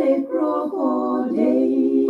they grow for day.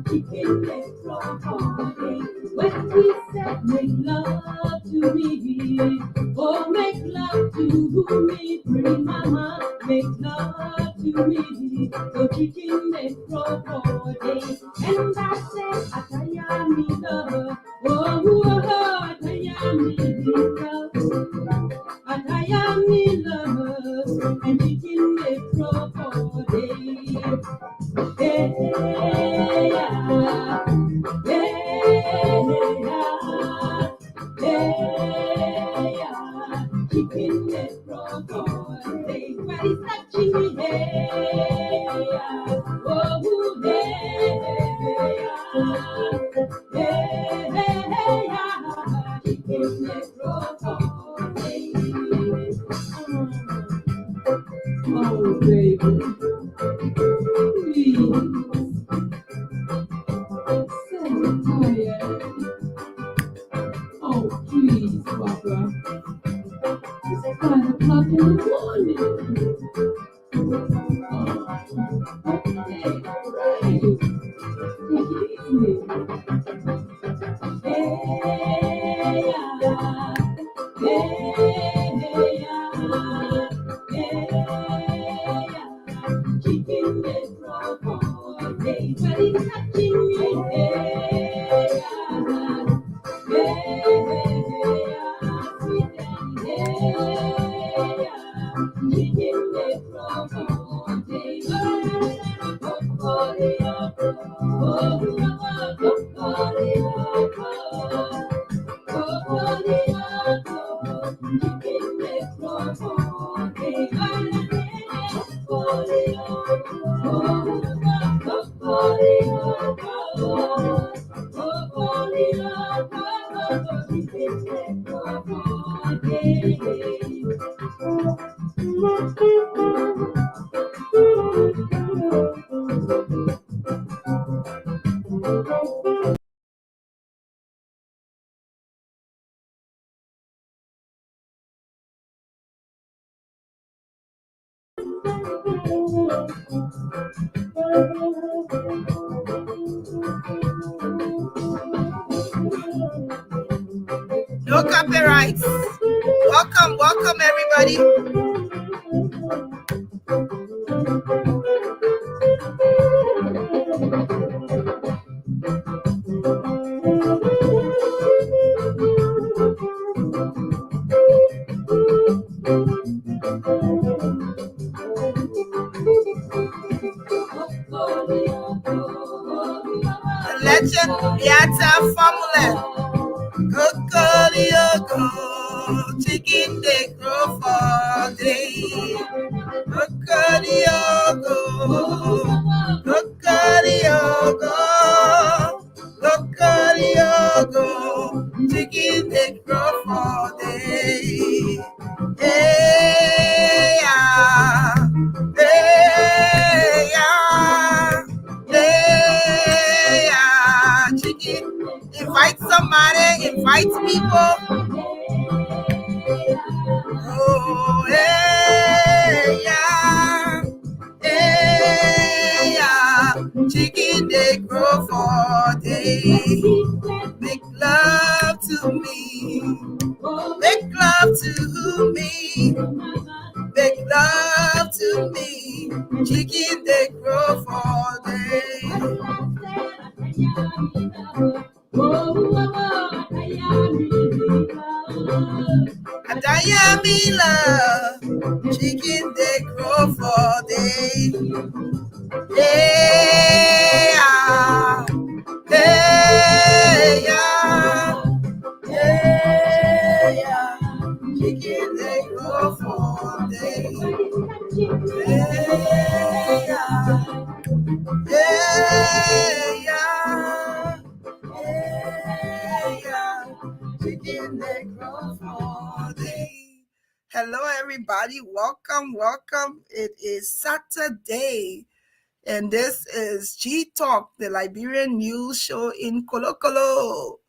Chicken leg grow for day. When he said, make love to me, oh, make love to me, pretty mama, make love to me, so chicken make grow for day. And I said, Ataya me love, oh, Ataya me love, Ataya me love, and chicken make grow for day. Hey, yeah. Chicken leg grow for day. Everybody's touching me. Chicken leg grow for day. Oh, baby, please. So tired. Oh, please, Papa. It's 5 o'clock in the morning. Okay, all right. Take it easy. Hey, yeah. Hey, yeah. Hey, yeah. Chicken leg grow for day. But it's touching me. Hey, yeah. No copyrights. Welcome everybody. The legend Yata Formula. Chicken they grow for day. Chicken they grow for day. Hey, yeah. Hey, yeah. Hey, yeah. Chicken. Invite somebody, invite people. Oh, hey, yeah. Hey, yeah. Chicken they grow for day. Make chicken they grow for day. Adaya me love, chicken they grow for day. Yeah, yeah, yeah, chicken they grow for day. Yeah, chicken they grow for day. Hello, everybody. Welcome. It is Saturday, and this is GeeTalk, the Liberian news show in Kolo.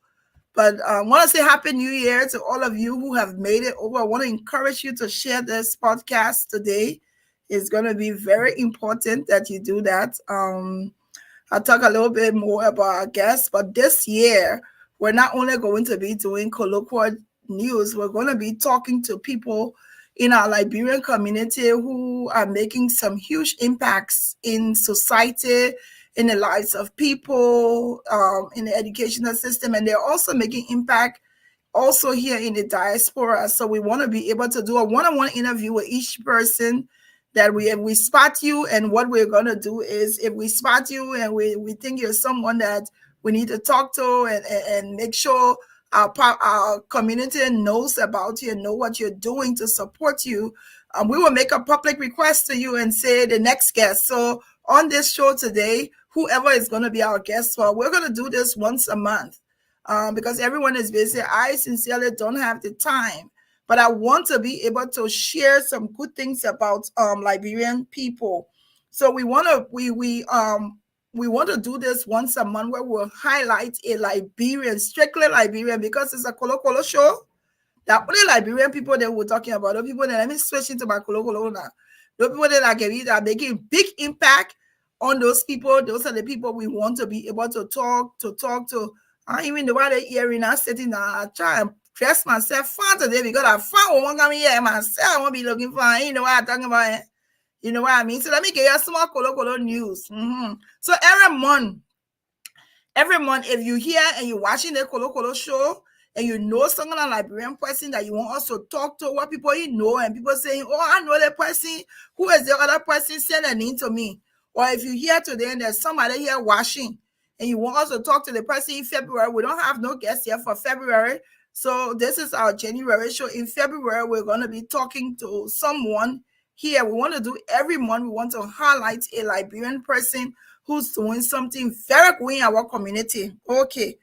But I want to say Happy New Year to all of you who have made it over. I want to encourage you to share this podcast today. It's going to be very important that you do that. I'll talk a little bit more about our guests, but this year, we're not only going to be doing colloquial news, we're going to be talking to people in our Liberian community who are making some huge impacts in society, in the lives of people, in the educational system, and they're also making impact also here in the diaspora. So we want to be able to do a one-on-one interview with each person that if we spot you, and what we're going to do is if we spot you and we think you're someone that we need to talk to and make sure our community knows about you and know what you're doing to support you, we will make a public request to you and say the next guest. So on this show today, whoever is going to be our guest, we're going to do this once a month because everyone is busy. I sincerely don't have the time, but I want to be able to share some good things about Liberian people. So we want to do this once a month where we'll highlight a Liberian, strictly Liberian, because it's a Kolo show. The only Liberian people that we're talking about, the people that, let me switch into my Kolo now. The people that are making big impact on those people. Those are the people we want to be able to talk to. Even the one that hearing us sitting there, I try and dress myself fine today because I found one coming here myself. I won't be looking for, you know what I'm talking about. You know what I mean? So let me give you some more Kolo news. So every month, if you hear and you're watching the Kolo show and you know some kind of Liberian person that you want us to talk to, what people you know, and people saying, oh, I know that person, who is the other person, send a name to me. Or if you hear today and there's somebody here watching and you want us to talk to the person in February, we don't have no guests here for February. So this is our January show. In February, we're going to be talking to someone here. We want to do every month. We want to highlight a Liberian person who's doing something very good in our community. Okay.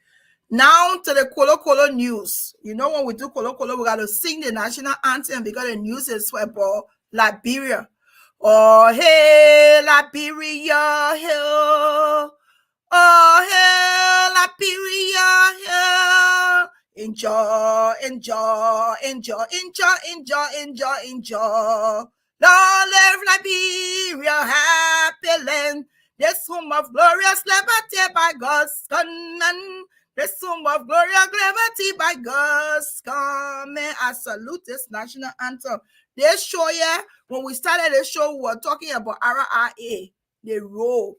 Now to the Kolo news. You know, when we do Kolo, we got to sing the national anthem because the news is about Liberia. Oh, hey, Liberia, hey. Oh, hey, Liberia, hey. Enjoy. Long live Liberia, happy land. This home of glorious liberty by God's gunman. This home of glorious liberty by God's coming. I salute this national anthem. This show, when we started this show, we were talking about RRA, the road.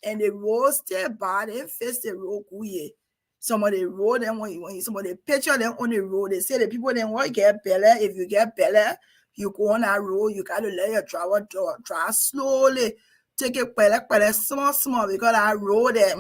And the road still bad. They face the road good. Some of the road, and when some of the picture them on the road, they say the people then want to get better. If you get better, you go on that road, you got to let your driver drive slowly. Take it small, because that road there,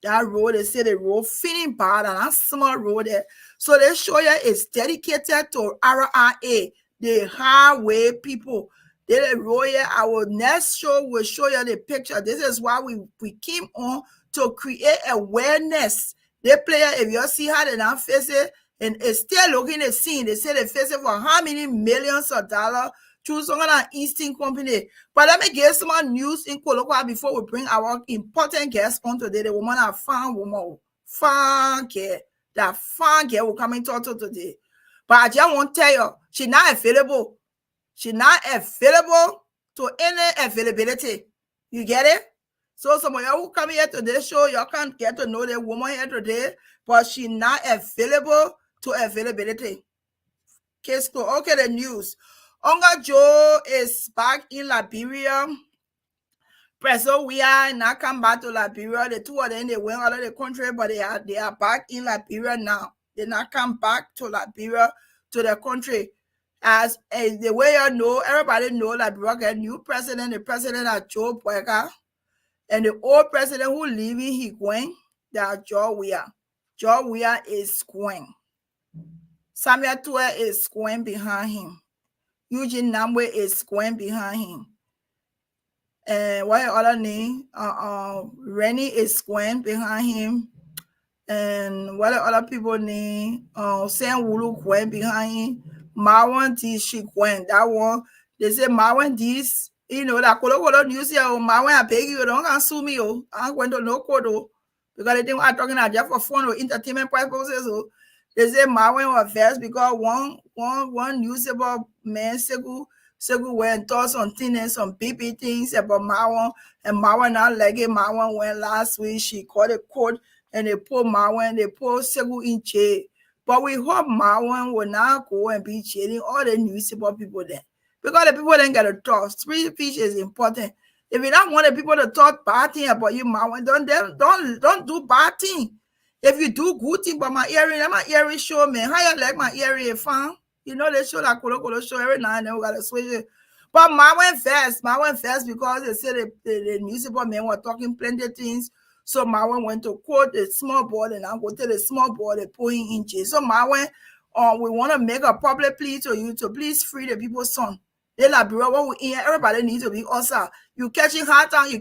that road, they say the road feeling bad, and that small road there. So they show you it's dedicated to RRA, the highway people. They the road here. Our next show will show you the picture. This is why we came on to create awareness. They play it, if you see how they now face it, and it's still looking the scene. They say they face it for how many millions of dollars through some kind of Eastern company. But let me give some more news in Kolo before we bring our important guest on today. The woman, a fine woman, fine girl. That fine girl will come and talk to today. But I just want to tell you, she's not available. She's not available to any availability. You get it? So some of y'all who come here to this show, y'all can't get to know the woman here today, but she's not available to availability. Case closed. Okay, the news. Uncle Joe is back in Liberia. So we are now come back to Liberia. The two of them, they went out of the country, but they are back in Liberia now. They now come back to Liberia, to the country. As the way you know, everybody know Liberia get new president. The president is Joe Boyka. And the old president who leaving, he going, they are Joe Weah. Joe Weah is going. Samuel Tue is going behind him. Eugene Namwe is going behind him. And what other name? Rennie is going behind him. And what other people name? Sam Wulu going behind him. Marwan D she going. That one, they say Marwan D's, you know, that Kolo news here. Marwan, I beg you, don't can sue me. I'm going to no Kodo. Because they think I'm talking about just for fun or entertainment purposes. So they say Marwan was first because one newspaper man Segu went and told some things, some PP things about Marwan, and Marwan not like it. Marwan went last week. She called a court and they put Marwan, they put Segu in jail. But we hope Marwan will not go and be jailing all the newspaper people there. Because the people then get to talk. Free speech is important. If you don't want the people to talk bad thing about you, Marwan, don't do bad thing. If you do good thing, but my earring show, man, how you like my earring, fam? You know, they show that Kolo show every now and then we got to switch it. But Marwan first because they said the newspaper men were talking plenty of things. So Marwan went to court the small boy and I go tell the small boy they put him in jail. So Marwan, we want to make a public plea to you to please free the people's son. They like, bro, what we in, everybody needs to be also. You catching hard time, then you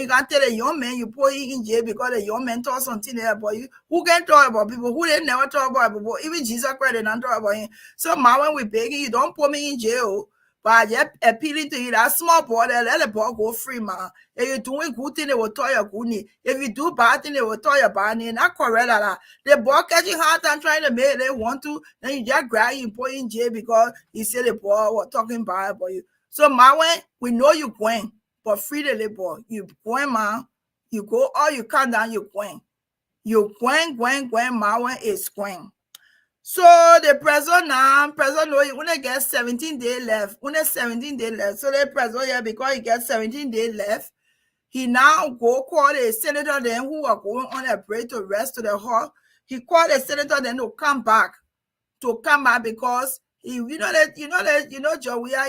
can tell the young man you put him in jail because the young man talk something there about you. Who can talk about people who they never talk about people? Even Jesus Christ, they don't talk about him. So Marwan, we begging you, don't put me in jail. But I just appealing to you, that small boy, let the boy go free, man. If you're doing good thing, they will tell you good thing. If you do bad thing, they will tell you bad thing. Not correct that. The boy catching hard time trying to make they want to, then you just grab him, put in jail because he said the boy was talking bad about you. So Marwan, we know you going, but free the boy. You going, man. You go all you can down, you going. You going, Marwan is going. So the president know he only get 17 days left. Only 17 days left. So the president here, because he gets 17 days left, he now go call the senator then who are going on a break to rest to the hall. He called the senator then to come back because he, Joey,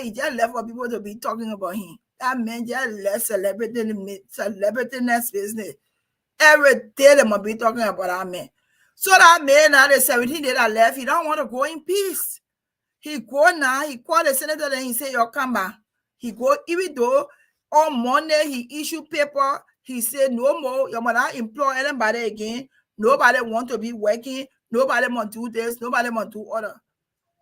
he just left for people to be talking about him. That man just left celebrity-ness business. Every day they must be talking about that man. So that man now the 17 days that left, he don't want to go in peace. He go now, he called the senator, then he say, "You come back." He go, even though on Monday he issued paper, he said, "No more, you must not employ anybody again. Nobody want to be working, nobody want to do this, nobody want to do other."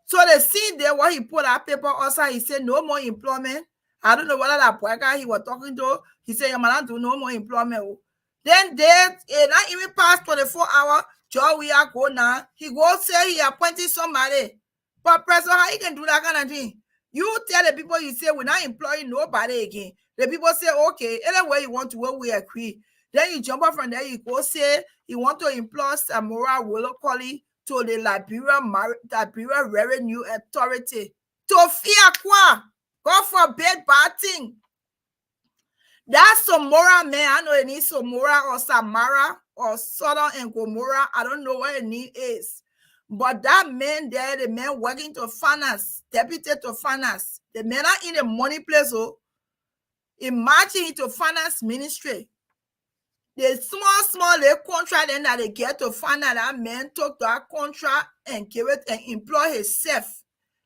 So they see there what he put that paper outside, he said, "No more employment." I don't know whether that boy guy he was talking to, he said, "You must not do no more employment." Then they not even past 24 hours. Joe, we are go now. He go say he appointed somebody. But President, how you can do that kind of thing? You tell the people you say we're not employing nobody again. The people say, okay, anyway you want to work, we agree. Then you jump up from there, you go say you want to employ Samora Wolokoli to the Liberia Revenue Authority. To fear quoi? God forbid bad thing. That Samora man, I know it needs Samora or Samara or Sodom and Gomorrah. I don't know what it need is. But that man there, the man working to finance, deputy to finance, the man are in the money place. So imagine into finance ministry. The small little contract then that they get to finance, that man took that contract and give it and employ himself.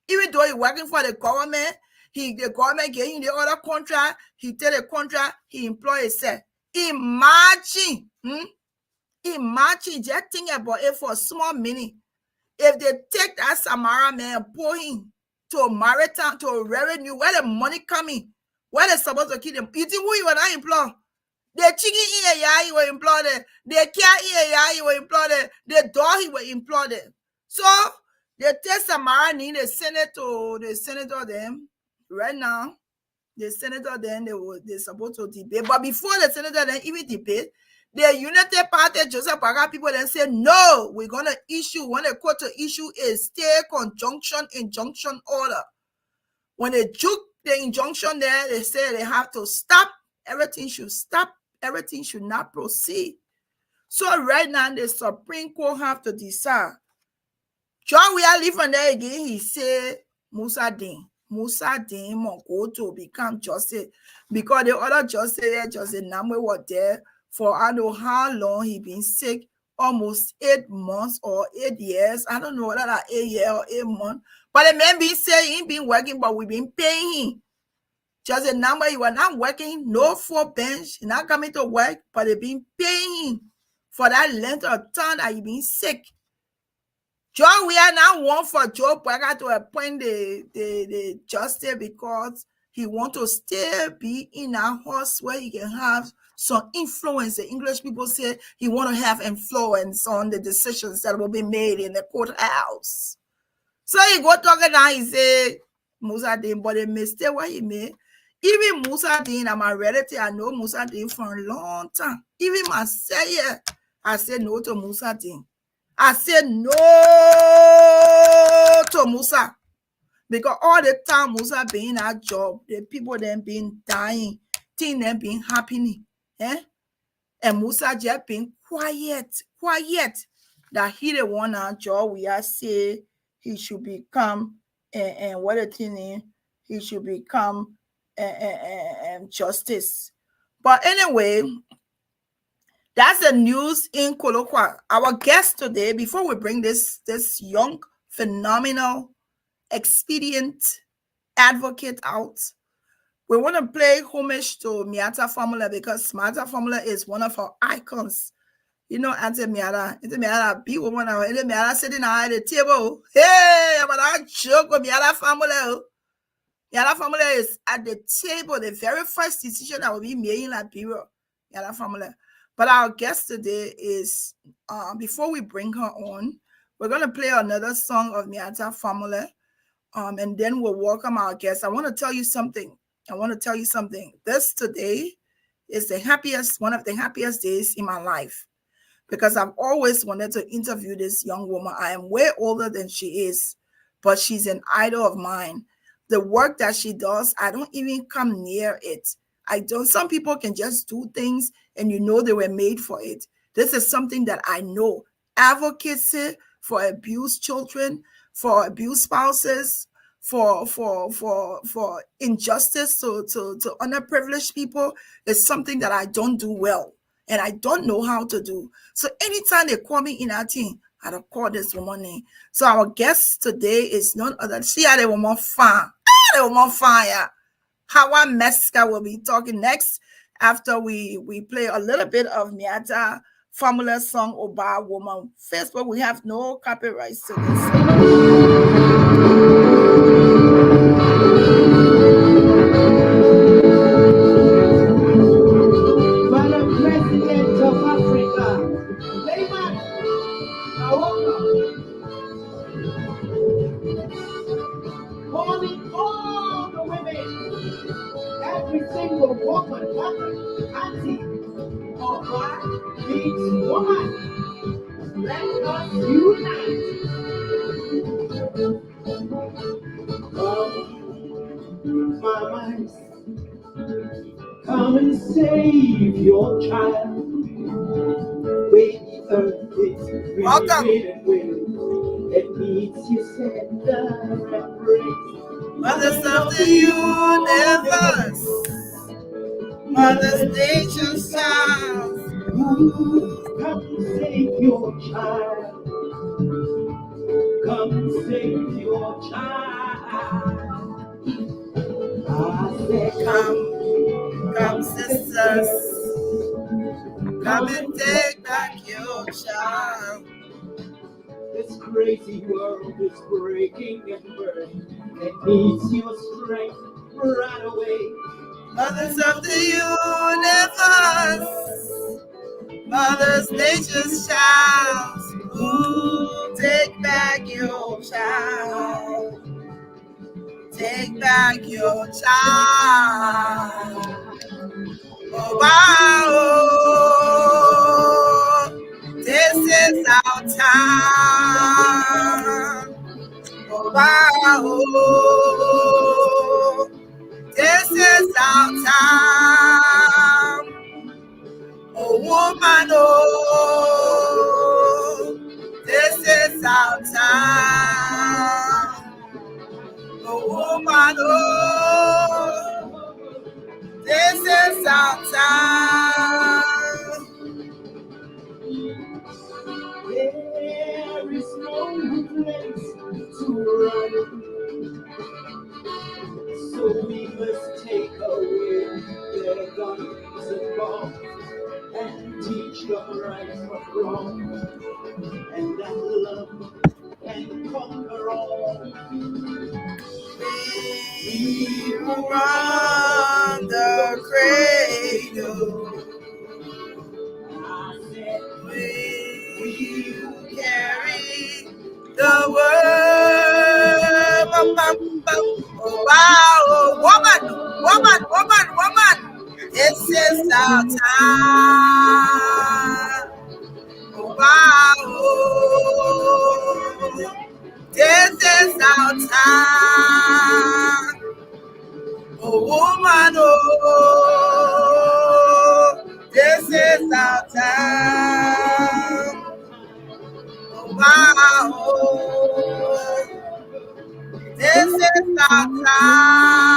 Even though he's working for the government, the government gave him the other contract, he take the contract, he employ himself. Imagine just think about it for a small minute. If they take that Samara man and pull him to maritime, to revenue, where the money coming, where they supposed to keep them, you think who you will not employ? The chicken in a yard, he will employ them. The cat in a yard, he will employ them. The dog, he will employ them. So they take Samara need the senator them right now. The senator then they're supposed to debate. But before the senator then even debate, the United Party, Joseph Paga people then say, no, we're going to issue, when the court to issue a stay injunction order. When they the injunction there, they say they have to stop. Everything should stop. Everything should not proceed. So right now, the Supreme Court have to decide. John, we are living there again. He said, Musa Din must go to become justice. Because the other justice Namwe was there for I don't know how long he been sick. Almost 8 months or 8 years. I don't know whether that's 8 years or 8 months. But the man been saying he been working, but we been paying him. Just a number, he was not working, no full bench, he not coming to work, but they been paying him for that length of time that he been sick. Joe, we are now one for Joe Parker to appoint the justice because he want to still be in a house where he can have some influence. The English people say he want to have influence on the decisions that will be made in the courthouse. So he go talking now, he say, Musa Din, but the mistake what he made, even Musa Din, I'm a relative, I know Musa Din for a long time. Even myself, yeah, I said no to Musa Din. I said no to Musa. Because all the time Musa being in that job, the people then been dying, things then been happening. Eh? And Musa just been quiet. That he the one that job we are say he should become and what a thing is, he should become justice. But anyway, that's the news in Kolo. Our guest today, before we bring this young, phenomenal, expedient advocate out, we want to play homage to Miata Formula because Miata Formula is one of our icons. You know, Auntie Miata, big woman, Auntie Miata sitting at the table. Hey, I'm not joke with Miata Formula. Miata Formula is at the table, the very first decision that will be made in Liberia. Miata Formula. But our guest today is, before we bring her on, we're going to play another song of Miata Formula, and then we'll welcome our guest. I want to tell you something. This today is one of the happiest days in my life because I've always wanted to interview this young woman. I am way older than she is, but she's an idol of mine. The work that she does, I don't even come near it. Some people can just do things and you know they were made for it. This is something that I know. Advocacy for abused children, for abused spouses, for injustice to underprivileged people is something that I don't do well and I don't know how to do. So anytime they call me in a team, I don't call this woman name. So our guest today is none other. She had a woman fan. Yeah. Hawa Metzger will be talking next after we play a little bit of Miata Formula song Oba Woman. Facebook, we have no copyrights to this. President of Africa, Layman Hawa, calling all the women, every single woman, mother, auntie, or black, means woman. Let us unite. Come, mamas, come and save your child. Baby earth is Welcome. It needs you center and praise. Mothers of the universe, Mother's Nature's child. Come save your child. Come save your child. I said, come sisters, come and take back your child. This crazy world is breaking and burning. It needs your strength right away. Mothers of the universe, Mother's Nature's child. Ooh, take back your child. Take back your child. Oh, wow. This is our time. Oh, wow. Oh, woman, oh, this is our time. Oh, woman, oh, this is our time. There is no place to run, so we must take away their guns and bombs and teach them right from wrong, and that love can conquer all. We run the cradle. I said, We carry the word. Oh, wow. Oh, woman, woman, woman, woman. This is our time. Oh, wow. This is our time. Oh, woman, oh, this is our time. Oh, wow, this is our time.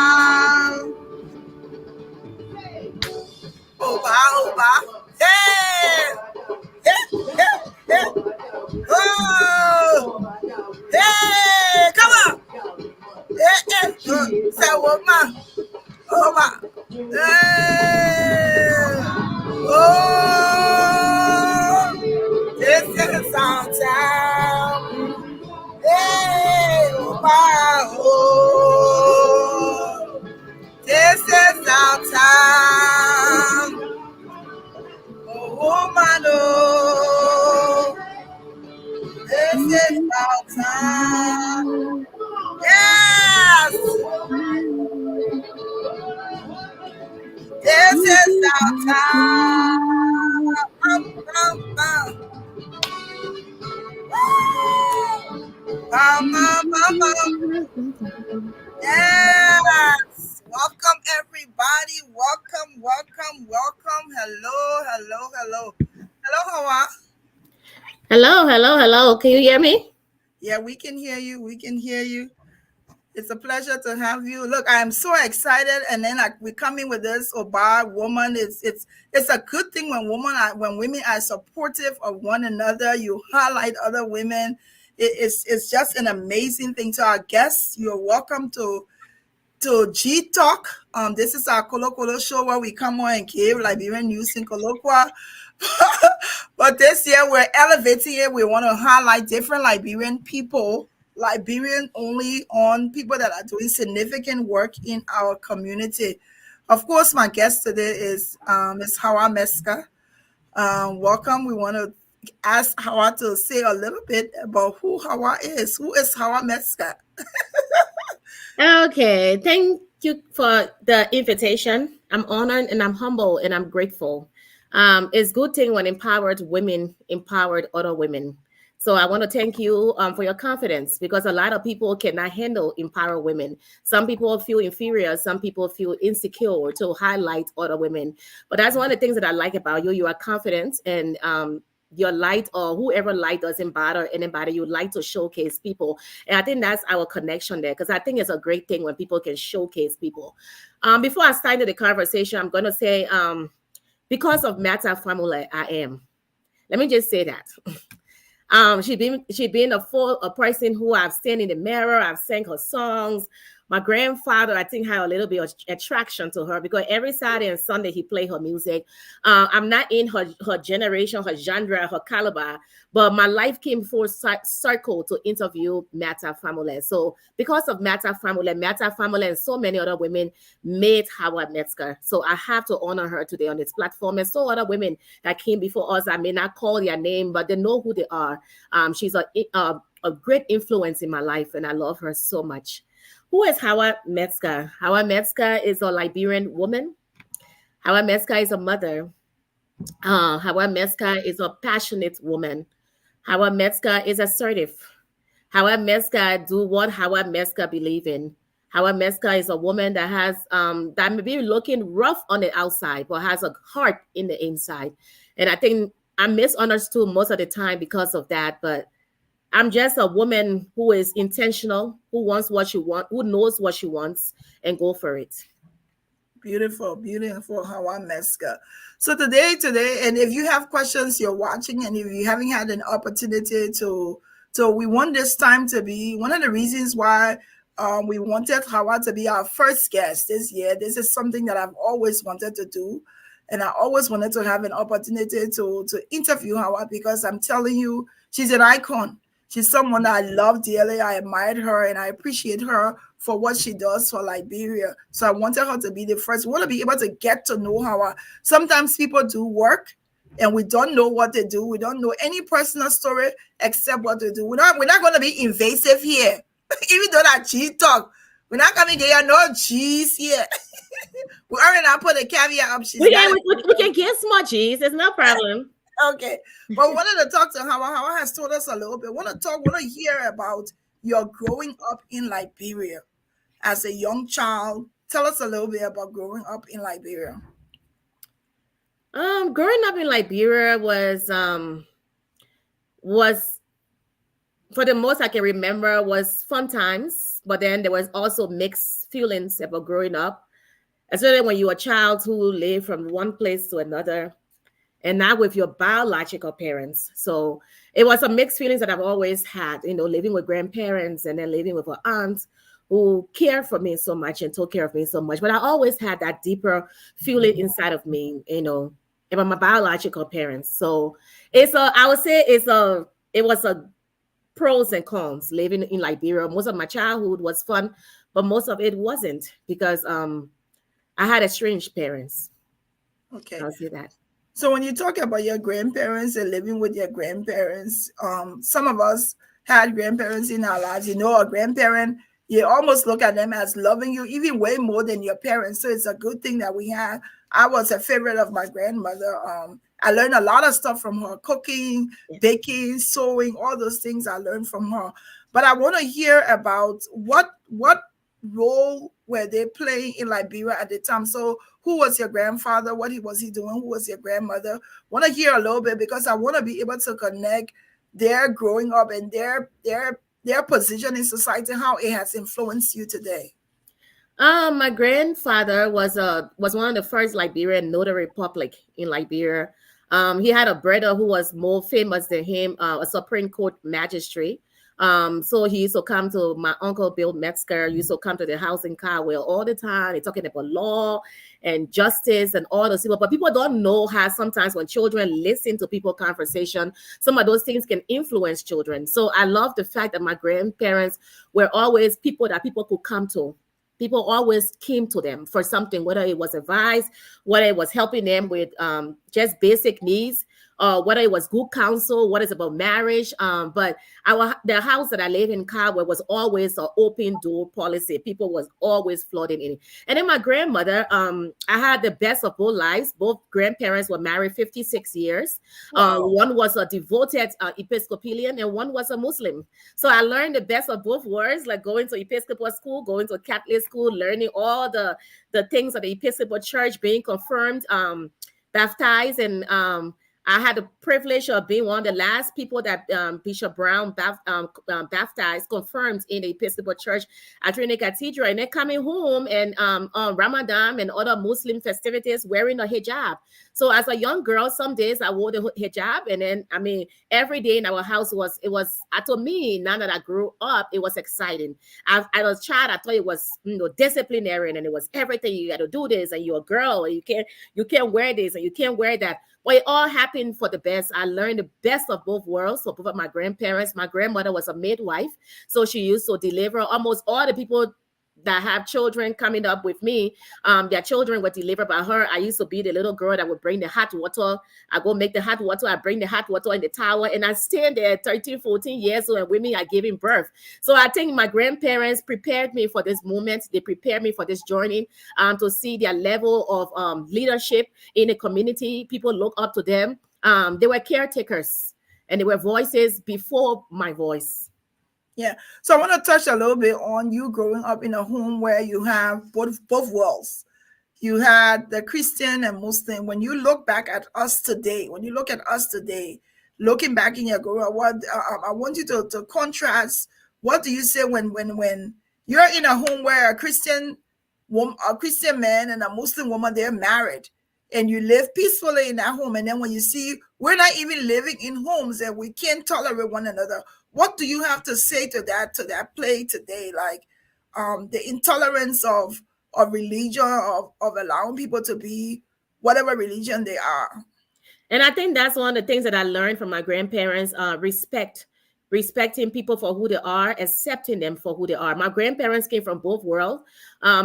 Oh, wow, oh, wow. Hey, hey, hey, hey. Oh, hey, come on. Hey, hey. Say, woman. Oh, my. Hey. Oh, this is our time. Hey, wow. Oh, this is our time. Oh, woman, oh, this is our time. Yes. This is our time. Yes. Welcome, everybody. Welcome, welcome, welcome. Hello, hello, hello. Hello, Hawa. Hello, hello, hello. Can you hear me? Yeah, we can hear you. We can hear you. It's a pleasure to have you. Look, I am so excited, and then like we come in with this Oba woman. It's a good thing when women are supportive of one another. You highlight other women. It's just an amazing thing. To our guests, you're welcome to GeeTalk. This is our Kolo show where we come on and give Liberian news in colloquia. But this year we're elevating it. We want to highlight different Liberian people, Liberian only on people that are doing significant work in our community. Of course, my guest today is Hawa Metzger. Welcome. We want to ask Hawa to say a little bit about who Hawa is. Who is Hawa Metzger? Okay, thank you for the invitation. I'm honored and I'm humble and I'm grateful. It's a good thing when empowered women empowered other women. So I want to thank you for your confidence, because a lot of people cannot handle empower women. Some people feel inferior. Some people feel insecure to highlight other women. But that's one of the things that I like about you. You are confident, and your light, or whoever light doesn't bother anybody. You like to showcase people. And I think that's our connection there, because I think it's a great thing when people can showcase people. Before I start the conversation, I'm going to say, because of Matter Family, I am. Let me just say that. She been a person who I've seen in the mirror. I've sang her songs. My grandfather, I think, had a little bit of attraction to her, because every Saturday and Sunday he played her music. I'm not in her generation, her genre, her caliber, but my life came full circle to interview Matter Family. So because of Matter Family, and so many other women made Hawa Metzger. So I have to honor her today on this platform, and so other women that came before us. I may not call their name, but they know who they are. She's a great influence in my life, and I love her so much. Who is Hawa Metzger? Hawa Metzger is a Liberian woman. Hawa Metzger is a mother. Hawa Metzger is a passionate woman. Hawa Metzger is assertive. Hawa Metzger do what Hawa Metzger believe in. Hawa Metzger is a woman that has that may be looking rough on the outside, but has a heart in the inside. And I think I'm misunderstood most of the time because of that. But I'm just a woman who is intentional, who wants what she wants, who knows what she wants, and go for it. Beautiful, beautiful, Hawa Metzger. So today, and if you have questions, you're watching, and if you haven't had an opportunity to, so we want this time to be one of the reasons why we wanted Hawa to be our first guest this year. This is something that I've always wanted to do, and I always wanted to have an opportunity to interview Hawa because I'm telling you, she's an icon. She's someone that I love dearly. I admired her and I appreciate her for what she does for Liberia. So I wanted her to be the first. We want to be able to get to know her. Sometimes people do work and we don't know what they do. We don't know any personal story except what they do. We're not going to be invasive here. Even though that GeeTalk, we're not coming here, no G's here. We already not put a caveat up. We can get smudgies. There's no problem. Okay, but we wanted to talk to Hawa. Hawa has told us a little bit. Want to hear about your growing up in Liberia as a young child. Tell us a little bit about growing up in Liberia. Growing up in Liberia was for the most I can remember was fun times, but then there was also mixed feelings about growing up, especially when you're a child who live from one place to another. And not with your biological parents. So it was a mixed feelings that I've always had, living with grandparents and then living with an aunt who cared for me so much and took care of me so much. But I always had that deeper feeling inside of me, about my biological parents. So I would say it was a pros and cons living in Liberia. Most of my childhood was fun, but most of it wasn't because I had estranged parents. Okay. I'll say that. So when you talk about your grandparents and living with your grandparents, some of us had grandparents in our lives. A grandparent, you almost look at them as loving you even way more than your parents. So it's a good thing that we have. I was a favorite of my grandmother. I learned a lot of stuff from her, cooking, baking, sewing, all those things I learned from her. But I want to hear about what role were they playing in Liberia at the time. So who was your grandfather? What was he doing? Who was your grandmother? Want to hear a little bit because I want to be able to connect their growing up and their position in society, how it has influenced you today. My grandfather was one of the first Liberian notary public in Liberia. He had a brother who was more famous than him, a Supreme Court magistrate. So he used to come to my uncle Bill Metzger, used to come to the house in Kolo all the time. They're talking about law and justice and all those people. But people don't know how sometimes when children listen to people's conversation, some of those things can influence children. So I love the fact that my grandparents were always people that people could come to. People always came to them for something, whether it was advice, whether it was helping them with just basic needs, whether it was good counsel, what is about marriage. But the house that I live in, Kawa, was always an open door policy. People was always flooding in it. And then my grandmother, I had the best of both lives. Both grandparents were married 56 years. Wow. One was a devoted Episcopalian and one was a Muslim. So I learned the best of both worlds, like going to Episcopal school, going to Catholic school, learning all the things of the Episcopal Church, being confirmed, baptized, and I had the privilege of being one of the last people that Bishop Brown baptized, confirmed in the Episcopal Church at Trinity Cathedral. And then coming home and on Ramadan and other Muslim festivities wearing a hijab. So as a young girl, some days I wore the hijab. And then, every day in our house to me, now that I grew up, it was exciting. As a child, I thought it was disciplinary and it was everything. You got to do this and you're a girl and you can't wear this and you can't wear that. But it all happened for the best. I learned the best of both worlds. So both of my grandparents, my grandmother was a midwife. So she used to deliver almost all the people that have children coming up with me. Their children were delivered by her. I used to be the little girl that would bring the hot water. I go make the hot water. I bring the hot water in the tower. And I stand there 13, 14 years old and women are giving birth. So I think my grandparents prepared me for this moment. They prepared me for this journey to see their level of leadership in the community. People look up to them. They were caretakers and they were voices before my voice. Yeah. So I want to touch a little bit on you growing up in a home where you have both worlds. You had the Christian and Muslim. When you look back at us today, looking back in your growing up, what I want you to contrast. What do you say when you're in a home where a Christian woman, a Christian man, and a Muslim woman, they're married, and you live peacefully in that home, and then when you see we're not even living in homes and we can't tolerate one another, what do you have to say to that play today? Like the intolerance of religion, of allowing people to be whatever religion they are. And I think that's one of the things that I learned from my grandparents, respecting people for who they are, accepting them for who they are. My grandparents came from both worlds.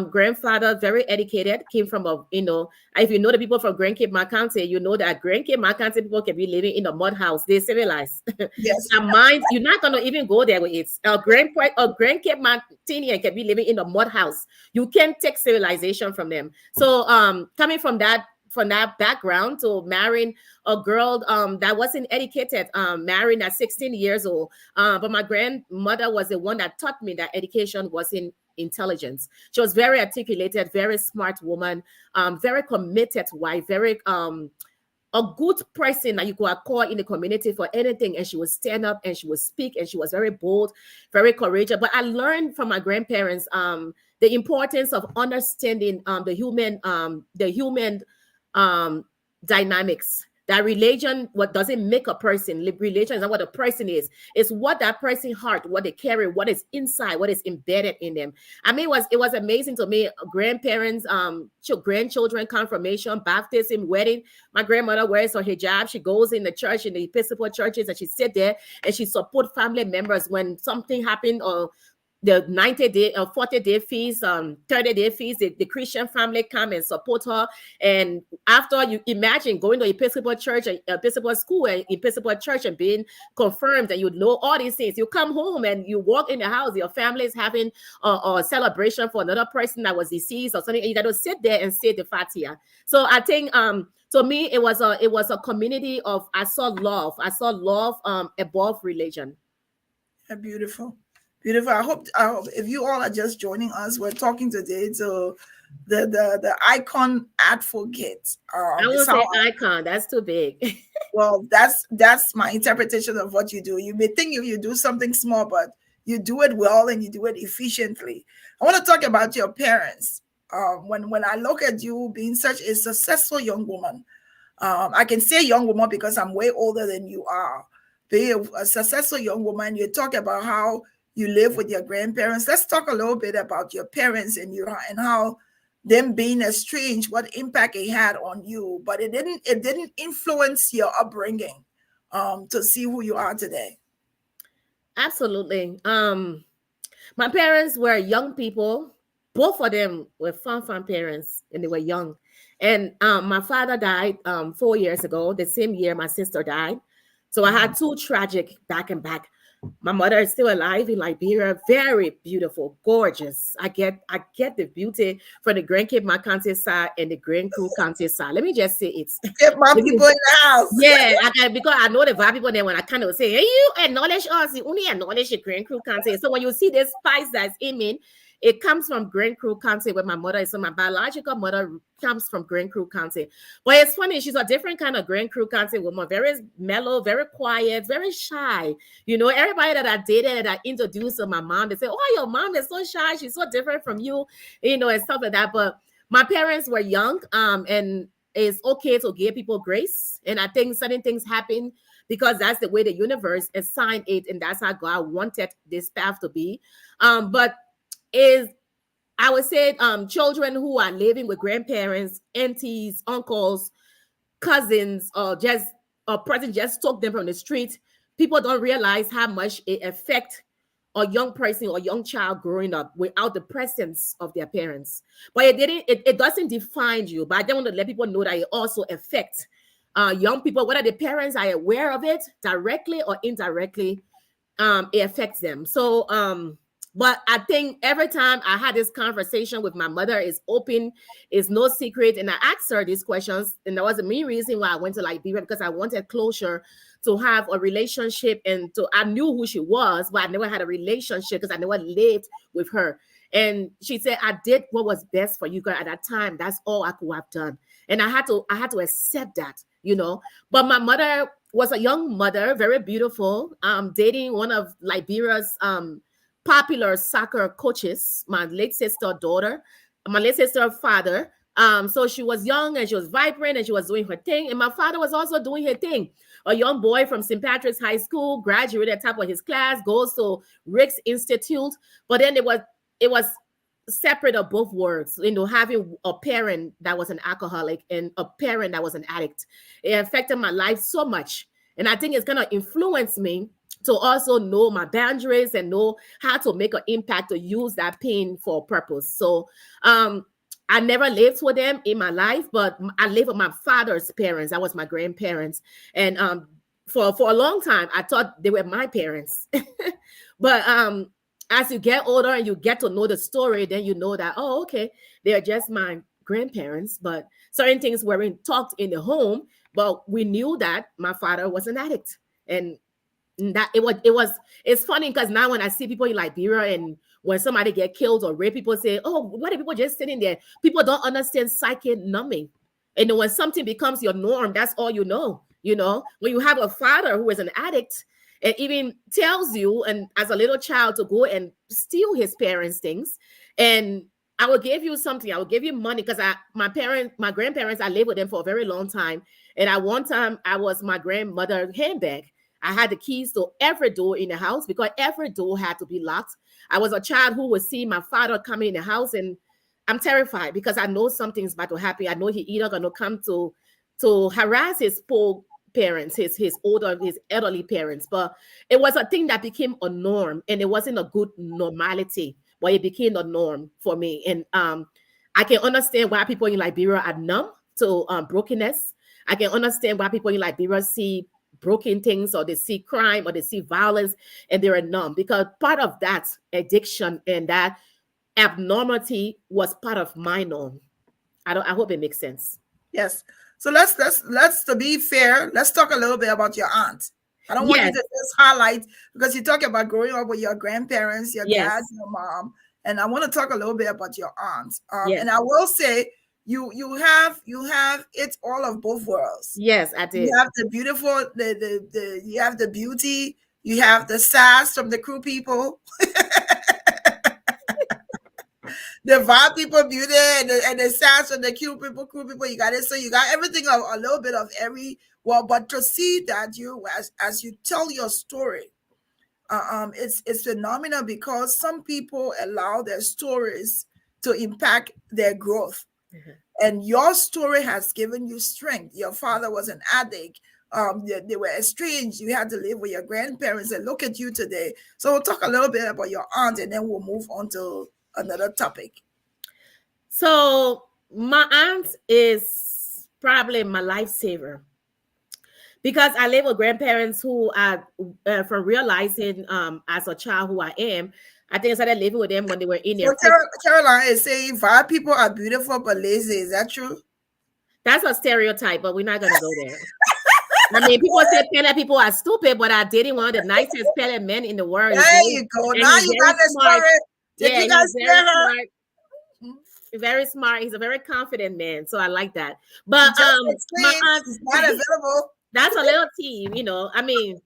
Grandfather, very educated, came from if you know the people from Grand Cape, County, you know that Grand Cape, County people can be living in a mud house. They're civilized. Yes. Their minds, you're not going to even go there with it. Grand Cape Mountain can be living in a mud house. You can't take civilization from them. So coming from that background to marrying a girl that wasn't educated, marrying at 16 years old. But my grandmother was the one that taught me that education was in intelligence. She was very articulated, very smart woman, very committed wife, very a good person that you could call in the community for anything, and she would stand up and she would speak, and she was very bold, very courageous. But I learned from my grandparents the importance of understanding the human dynamics. That religion, what doesn't make a person. Religion is not what a person is. It's what that person's heart, what they carry, what is inside, what is embedded in them. I mean, it was amazing to me. Grandparents, grandchildren, confirmation, baptism, wedding. My grandmother wears her hijab. She goes in the church, in the Episcopal churches, and she sit there and she support family members when something happened, or the 90-day or 40-day feast, 30-day feast, the Christian family come and support her. And after, you imagine going to Episcopal church, Episcopal school, and Episcopal church, and being confirmed, and you know all these things. You come home and you walk in the house, your family is having a celebration for another person that was deceased or something, and you got to sit there and say the Fatiha. So I think to me, it was a community of, I saw love above religion. Beautiful. Beautiful. I hope if you all are just joining us, we're talking today to the icon advocate. I won't say icon. That's too big. Well, that's my interpretation of what you do. You may think if you do something small, but you do it well and you do it efficiently. I want to talk about your parents. When I look at you being such a successful young woman, I can say young woman because I'm way older than you are. Being a successful young woman, you talk about how you live with your grandparents. Let's talk a little bit about your parents and how them being estranged, what impact it had on you. But it didn't influence your upbringing to see who you are today. Absolutely. My parents were young people. Both of them were fun parents, and they were young. And my father died 4 years ago, the same year my sister died. So I had two tragic back and back. My mother is still alive in Liberia, very beautiful, gorgeous. I get the beauty from the Grand Cape County side and the Grand Crew County side. Let me just say it. Get my people in the house. Yeah, because I know the vibe people there when I kind of say, hey, you acknowledge us, you only acknowledge the Grand Crew County. So when you see this spice that's in me, it comes from Grand Crew County where my mother is. So my biological mother comes from Grand Crew County. But it's funny, she's a different kind of Grand Crew County woman, very mellow, very quiet, very shy. You know, everybody that I dated, that I introduced to my mom, they say, oh, your mom is so shy. She's so different from you, you know, and stuff like that. But my parents were young, and it's okay to give people grace. And I think certain things happen because that's the way the universe assigned it. And that's how God wanted this path to be. But I would say children who are living with grandparents, aunties, uncles, cousins, or just a person just took them from the street. People don't realize how much it affects a young person or young child growing up without the presence of their parents. But it doesn't define you. But I don't want to let people know that it also affects young people, whether the parents are aware of it directly or indirectly. It affects them. So But I think every time I had this conversation with my mother, is open, is no secret. And I asked her these questions. And that was the main reason why I went to Liberia, because I wanted closure, to have a relationship. And to, I knew who she was, but I never had a relationship because I never lived with her. And she said, I did what was best for you guys at that time. That's all I could have done. And I had to accept that, you know. But my mother was a young mother, very beautiful, dating one of Liberia's popular soccer coaches, my late sister daughter, my late sister father. So she was young and she was vibrant and she was doing her thing. And my father was also doing her thing. A young boy from St. Patrick's High School, graduated top of his class, goes to Rick's Institute. But then it was separate of both worlds, you know, having a parent that was an alcoholic and a parent that was an addict. It affected my life so much. And I think it's going to influence me to also know my boundaries and know how to make an impact, to use that pain for a purpose. So I never lived with them in my life, but I lived with my father's parents. That was my grandparents. And for a long time, I thought they were my parents. But as you get older and you get to know the story, then you know that, oh, okay, they're just my grandparents. But certain things weren't talked in the home, but we knew that my father was an addict. And that it's funny because now when I see people in Liberia and when somebody get killed or raped, people say, oh, what are people just sitting there? People don't understand psychic numbing. And when something becomes your norm, that's all you know. You know, when you have a father who is an addict, it even tells you, and as a little child, to go and steal his parents' things. And I will give you something. I will give you money because my grandparents, I lived with them for a very long time. And at one time, I was my grandmother's handbag. I had the keys to every door in the house because every door had to be locked. I was a child who would see my father coming in the house, and I'm terrified because I know something's about to happen. I know he either going to come to harass his poor parents, his elderly parents. But it was a thing that became a norm, and it wasn't a good normality, but it became a norm for me. And I can understand why people in Liberia are numb to brokenness. I can understand why people in Liberia see broken things, or they see crime, or they see violence, and they're numb, because part of that addiction and that abnormality was part of my norm. I hope it makes sense. Yes. So let's to be fair, let's talk a little bit about your aunt. I don't want you to just highlight, because you talk about growing up with your grandparents, your dad, your mom, and I want to talk a little bit about your aunt. And I will say, you have it all of both worlds. Yes, I did. You have the beautiful, you have the beauty, you have the sass from the crew people. The vibe people, beauty, and the sass from the crew people, you got it. So you got everything, a little bit of every, well, but to see that you, as you tell your story, it's phenomenal, because some people allow their stories to impact their growth. Mm-hmm. And your story has given you strength. Your father was an addict. They were estranged. You had to live with your grandparents, and look at you today. So we'll talk a little bit about your aunt, and then we'll move on to another topic. So my aunt is probably my lifesaver, because I live with grandparents who are, from realizing as a child who I am, I think I started living with them when they were in their. So Caroline is saying white people are beautiful but lazy. Is that true? That's a stereotype, but we're not going to go there. I mean, people say Pele people are stupid, but I dated one of the nicest Pele men in the world. There you go. Now you got the story. Yeah, he's very smart. Very smart. He's a very confident man, so I like that. But my aunt is not available. That's a little team, you know. I mean,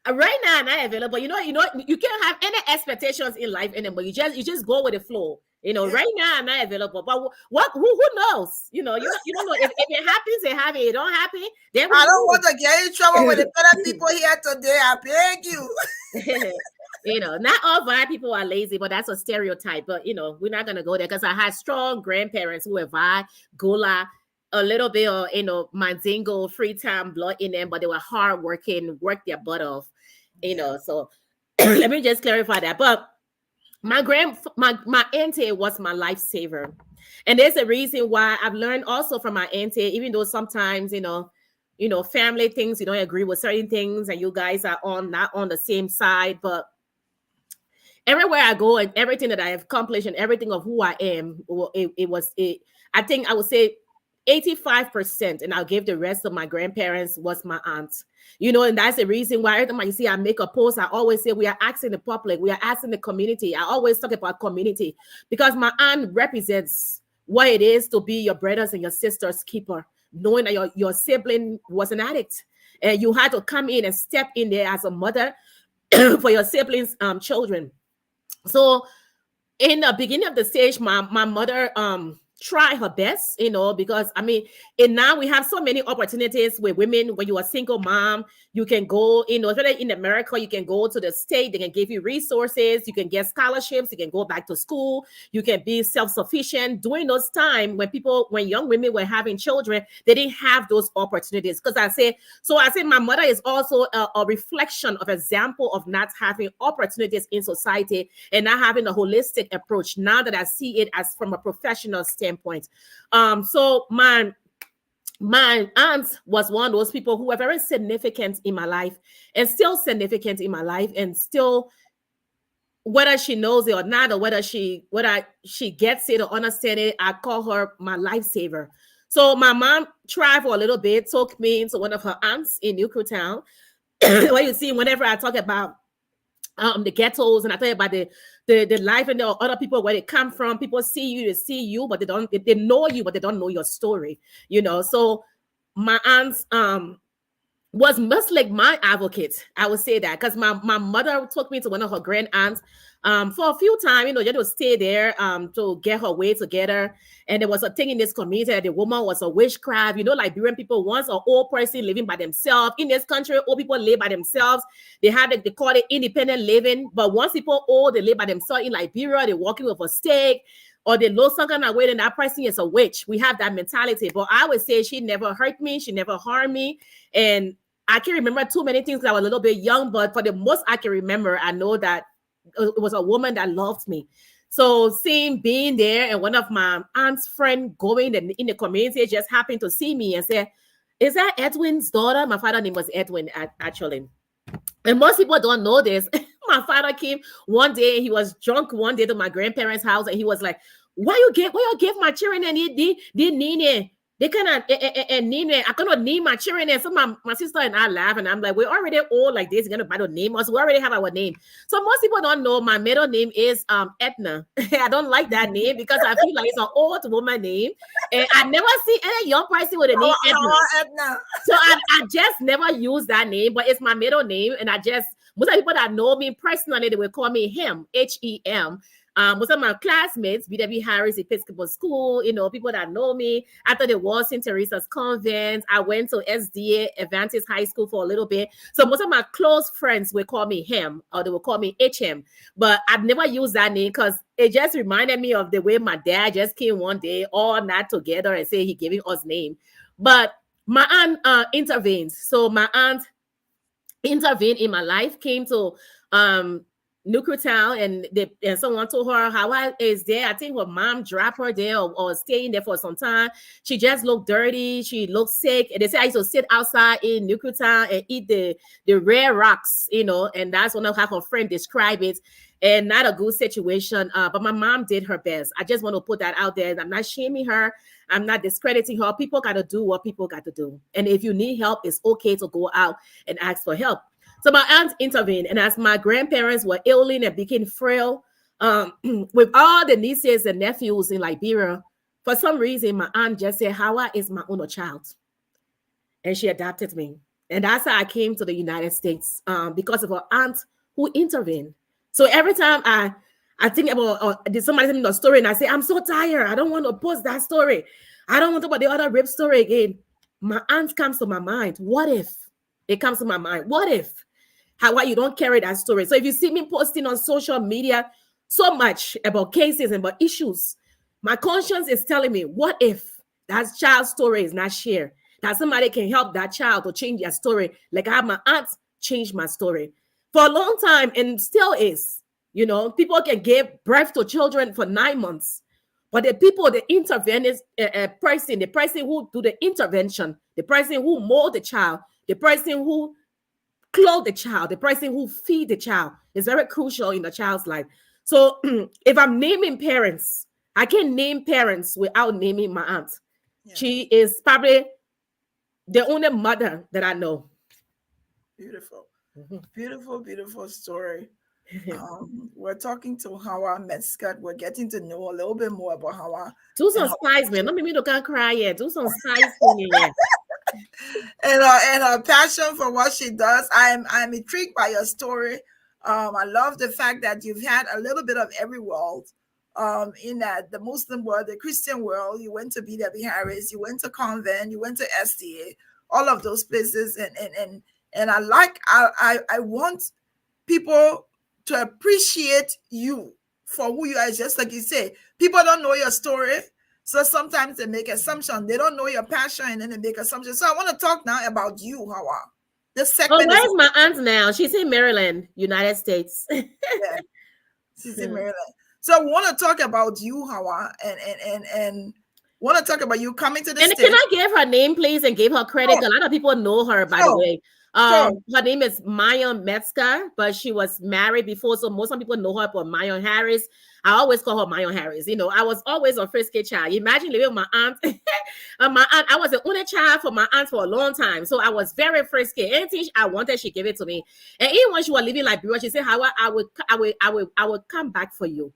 right now I'm not available. You know, you can't have any expectations in life anymore. You just go with the flow. You know, right now I'm not available. But who knows? You know, you don't know if it happens, it happens. It don't happen. Then I don't want to get in trouble with the better people here today. I beg you. You know, not all white people are lazy, but that's a stereotype. But you know, we're not gonna go there, because I had strong grandparents who were Vi, Gola, a little bit of, you know, Mandingo, free time blood in them, but they were hard working, worked their butt off, you know. So let me just clarify that. But my auntie was my lifesaver. And there's a reason why I've learned also from my auntie, even though sometimes, you know, family things, you don't agree with certain things, and you guys are not on the same side, but everywhere I go and everything that I have accomplished and everything of who I am, I think I would say 85%, and I'll give the rest of my grandparents was my aunt. And that's the reason why every time you see I make a post, I always say we are asking the public, we are asking the community. I always talk about community because my aunt represents what it is to be your brothers and your sisters' keeper, knowing that your sibling was an addict. And you had to come in and step in there as a mother for your siblings' children. So in the beginning of the stage, my mother try her best, because and now we have so many opportunities with women. When you're a single mom, you can go, especially in America, you can go to the state, they can give you resources, you can get scholarships, you can go back to school, you can be self-sufficient. During those times when young women were having children, they didn't have those opportunities. Because I say my mother is also a reflection of example of not having opportunities in society and not having a holistic approach. Now that I see it as from a professional standpoint. So my aunt was one of those people who were very significant in my life and still significant in my life, and still, whether she knows it or not, or whether she gets it or understands it, I call her my lifesaver. So my mom tried for a little bit, took me into one of her aunts in Newtown. What you see whenever I talk about the ghettos, and I tell you about the life and the other people, where they come from. People see you, but they know you, but they don't know your story, So my aunts was much like my advocate. I would say that because my mother took me to one of her grand aunts for a few times, just to stay there to get her way together. And there was a thing in this community that the woman was a witchcraft. Liberian people, once an old person living by themselves. In this country, old people live by themselves. They call it independent living. But once people old, they live by themselves in Liberia, they're walking with a stake, or they lose some kind of weight, and that person is a witch. We have that mentality. But I would say she never hurt me. She never harmed me. And I can remember too many things because I was a little bit young, but for the most I can remember, I know that it was a woman that loved me. So being there, and one of my aunt's friend going in the community just happened to see me and say, "Is that Edwin's daughter?" My father's name was Edwin, actually. And most people don't know this. My father came one day, he was drunk one day to my grandparents' house, and he was like, why you give my children and they need they cannot name it. I cannot name my children. And so my sister and I laugh, and I'm like, we're already old like this. You're gonna name us. We already have our name. So most people don't know my middle name is Edna. I don't like that name because I feel like it's an old woman name. And I never see any young person with a name Edna. So I just never use that name, but it's my middle name. And most of the people that know me personally, they will call me Hem, Hem. Most of my classmates, B.W. Harris Episcopal School, people that know me. After the war, St. Teresa's Convent, I went to SDA Adventist High School for a little bit. So most of my close friends will call me Hem, or they will call me HM. But I've never used that name because it just reminded me of the way my dad just came one day, all not together, and say he giving us name. But my aunt intervened. So my aunt intervened in my life, came to Town, and someone told her Hawa is there. I think her mom dropped her there or staying there for some time. She just looked dirty. She looked sick. And they said I used to sit outside in Town and eat the rare rocks, and that's one of how her friend described it. And not a good situation. But my mom did her best. I just want to put that out there. I'm not shaming her. I'm not discrediting her. People got to do what people got to do. And if you need help, it's okay to go out and ask for help. So my aunt intervened, and as my grandparents were ailing and became frail, with all the nieces and nephews in Liberia, for some reason, my aunt just said, Hawa is my only child. And she adopted me. And that's how I came to the United States, because of her aunt who intervened. So every time I think about, did somebody tell me a story, and I say, I'm so tired. I don't want to post that story. I don't want to talk about the other rape story again. My aunt comes to my mind. What if? It comes to my mind. What if? Why you don't carry that story? So if you see me posting on social media so much about cases and about issues, my conscience is telling me, what if that child's story is not shared? That somebody can help that child to change their story, like I have my aunt change my story for a long time, and still is. People can give birth to children for 9 months, but the people, the intervenist person, the person who do the intervention, the person who mold the child, the person who clothe the child, the person who feed the child is very crucial in the child's life. So if I'm naming parents, I can't name parents without naming my aunt. Yeah. She is probably the only mother that I know. Beautiful. Beautiful, beautiful story. We're talking to Hawa Metzger. We're getting to know a little bit more about Hawa. Do some spice, man. Don't make me look and cry yet. Do some spice for me, yeah. And her passion for what she does. I'm intrigued by your story. I love the fact that you've had a little bit of every world. In that the Muslim world, the Christian world, you went to BW Harris, you went to convent, you went to SDA, all of those places, and I want people to appreciate you for who you are. Just like you say, people don't know your story, so sometimes they make assumptions. They don't know your passion, and then they make assumptions. So I want to talk now about you, Hawa. This segment. Oh, where's my aunt now? She's in Maryland, United States. Yeah, she's in Maryland. So I want to talk about you, Hawa, and want to talk about you coming to the States. Can I give her name, please, and give her credit? A lot of people know her, by the way. Her name is Metzger, but she was married before, so most people know her for Mayon Harris. I always call her Mayon Harris. You know, I was always a frisky child. Imagine living with my aunt. I was the only child for my aunt for a long time, so I was very frisky. Anything I wanted, she gave it to me. And even when she was living in Liberia, she said, "Hawa, I would come back for you."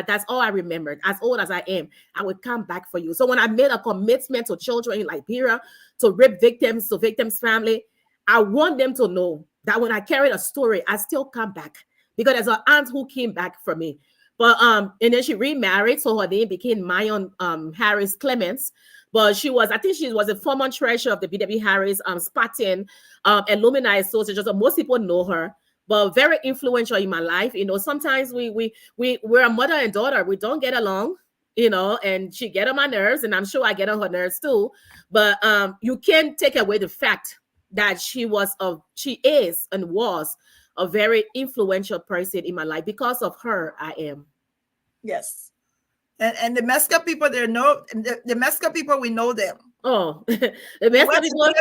That's all I remembered. As old as I am, I would come back for you. So when I made a commitment to children in Liberia, to rape victims, to victims' family, I want them to know that when I carried a story, I still come back, because there's an aunt who came back for me. But and then she remarried, so her name became Mayon Harris Clements. But she was a former treasurer of the BW Harris Spartan Alumni Association. So most people know her, but very influential in my life. You know, sometimes we're a mother and daughter. We don't get along, you know, and she get on my nerves, and I'm sure I get on her nerves too. But you can't take away the fact that she is and was a very influential person in my life. Because of her, I am. Yes. And the Metzger people, they know the Metzger people, we know them. Oh, the Metzger people.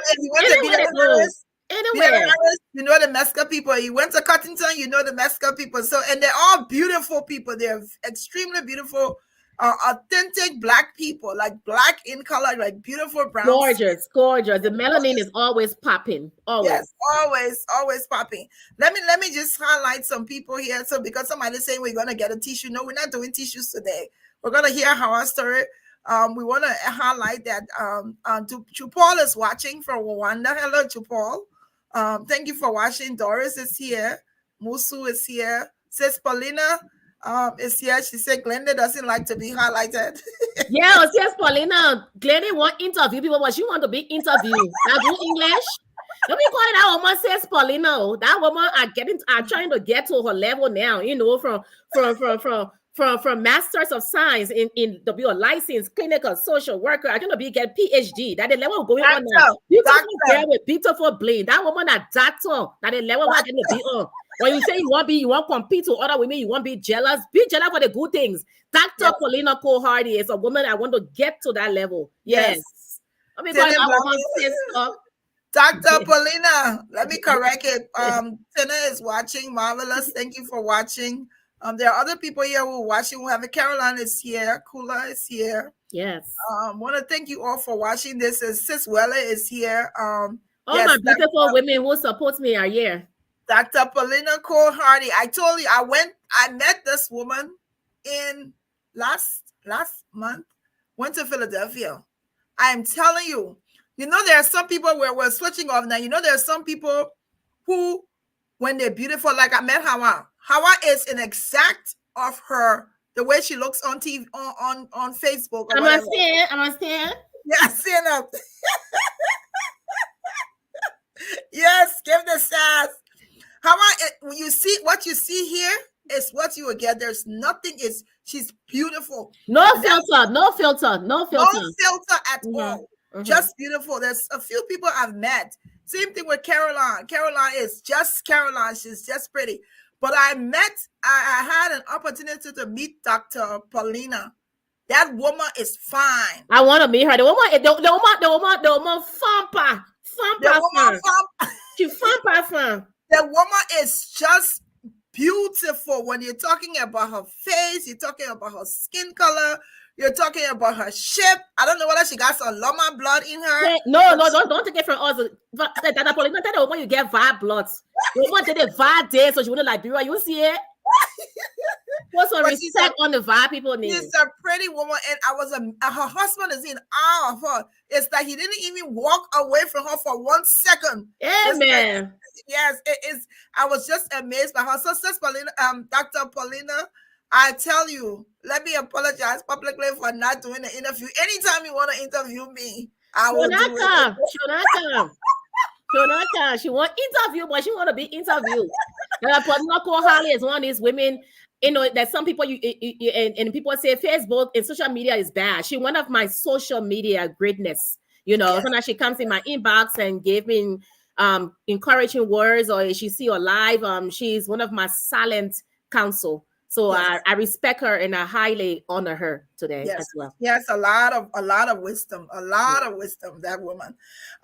Anywhere. You know the Metzger people. You went to Cottington, you know the Metzger people. So, and they're all beautiful people. They're extremely beautiful, authentic Black people, like Black in color, like beautiful brown. Gorgeous. The melanin is always popping. Always. Yes, always popping. Let me just highlight some people here. So because somebody's saying we're gonna get a tissue. No, we're not doing tissues today. We're gonna hear Hawa's story. We want to highlight that Chupal is watching from Rwanda. Hello, Chupal. Thank you for watching. Doris is here. Musu is here. Sis Paulina is here. She said Glenda doesn't like to be highlighted. Yeah, yes, Paulina. Glenda want interview people, but she want to be interviewed. Now do English. Let me call it that woman, says Paulina. That woman are trying to get to her level now, you know, from masters of science in the be a licensed clinical social worker. I'm gonna get PhD. That the level going on now. Beautiful girl with beautiful bling. That woman a doctor. That the level we're gonna be on. When you say you want to compete with other women, you want to be jealous. Be jealous for the good things. Dr. Paulina Cole-Hardy is a woman I want to get to that level. Yes. Let me call that woman sister. Dr. Paulina, let me correct it. Tina is watching. Marvelous. Thank you for watching. There are other people here who are watching. We have Caroline is here. Kula is here. Yes. Want to thank you all for watching this. Sis Wella is here. All my beautiful women who support me are here. Dr. Paulina Cole-Hardy. I told you, I met this woman in last month. Went to Philadelphia. I am telling you, you know, there are some people where we're switching off now. You know, there are some people who, when they're beautiful, like I met Hawa. Hawa is an exact of her, the way she looks on TV, on Facebook. I'm a stand. Yeah, stand up. Yes, give the sass. Hawa, when you see what you see here is what you will get. There's nothing. She's beautiful. No filter at all. Just beautiful. There's a few people I've met. Same thing with Caroline. Caroline is just Caroline. She's just pretty. But I had an opportunity to meet Dr. Paulina. That woman is fine. I want to meet her. The woman fampa. She fampa. The woman is just beautiful. When you're talking about her face, you're talking about her skin color, you're talking about her shape. I don't know whether she got some Loma blood in her. No, don't take it from us. But that police tell the woman you get VAR blood. The woman did a VAR day, so she wouldn't Liberia. You see it? What's some respect on the VAR people need? She's a pretty woman, and her husband is in awe of her. It's like he didn't even walk away from her for 1 second. Amen. Yes, it is. I was just amazed by her. So, Sis Paulina, Dr. Paulina, I tell you, let me apologize publicly for not doing the interview. Anytime you want to interview me, I will do it. Shonaka, she want interview, but she want to be interviewed. Paulina Kohali is one of these women. You know that some people and people say Facebook and social media is bad. She one of my social media greatness. You know, sometimes she comes in my inbox and gave me encouraging words, or she see her live. She's one of my silent counsel. So I respect her and I highly honor her today as well. Yes, a lot of wisdom, that woman.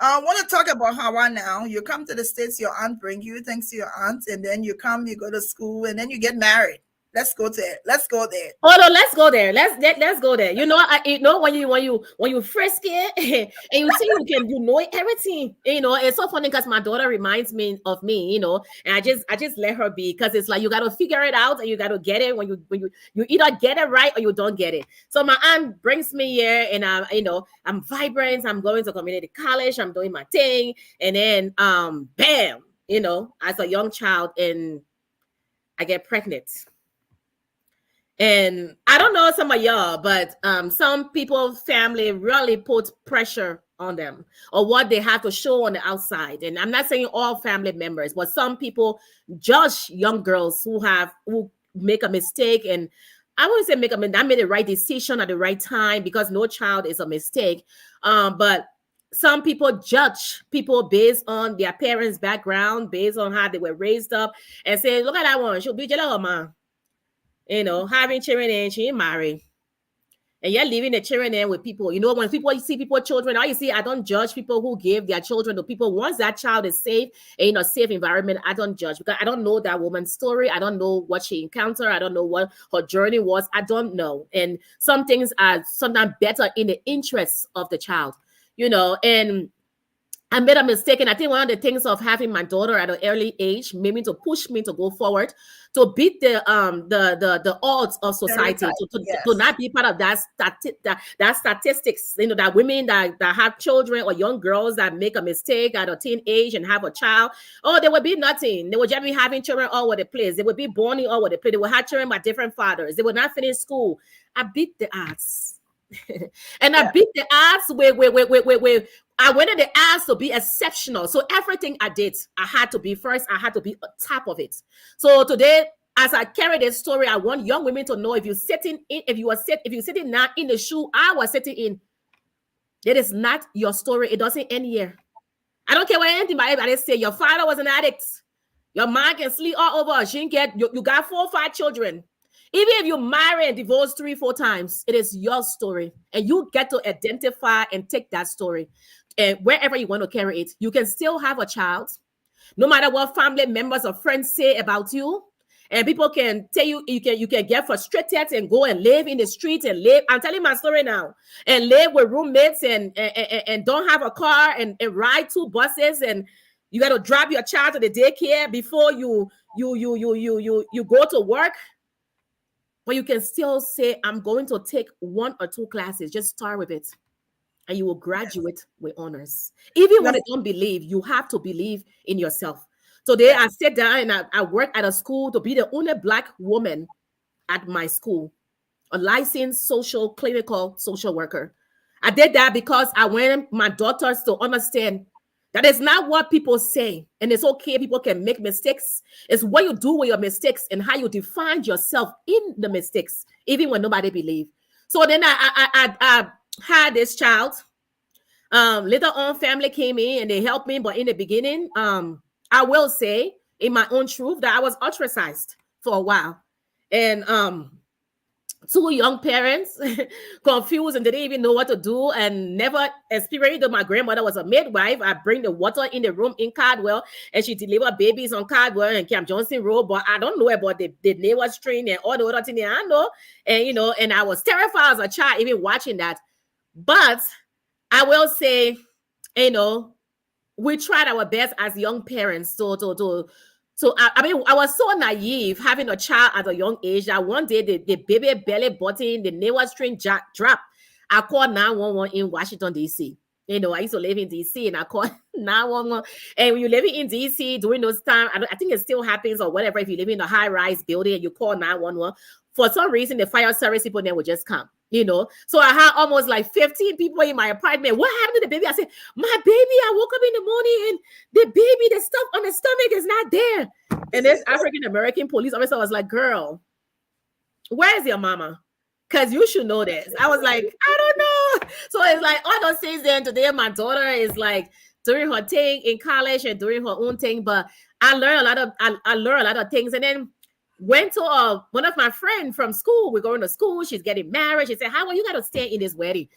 I want to talk about Hawa now. You come to the States, your aunt bring you, thanks to your aunt, and then you go to school, and then you get married. Let's go there. Oh no, let's go there. Let's go there. You know, when you frisk it and you think you know everything. You know, it's so funny because my daughter reminds me of me. You know, and I just let her be, because it's like you got to figure it out and you got to get it when you either get it right or you don't get it. So my aunt brings me here, and I'm vibrant. I'm going to community college. I'm doing my thing, and then bam, as a young child, and I get pregnant. And I don't know some of y'all, but some people, family really put pressure on them or what they have to show on the outside. And I'm not saying all family members, but some people judge young girls who make a mistake. And I wouldn't say I made the right decision at the right time, because no child is a mistake. But some people judge people based on their parents' background, based on how they were raised up, and say, look at that one, she'll be jealous of mom. Having children and she ain't married. And you're leaving the children in with people. When people see people children, all you see, I don't judge people who give their children to people. Once that child is safe and in a safe environment, I don't judge, because I don't know that woman's story. I don't know what she encountered. I don't know what her journey was. I don't know. And some things are sometimes better in the interests of the child, and I made a mistake, and I think one of the things of having my daughter at an early age made me to push me to go forward, to beat the odds of society, to not be part of that statistics. That women that have children, or young girls that make a mistake at a teen age and have a child, they would be nothing. They would just be having children all over the place. They would be born all over the place. They would have children by different fathers. They would not finish school. I beat the odds. And I beat the odds with I wanted the odds to be exceptional. So everything I did, I had to be first. I had to be on top of it. So today, as I carry this story, I want young women to know, if you're sitting now in the shoe I was sitting in, it is not your story. It doesn't end here. I don't care what anybody say. Your father was an addict. Your mom can sleep all over. She didn't get you got 4 or 5 children. Even if you marry and divorce 3 or 4 times, it is your story. And you get to identify and take that story. And wherever you want to carry it, you can still have a child, no matter what family members or friends say about you. And people can tell you, you can get frustrated and go and live in the streets and live. I'm telling my story now. And live with roommates and don't have a car and ride 2 buses, and you got to drop your child to the daycare before you go to work. But you can still say, I'm going to take 1 or 2 classes. Just start with it. And you will graduate with honors. Even when you don't believe, you have to believe in yourself. Today, I sat down and I work at a school to be the only Black woman at my school, a licensed clinical social worker. I did that because I wanted my daughters to understand that is not what people say. And it's okay, people can make mistakes. It's what you do with your mistakes and how you define yourself in the mistakes, even when nobody believes. So then I had this child. Later on, family came in and they helped me. But in the beginning, I will say, in my own truth, that I was ostracized for a while. And two young parents confused and they didn't even know what to do and never experienced that my grandmother was a midwife. I bring the water in the room in Cardwell and she delivered babies on Cardwell and Camp Johnson Road, but I don't know about the neighbor string and all the other things I know. And and I was terrified as a child even watching that. But I will say, we tried our best as young parents so I mean, I was so naive having a child at a young age that one day the baby belly button, the neighbor string dropped. I called 911 in Washington, D.C. I used to live in D.C. and I called 911. And when you're living in D.C. during those times, I think it still happens or whatever. If you live in a high-rise building and you call 911, for some reason, the fire service people then would just come. So I had almost like 15 people in my apartment. What happened to the baby? I said, my baby, I woke up in the morning and the baby, the stuff on the stomach is not there. And this African-American police officer was like, girl, where's your mama? Because you should know this. I was like, I don't know. So it's like all those things then today, my daughter is like doing her thing in college and doing her own thing. But I learned a lot of things. And then went to one of my friends from school. We're going to school. She's getting married. She said, Hawa, you got to stay in this wedding.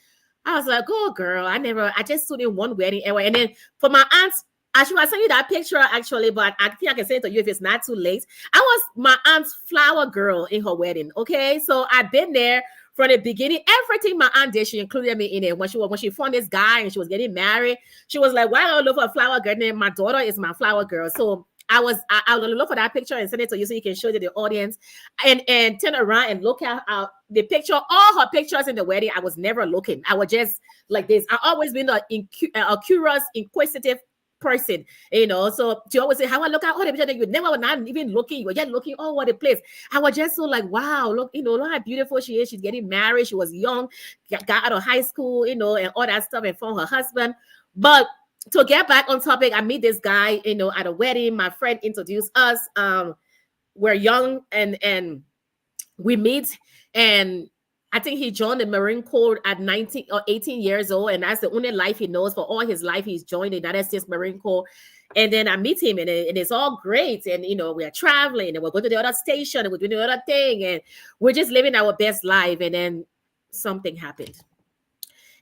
I was like, oh, girl, I just stood in one wedding anyway. And then for my aunt's, I should send you that picture actually, but I think I can send it to you if it's not too late. I was my aunt's flower girl in her wedding. Okay. So I've been there from the beginning. Everything my aunt did, she included me in it. When she found this guy and she was getting married, she was like, why don't I look for a flower girl? And my daughter is my flower girl. So I will look for that picture and send it to you so you can show it to the audience and turn around and look at the picture, all her pictures in the wedding. I was never looking. I was just like this. I always been a curious, inquisitive person, so she always say, how I look at all the pictures that you never were not even looking. You were just looking all over the place. I was just so like, wow, look, look how beautiful she is. She's getting married. She was young, got out of high school, and all that stuff and found her husband. But to get back on topic, I meet this guy, at a wedding. My friend introduced us. We're young and we meet, and I think he joined the Marine Corps at 19 or 18 years old, and that's the only life he knows. For all his life, he's joined the United States Marine Corps. And then I meet him, and it's all great. And we are traveling, and we're going to the other station, and we're doing the other thing, and we're just living our best life. And then something happened.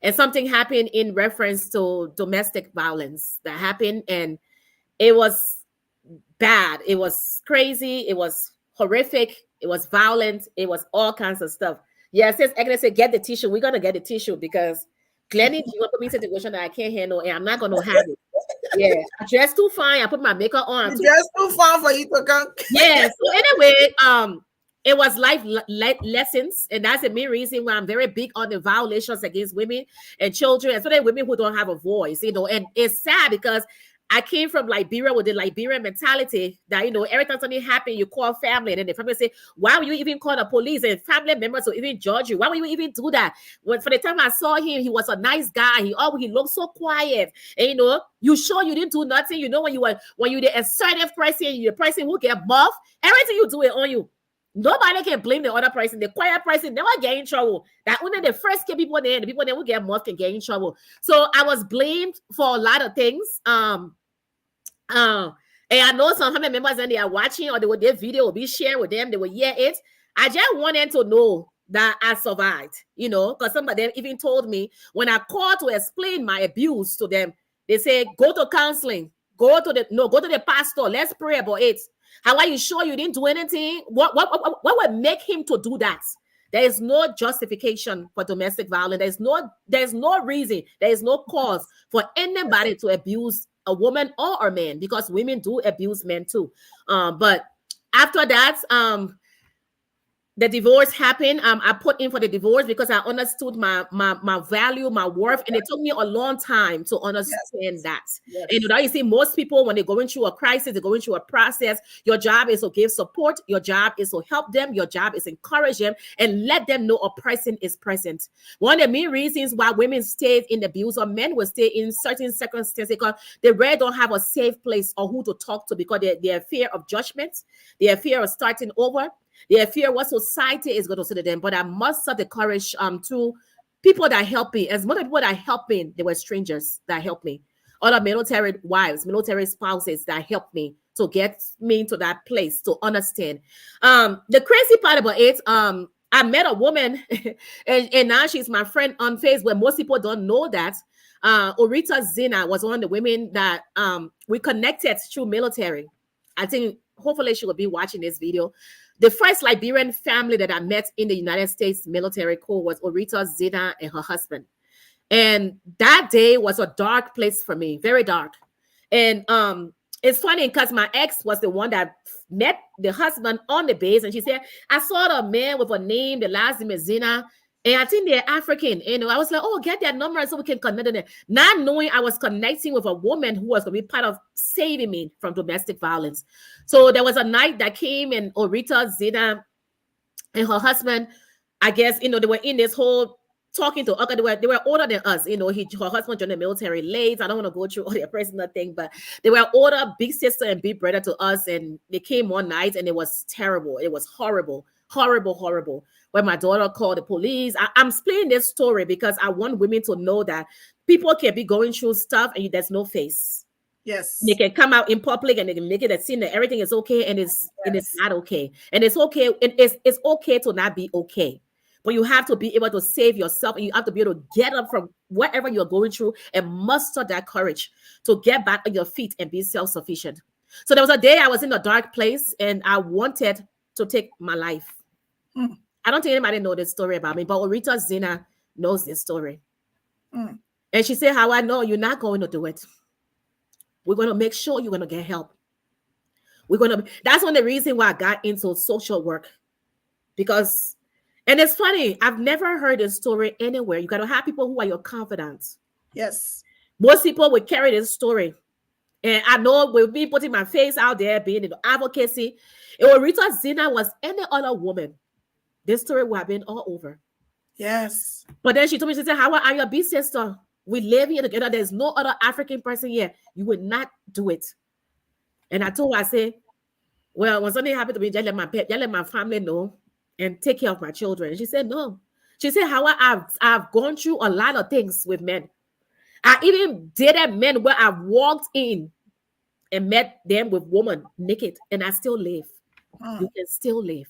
And something happened in reference to domestic violence that happened. And it was bad. It was crazy. It was horrific. It was violent. It was all kinds of stuff. Yeah, it says Agnes said, get the tissue. We're going to get the tissue because Glennie, you want to put me in a situation that I can't handle, and I'm not going to have it. Yeah, I dressed too fine. I put my makeup on. Dressed too fine for you to come. Yeah. So anyway, it was life lessons, and that's the main reason why I'm very big on the violations against women and children, especially women who don't have a voice, and it's sad because I came from Liberia with the Liberian mentality that, every time something happens, you call family, and then the family say, why would you even call the police? And family members will even judge you. Why would you even do that? When for the time I saw him, he was a nice guy. He looked so quiet. And, you sure you didn't do nothing? When you're the assertive person, you're the person who get buff, everything you do is on you. Nobody can blame the other person. The quiet person never get in trouble. That only the first people there, the people that will get more can get in trouble. So I was blamed for a lot of things. And I know some family members and they are watching, or their video will be shared with them. They will hear it. I just want them to know that I survived, because some of them even told me when I called to explain my abuse to them, they say, go to counseling, go to the pastor. Let's pray about it. How are you sure you didn't do anything? What would make him to do that? There is no justification for domestic violence. There's no reason. There is no cause for anybody to abuse a woman or a man, because women do abuse men too. But after that, the divorce happened. I put in for the divorce because I understood my value, my worth, and it took me a long time to understand that. Yes. And you see, most people, when they're going through a crisis, they're going through a process. Your job is to give support. Your job is to help them. Your job is to encourage them and let them know a person is present. One of the main reasons why women stay in abuse or men will stay in certain circumstances because they really don't have a safe place or who to talk to, because they're fear of judgment, they're fear of starting over. They fear what society is going to say to them. But I must have the courage to people that help me. As many people that helped me, they were strangers that helped me. Other military wives, military spouses that helped me to get me to that place to understand. The crazy part about it, I met a woman, and now she's my friend on Facebook. Most people don't know that. Orita Zina was one of the women that we connected through military. I think hopefully she will be watching this video. The first Liberian family that I met in the United States military corps was Orita Zina and her husband. And that day was a dark place for me, very dark. And it's funny because my ex was the one that met the husband on the base, and she said, I saw the man with a name, the last name is Zina, and I think they're African. You know, I was like, oh, get that number so we can connect them. Not knowing I was connecting with a woman who was going to be part of saving me from domestic violence. So there was a night that came, and Orita Zina and her husband, I guess, you know, they were in this whole talking to other, they were older than us. You know, her husband joined the military late. I don't want to go through all their personal thing, but they were older, big sister and big brother to us. And they came one night and it was terrible. It was horrible, horrible, horrible. When my daughter called the police, I'm splitting this story because I want women to know that people can be going through stuff and there's no face. Yes. They can come out in public and they can make it a scene that everything is okay, and it's not okay. And it's okay. It's okay to not be okay. But you have to be able to save yourself, and you have to be able to get up from whatever you're going through and muster that courage to get back on your feet and be self-sufficient. So there was a day I was in a dark place and I wanted to take my life. I don't think anybody knows this story about me, but Orita Zina knows this story. And she said, how I know you're not going to do it. We're going to make sure you're going to get help. That's one of the reasons why I got into social work. Because, and it's funny, I've never heard this story anywhere. You got to have people who are your confidants. Yes. Most people will carry this story. And I know with me putting my face out there, being in the advocacy, if Orita Zina was any other woman, this story would have been all over. Yes. But then she told me, she said, Hawa, I'm your big sister. We live here together. There's no other African person here. You would not do it. And I told her, I said, well, when something happened to me, just let my family know and take care of my children. And she said, no. She said, Hawa, I've gone through a lot of things with men. I even dated men where I walked in and met them with women naked, and I still live. You can still live.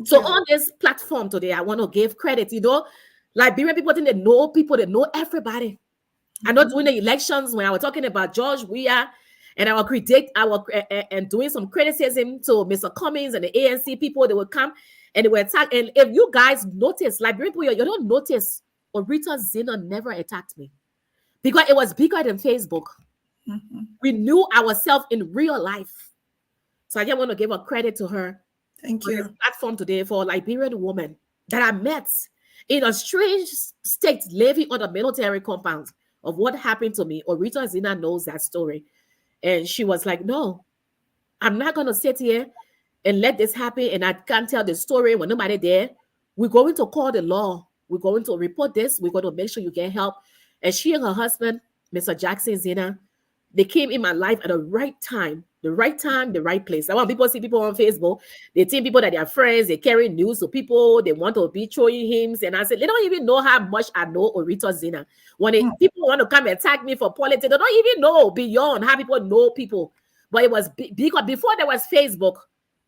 So on this platform today, I want to give credit. You know, Liberian people think they know people, they know everybody. I know during the elections when I was talking about George Weah, and I will critique, and doing some criticism to Mr. Cummings and the ANC people, they would come and they would attack. And if you guys notice, Liberian people, you don't notice, Orita Zina never attacked me because it was bigger than Facebook. We knew ourselves in real life. So I just want to give a credit to her. Thank you. This platform today for a Liberian woman that I met in a strange state living on a military compound of what happened to me. Orita Zina knows that story. And she was like, no, I'm not going to sit here and let this happen. And I can't tell the story when nobody there. We're going to call the law. We're going to report this. We're going to make sure you get help. And she and her husband, Mr. Jackson Zina, they came in my life at the right time, the right place. I want people to see people on Facebook. They think people that they are friends. They carry news to people. They want to be throwing hymns. And I said, they don't even know how much I know Orita Zina. When people want to come and attack me for politics, they don't even know beyond how people know people. But it was because before there was Facebook,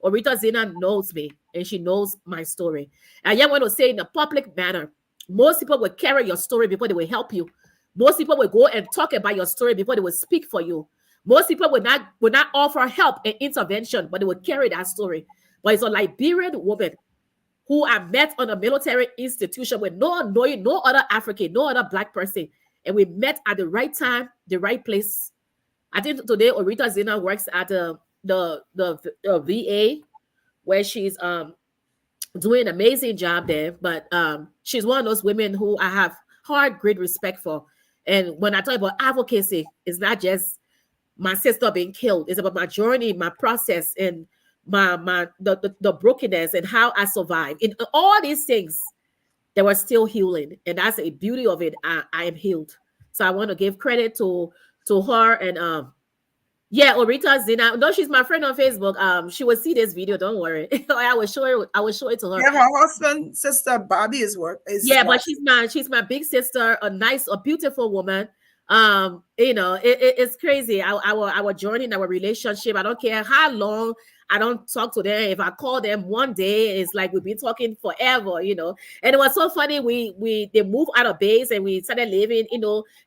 Orita Zina knows me and she knows my story. And I want to say in a public manner, most people will carry your story before they will help you. Most people will go and talk about your story before they will speak for you. Most people will not offer help and intervention, but they will carry that story. But it's a Liberian woman who I met on a military institution with no other African, no other Black person. And we met at the right time, the right place. I think today Orita Zina works at the VA, where she's doing an amazing job there. But she's one of those women who I have great respect for. And when I talk about advocacy, it's not just my sister being killed. It's about my journey, my process, and the brokenness and how I survived. In all these things, there was still healing. And that's the beauty of it. I am healed. So I want to give credit to her. And Orita Zina. No, she's my friend on Facebook. She will see this video. Don't worry. I will show it to her. Yeah, her husband, sister Bobby is but she's my big sister, a beautiful woman. It's crazy. Our journey in our relationship. I don't care how long I don't talk to them. If I call them one day, it's like we've been talking forever. And it was so funny. They moved out of base and we started living.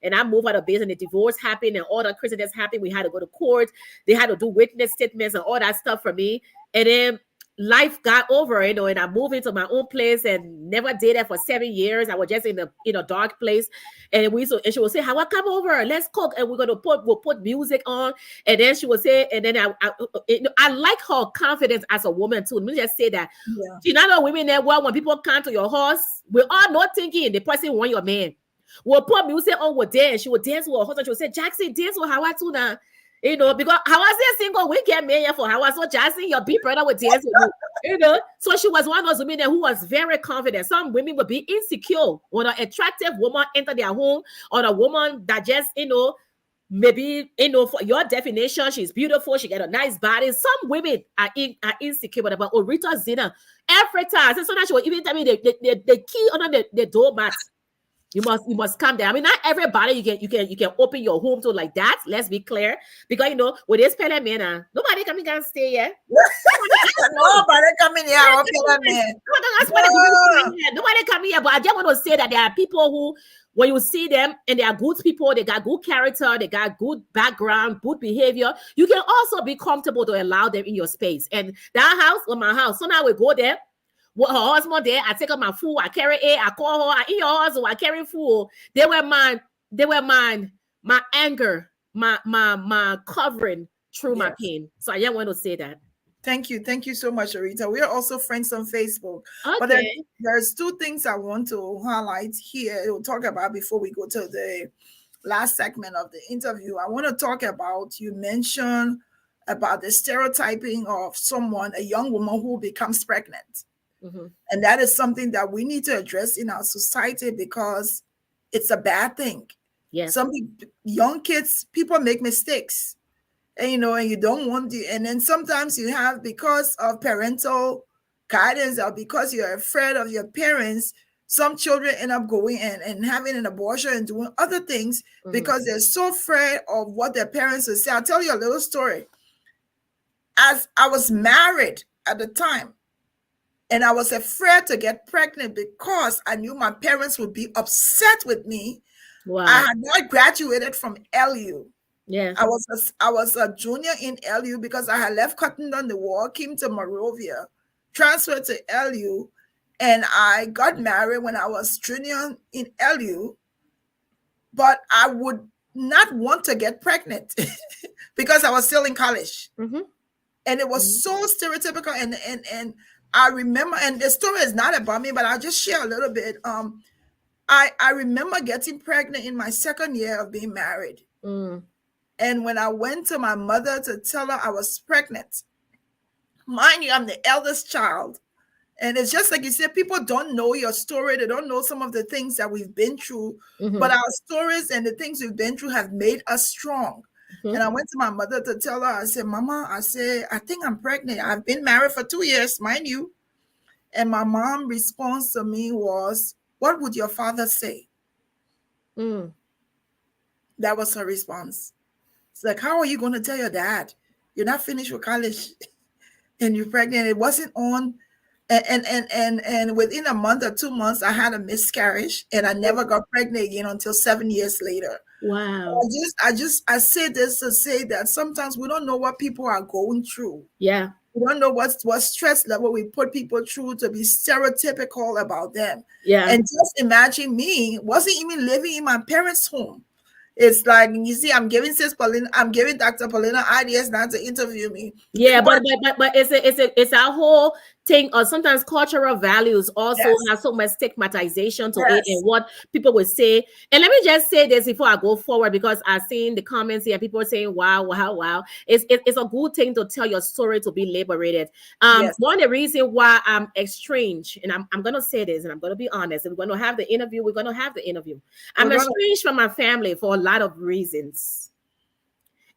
And I moved out of base and the divorce happened and all the craziness happened. We had to go to court. They had to do witness statements and all that stuff for me. And then life got over, and I moved into my own place and never dated for 7 years. I was just in a dark place. And she would say, Hawa, come over, let's cook. And we'll put music on. And then she would say, and then I like her confidence as a woman too. Let me just say that. Yeah. She not know women that well, when people come to your house, we are not thinking the person want your man. We'll put music on with dance. She would dance with her husband. She would say, Jackson, dance with Hawa too now. Because Hawa is single, we get married for Hawa. So Jackson, your big brother would dance with you. So she was one of those women who was very confident. Some women would be insecure when an attractive woman enter their home, or a woman that just, maybe, for your definition, she's beautiful, she got a nice body. Some women are insecure, but Orita Zina, every time, sometimes she will even tell me the key under the doormat. You must come there. I mean, not everybody you can open your home to like that. Let's be clear, because with this pele man, nobody coming can stay here. Nobody coming here. Nobody coming here. But I just want to say that there are people who, when you see them and they are good people, they got good character, they got good background, good behavior. You can also be comfortable to allow them in your space. And that house was my house. So now we go there. With her husband there, I take up my food, I carry it, I call her, I eat her husband, I carry food. They were my anger, my covering through my pain. So I just want to say that. Thank you so much, Arita. We are also friends on Facebook. Okay. But there's two things I want to highlight here. We'll talk about before we go to the last segment of the interview. I want to talk about, you mentioned about the stereotyping of someone, a young woman who becomes pregnant. Mm-hmm. And that is something that we need to address in our society because it's a bad thing. Yes. Some young kids, people make mistakes, and and you don't want to. And then sometimes you have, because of parental guidance or because you're afraid of your parents, some children end up going and having an abortion and doing other things because they're so afraid of what their parents will say. I'll tell you a little story. As I was married at the time, and I was afraid to get pregnant because I knew my parents would be upset with me. Wow. I had not graduated from LU. Yeah. I was a junior in LU because I had left Cotton the War, came to Monrovia, transferred to LU, and I got married when I was junior in LU. But I would not want to get pregnant because I was still in college. Mm-hmm. And it was so stereotypical, and I remember, and the story is not about me, but I'll just share a little bit. I remember getting pregnant in my second year of being married. And when I went to my mother to tell her I was pregnant, mind you, I'm the eldest child. And it's just like you said, people don't know your story. They don't know some of the things that we've been through. But our stories and the things we've been through have made us strong. And I went to my mother to tell her, I said, Mama, I think I'm pregnant. I've been married for 2 years, mind you. And my mom's response to me was, what would your father say? That was her response. It's like, how are you going to tell your dad? You're not finished with college and you're pregnant. It wasn't on. And within a month or 2 months, I had a miscarriage and I never got pregnant again until 7 years later. Wow. I say this to say that sometimes we don't know what people are going through. Yeah. We don't know what stress level we put people through to be stereotypical about them. Yeah. And just imagine me, wasn't even living in my parents' home. It's like, you see, I'm giving Dr. Paulina ideas not to interview me. Yeah, but it's our whole thing. Or sometimes cultural values also have so much stigmatization to it and what people would say. And let me just say this before I go forward, because I've seen the comments here, people saying, wow. It's a good thing to tell your story, to be liberated. One of the reasons why I'm estranged, and I'm going to say this, and I'm going to be honest, and we're going to have the interview. I'm estranged from my family for a lot of reasons.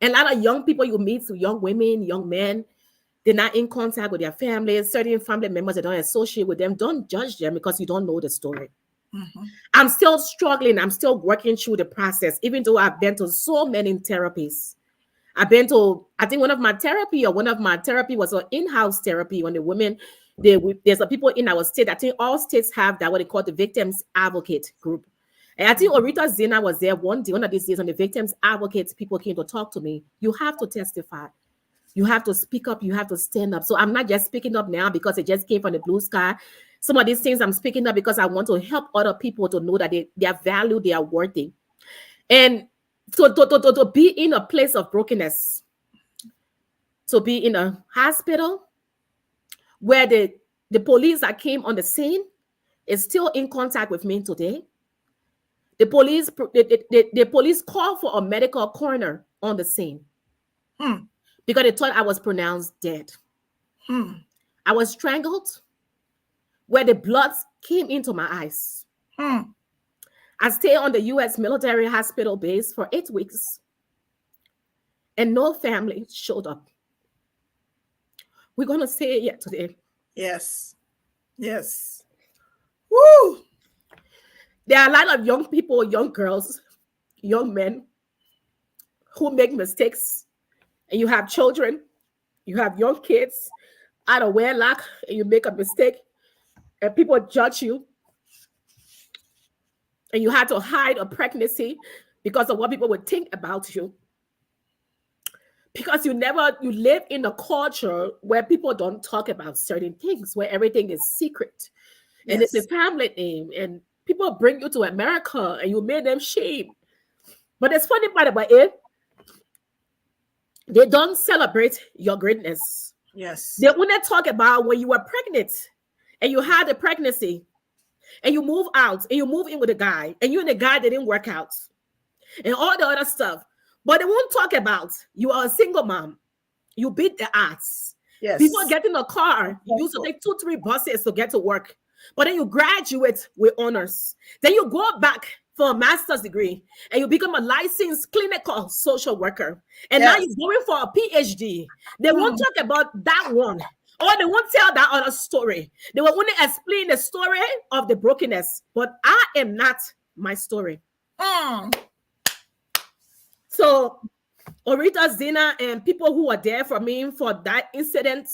And a lot of young people you meet, so young women, young men, they're not in contact with their families. Certain family members that don't associate with them, don't judge them because you don't know the story. I'm still struggling. I'm still working through the process, even though I've been to so many therapies. I've been to, I think one of my therapy was an in-house therapy on the women. There's a people in our state. I think all states have that, what they call the victims advocate group. And I think Orita Zina was there one of these days, on the victims advocates. People came to talk to me. You have to testify. You have to speak up. You have to stand up. So I'm not just speaking up now because it just came from the blue sky. Some of these things I'm speaking up because I want to help other people to know that they are valued, they are worthy. And so to be in a place of brokenness, to be in a hospital where the police that came on the scene is still in contact with me today. The police called for a medical coroner on the scene because they thought I was pronounced dead. I was strangled where the blood came into my eyes. I stayed on the U.S. military hospital base for 8 weeks, and no family showed up. We're going to say it yet today. Yes. Woo! There are a lot of young people, young girls, young men who make mistakes. And you have children, you have young kids out of wedlock, and you make a mistake, and people judge you. And you had to hide a pregnancy because of what people would think about you. Because you live in a culture where people don't talk about certain things, where everything is secret. And it's a family name, and people bring you to America and you made them shame. But it's funny part about it, they don't celebrate your greatness. Yes. They only talk about when you were pregnant and you had a pregnancy and you move out and you move in with a guy and you and the guy didn't work out and all the other stuff. But they won't talk about you are a single mom. You beat the ass. Yes. People get in a car. You used to take 2-3 buses to get to work. But then you graduate with honors. Then you go back for a master's degree and you become a licensed clinical social worker. And now you're going for a PhD. They won't talk about that one. Or they won't tell that other story. They will only explain the story of the brokenness. But I am not my story. So Orita Zina and people who were there for me for that incident,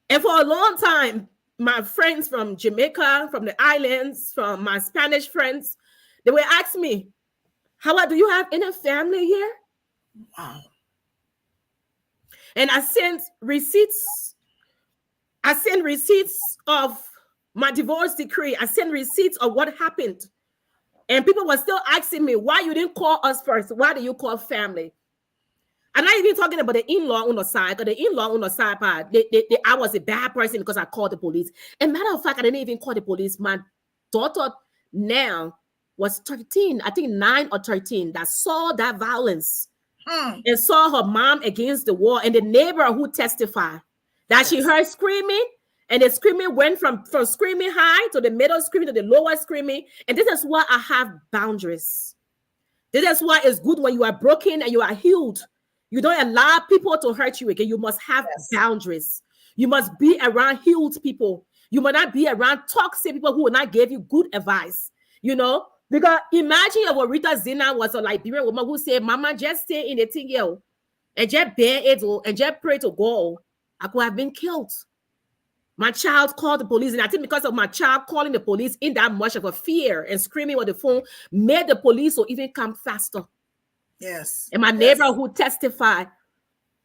and for a long time, my friends from Jamaica, from the islands, from my Spanish friends, they were asking me, Hawa, do you have any family here? Wow. And I sent receipts. I sent receipts of my divorce decree. I sent receipts of what happened. And people were still asking me, why you didn't call us first? Why do you call family? I'm not even talking about the in-law on the side, because the in-law on the side part, I was a bad person because I called the police. And matter of fact, I didn't even call the police. My daughter now was 13, I think 9 or 13, that saw that violence and saw her mom against the wall. And the neighbor who testified that she heard screaming, and the screaming went from screaming high to the middle screaming to the lower screaming. And this is why I have boundaries. This is why it's good when you are broken and you are healed. You don't allow people to hurt you again. You must have boundaries. You must be around healed people. You must not be around toxic people who will not give you good advice. You know, because imagine if Orita Zina was a Liberian woman who said, Mama, just stay in the thing here and just bear it and just pray to God. I could have been killed. My child called the police, and I think because of my child calling the police in that much of a fear and screaming on the phone, made the police to even come faster. Yes. And my neighbor who testified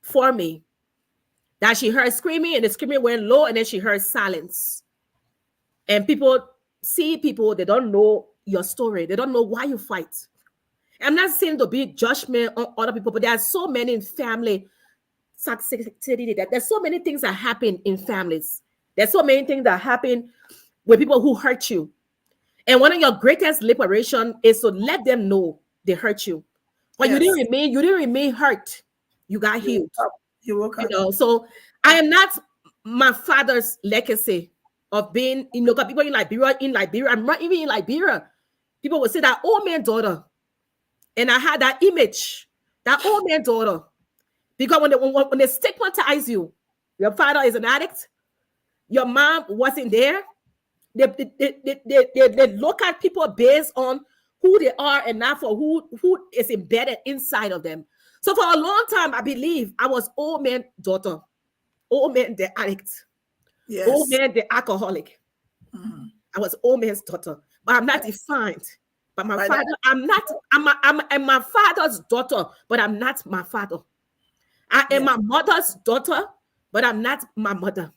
for me that she heard screaming, and the screaming went low, and then she heard silence. And people, they don't know your story. They don't know why you fight. I'm not saying to be judgment on other people, but there are so many in family toxicity, that there's so many things that happen in families. There's so many things that happen with people who hurt you. And one of your greatest liberation is to let them know they hurt you. But you didn't remain hurt. You got healed. You woke up. You know, so I am not my father's legacy of being, you know, people in Liberia. I'm not even in Liberia. People would say that old man daughter. And I had that image, that old man daughter. Because when they stigmatize you, your father is an addict, your mom wasn't there, They look at people based on who they are and not for who is embedded inside of them. So for a long time, I believe I was old man daughter, old man the addict, old man the alcoholic. I was old man's daughter, but I'm not defined by my father. I'm my father's daughter, but I'm not my father. I am my mother's daughter, but I'm not my mother.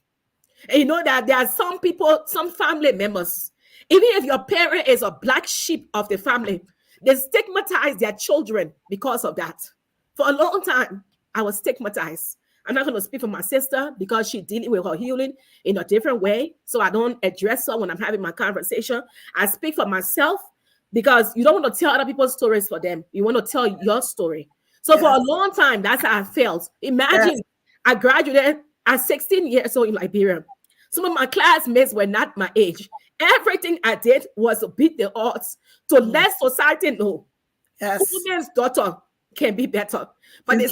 And you know that there are some people, some family members, even if your parent is a black sheep of the family, they stigmatize their children because of that. For a long time, I was stigmatized. I'm not going to speak for my sister because she's dealing with her healing in a different way. So I don't address her when I'm having my conversation. I speak for myself because you don't want to tell other people's stories for them. You want to tell your story. So for a long time, that's how I felt. Imagine I graduated at 16 years old in Liberia. Some of my classmates were not my age. Everything I did was to beat the odds, to let society know woman's daughter can be better. But they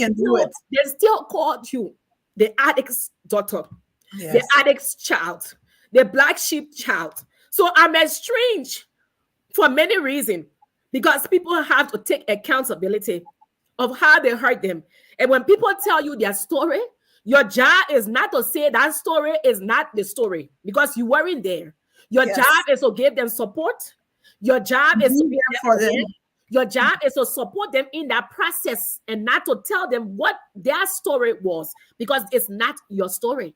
still called you the addict's daughter, the addict's child, the black sheep child. So I'm estranged for many reasons because people have to take accountability of how they hurt them. And when people tell you their story, your job is not to say that story is not the story because you weren't there. Your job is to give them support. Your job is to be there for them. Your job is to support them in that process and not to tell them what their story was because it's not your story.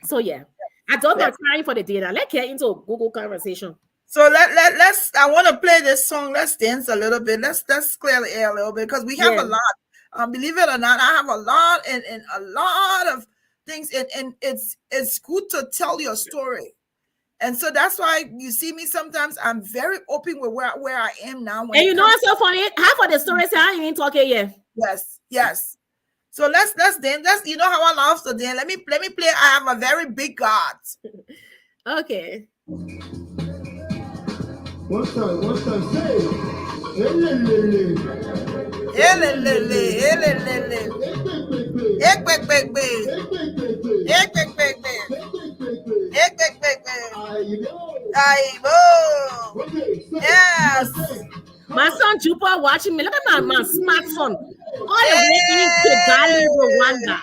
So yeah, I don't know crying for the data. Let's get into a Google conversation. So let's. I want to play this song. Let's dance a little bit. Let's clear the air a little bit because we have a lot. Believe it or not, I have a lot and a lot of things, and it's good to tell your story. And so that's why you see me sometimes. I'm very open with where I am now. And you know what's so funny? Half of the stories I ain't even talking yet. Yes. So let's dance. You know how I love to dance. Let me play. I have a very big God. Okay. What's that say? Yes. My son Jupa watching me. Look at my smartphone. All the way in Kigali, Rwanda.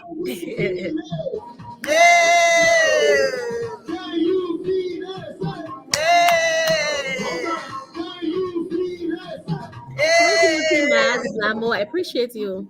Thank you, Lamo. I appreciate you.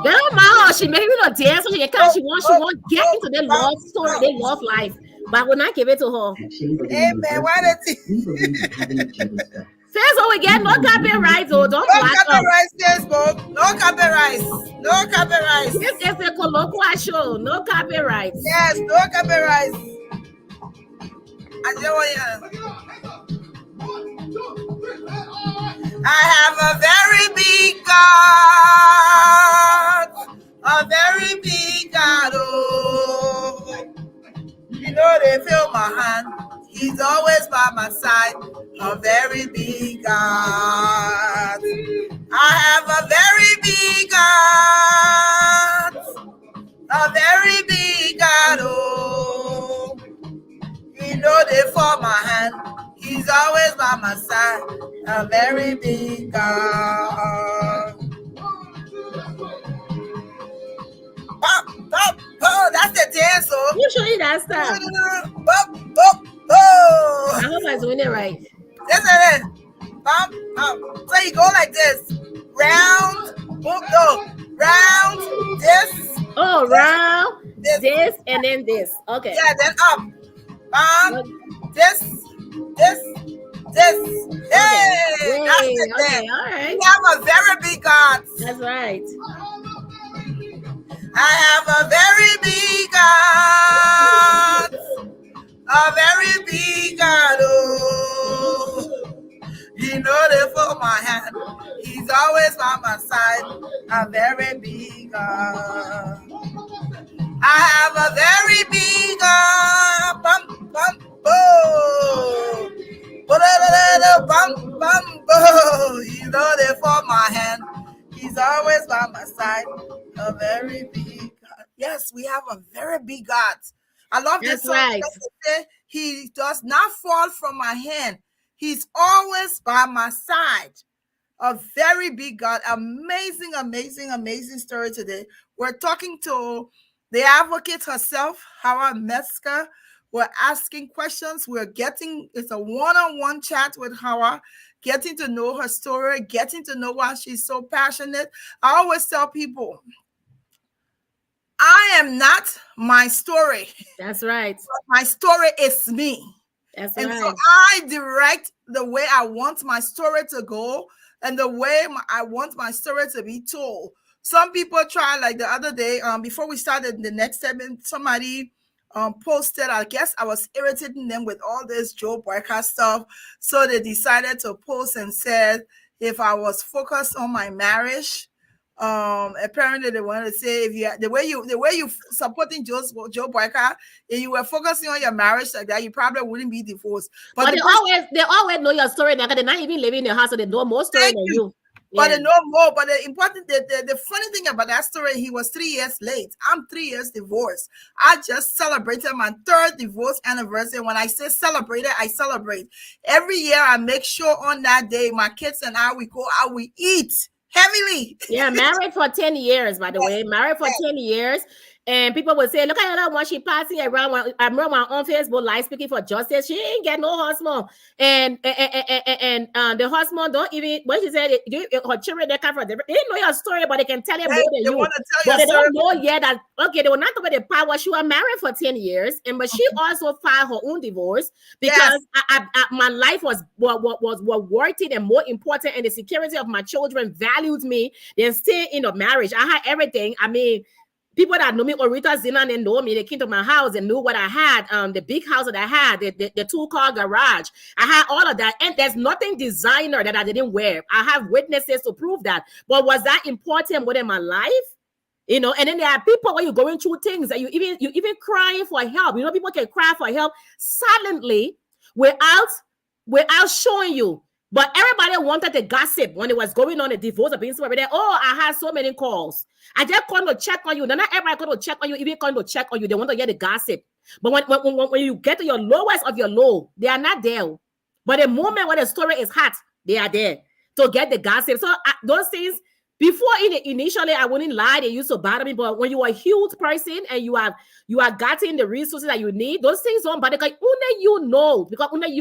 Girl, ma, she made me not dance. She wants get into their love story, their love life. But I will not give it to her. Amen. Why did First of all, we get no copyright, though. Don't copyright, Facebook. No copyright. No copyright. This is a colloquial show. No copyright. Yes, no copyright. I have a very big God. A very big God. Oh. You know they feel my hand. He's always by my side. A very big God. I have a very big God. A very big God. Oh. You know they for my hand. He's always by my side. A very big God. That's the dance. Oh. Usually that's that. Oh. I hope I'm doing it right. Listen. So you go like this. Round. Round. This. Oh, round. This and then this. Okay. Yeah, then up. This. Hey. Okay. That's the Okay. All right. We have a very big God. That's right. I have a very big God, a very big God. Oh, He know they for my hand. He's always by my side. A very big God. I have my side. A very big God. Yes, we have a very big God. I love this That's song right. because it says, He does not fall from my hand. He's always by my side. A very big God. Amazing, amazing, amazing story today. We're talking to the advocate herself, Hawa Metzger. We're asking questions. It's a one-on-one chat with Hawa, getting to know her story, getting to know why she's so passionate. I always tell people, I am not my story. That's right. My story is me. That's And so right. I direct the way I want my story to go and the way I want my story to be told. Some people try, like the other day, before we started the next segment, somebody posted, I guess I was irritating them with all this Joe Boyka stuff. So they decided to post and said, if I was focused on my marriage, apparently they wanted to say, if you the way you supporting Joe Boyka, if you were focusing on your marriage like that, you probably wouldn't be divorced. But they always know your story. They're not even living in the house, so they know more story than you. But Yeah. they know more. But the funny thing about that story, he was 3 years late. I'm 3 years divorced. I just celebrated my 3rd divorce anniversary. When I say celebrated, I celebrate. Every year I make sure on that day, my kids and I, we go out, we eat heavily. Yeah, married for 10 years, by the way. Married for 10 years. And people would say, look at that one, she passing around. I remember on Facebook Live speaking for justice. She ain't get no husband. And the husband don't even, when she said, her children, they come from, they didn't know your story, but they can tell you more than you. Want to tell But they story. don't know yet that, okay, they will not talk about the power. She was married for 10 years. But she also filed her own divorce because my life was worth it and more important. And the security of my children valued me than staying in a marriage. I had everything. I mean, people that know me, Orita Zina, they know me. They came to my house and knew what I had. The big house that I had, the 2-car garage. I had all of that. And there's nothing designer that I didn't wear. I have witnesses to prove that. But was that important within my life? You know, and then there are people when you're going through things that you even crying for help. You know, people can cry for help silently without showing you. But everybody wanted to gossip when it was going on, a divorce or being somewhere. Oh, I had so many calls. I just come to check on you. They're not everybody going to check on you, even come to check on you. They want to hear the gossip. But when you get to your lowest of your low, they are not there. But the moment when the story is hot, they are there to get the gossip. So those things, before initially, I wouldn't lie, they used to bother me. But when you are a huge person and you are getting the resources that you need, those things don't bother. Because only you know, because only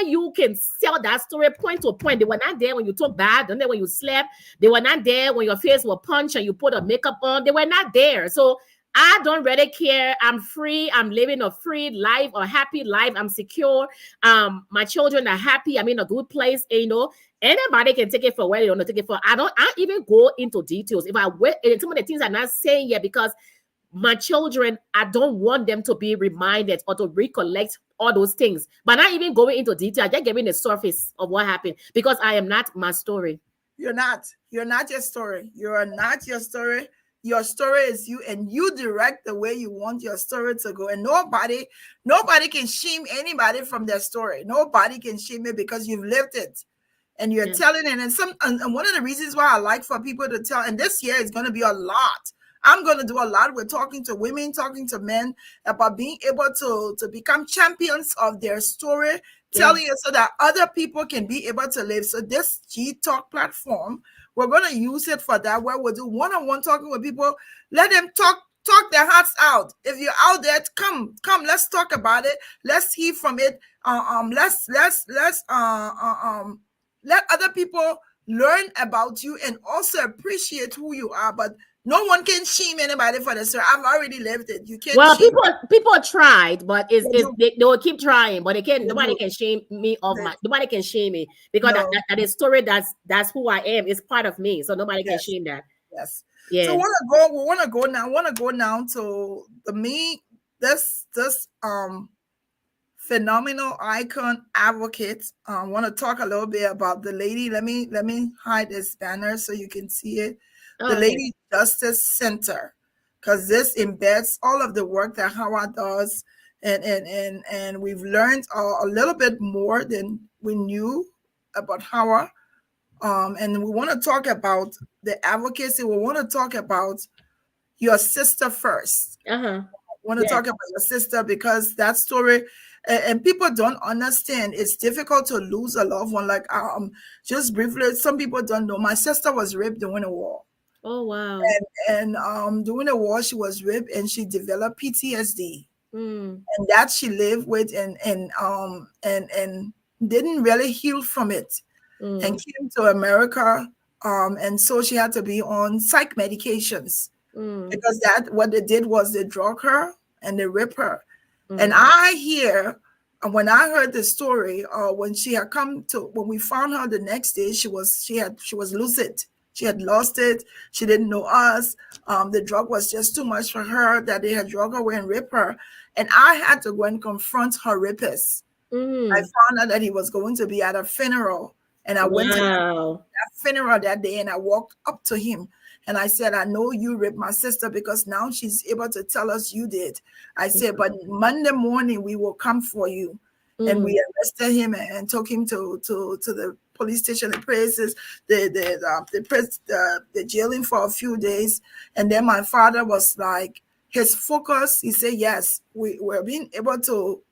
you can sell that story point to point. They were not there when you took bath, and then when you slept. They were not there when your face was punched and you put a makeup on. They were not there. So I don't really care. I'm free. I'm living a free life, a happy life. I'm secure. My children are happy. I'm in a good place. You know, anybody can take it for where they want to take it for. I don't even go into details. If I wait, and some of the things I'm not saying yet because my children, I don't want them to be reminded or to recollect all those things. But not even going into detail. I just giving the surface of what happened because I am not my story. You're not your story. You are not your story. Your story is you, and you direct the way you want your story to go. And nobody can shame anybody from their story. Nobody can shame it because you've lived it and you're telling it. And one of the reasons why I like for people to tell, and this year is going to be a lot. I'm going to do a lot with talking to women, talking to men about being able to become champions of their story, telling it so that other people can be able to live. So this GeeTalk platform, we're going to use it for that, where we'll do one-on-one talking with people. Let them talk their hearts out. If you're out there, come, let's talk about it. Let's hear from it. Let other people learn about you and also appreciate who you are. But no one can shame anybody for this. I've already lived it. You can't. Well, people tried, but they will keep trying, but they can't. Nobody can shame me nobody can shame me because that is story. That's who I am. It's part of me, so nobody can shame that. Yes. Yeah. So we want to go now to this phenomenal icon advocate. Want to talk a little bit about the lady. Let me hide this banner so you can see it. The Lady Justice Center, because this embeds all of the work that Hawa does, and we've learned a little bit more than we knew about Hawa. And we want to talk about the advocacy, we want to talk about your sister first. Want to Yes. talk about your sister because that story, and people don't understand. It's difficult to lose a loved one. Like just briefly, some people don't know. My sister was raped during the war. Oh wow. And during the war, she was raped and she developed PTSD, Mm, and that she lived with and didn't really heal from it, and mm, came to America. And so she had to be on psych medications mm, because that what they did was they drug her and they raped her. And mm, I hear when I heard the story, when she had come to when we found her the next day, she was lucid. She had lost it. She didn't know us. The drug was just too much for her that they had drug her away and raped her. And I had to go and confront her rapist. I mm. found out that he was going to be at a funeral, and I went to Wow. that funeral that day, and I walked up to him and I said, I know you raped my sister because now she's able to tell us you did. I said, but Monday morning we will come for you. And Mm, we arrested him and took him to the police station. The places, the jailing for a few days. And then my father was like, his focus, he said, yes, we're being able to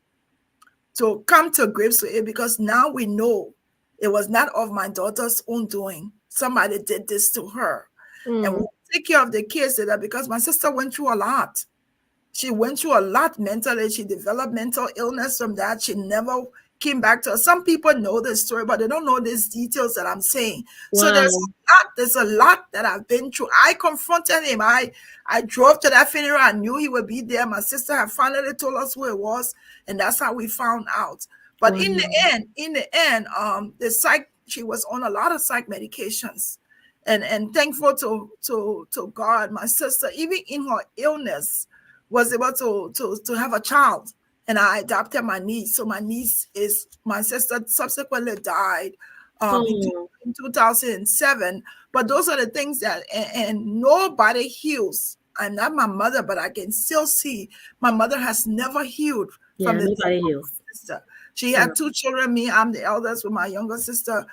come to grips with it because now we know it was not of my daughter's own doing. Somebody did this to her. And we mm. take care of the kids that because my sister went through a lot. She went through a lot mentally. She developed mental illness from that. She never came back to us. Some people know the story, but they don't know these details that I'm saying. So Wow. there's a lot that I've been through. I confronted him. I drove to that funeral. I knew he would be there. My sister had finally told us who it was, and that's how we found out. But Wow. in the end, the psych, she was on a lot of psych medications. And thankful to God, my sister, even in her illness, was able to have a child. And I adopted my niece. So my sister subsequently died Oh, in 2007. But those are the things that, and nobody heals. I'm not my mother, but I can still see my mother has never healed from yeah, the death nobody of heals. my sister. She Yeah, had two children, me, I'm the eldest with my younger sister.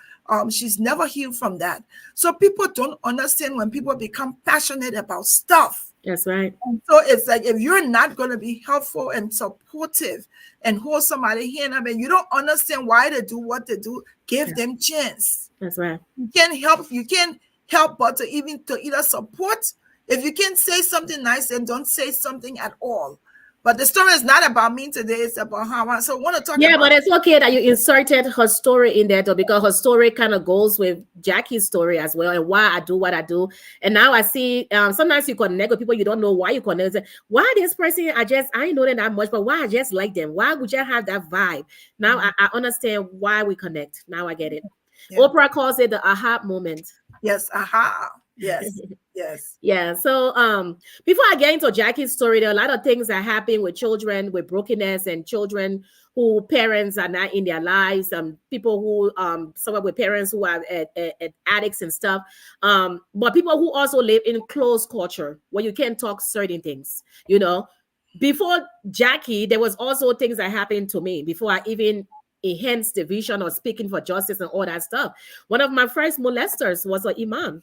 She's never healed from that. So people don't understand when people become passionate about stuff. that's right. And so it's like if you're not going to be helpful and supportive and hold somebody hand up and you don't understand why they do what they do, give them chance. That's right. You can't help but to either support. If you can't say something nice, then don't say something at all. But the story is not about me today, it's about Hawa. So I want to talk Yeah, about but it's okay that you inserted her story in there though, because her story kind of goes with Jackie's story as well, and why I do what I do. And now I see sometimes you connect with people you don't know why you connect. Why this person? I ain't know them that much, but why I just like them? Why would you have that vibe? Now I understand why we connect. Now I get it. Yeah. Oprah calls it the aha moment. Yes, aha. Yes, yes. Yeah. So before I get into Jackie's story, there are a lot of things that happen with children with brokenness and children who parents are not in their lives, people who someone with parents who are at addicts and stuff. But people who also live in closed culture where you can't talk certain things, you know. Before Jackie, there was also things that happened to me before I even enhanced the vision or speaking for justice and all that stuff. One of my first molesters was an imam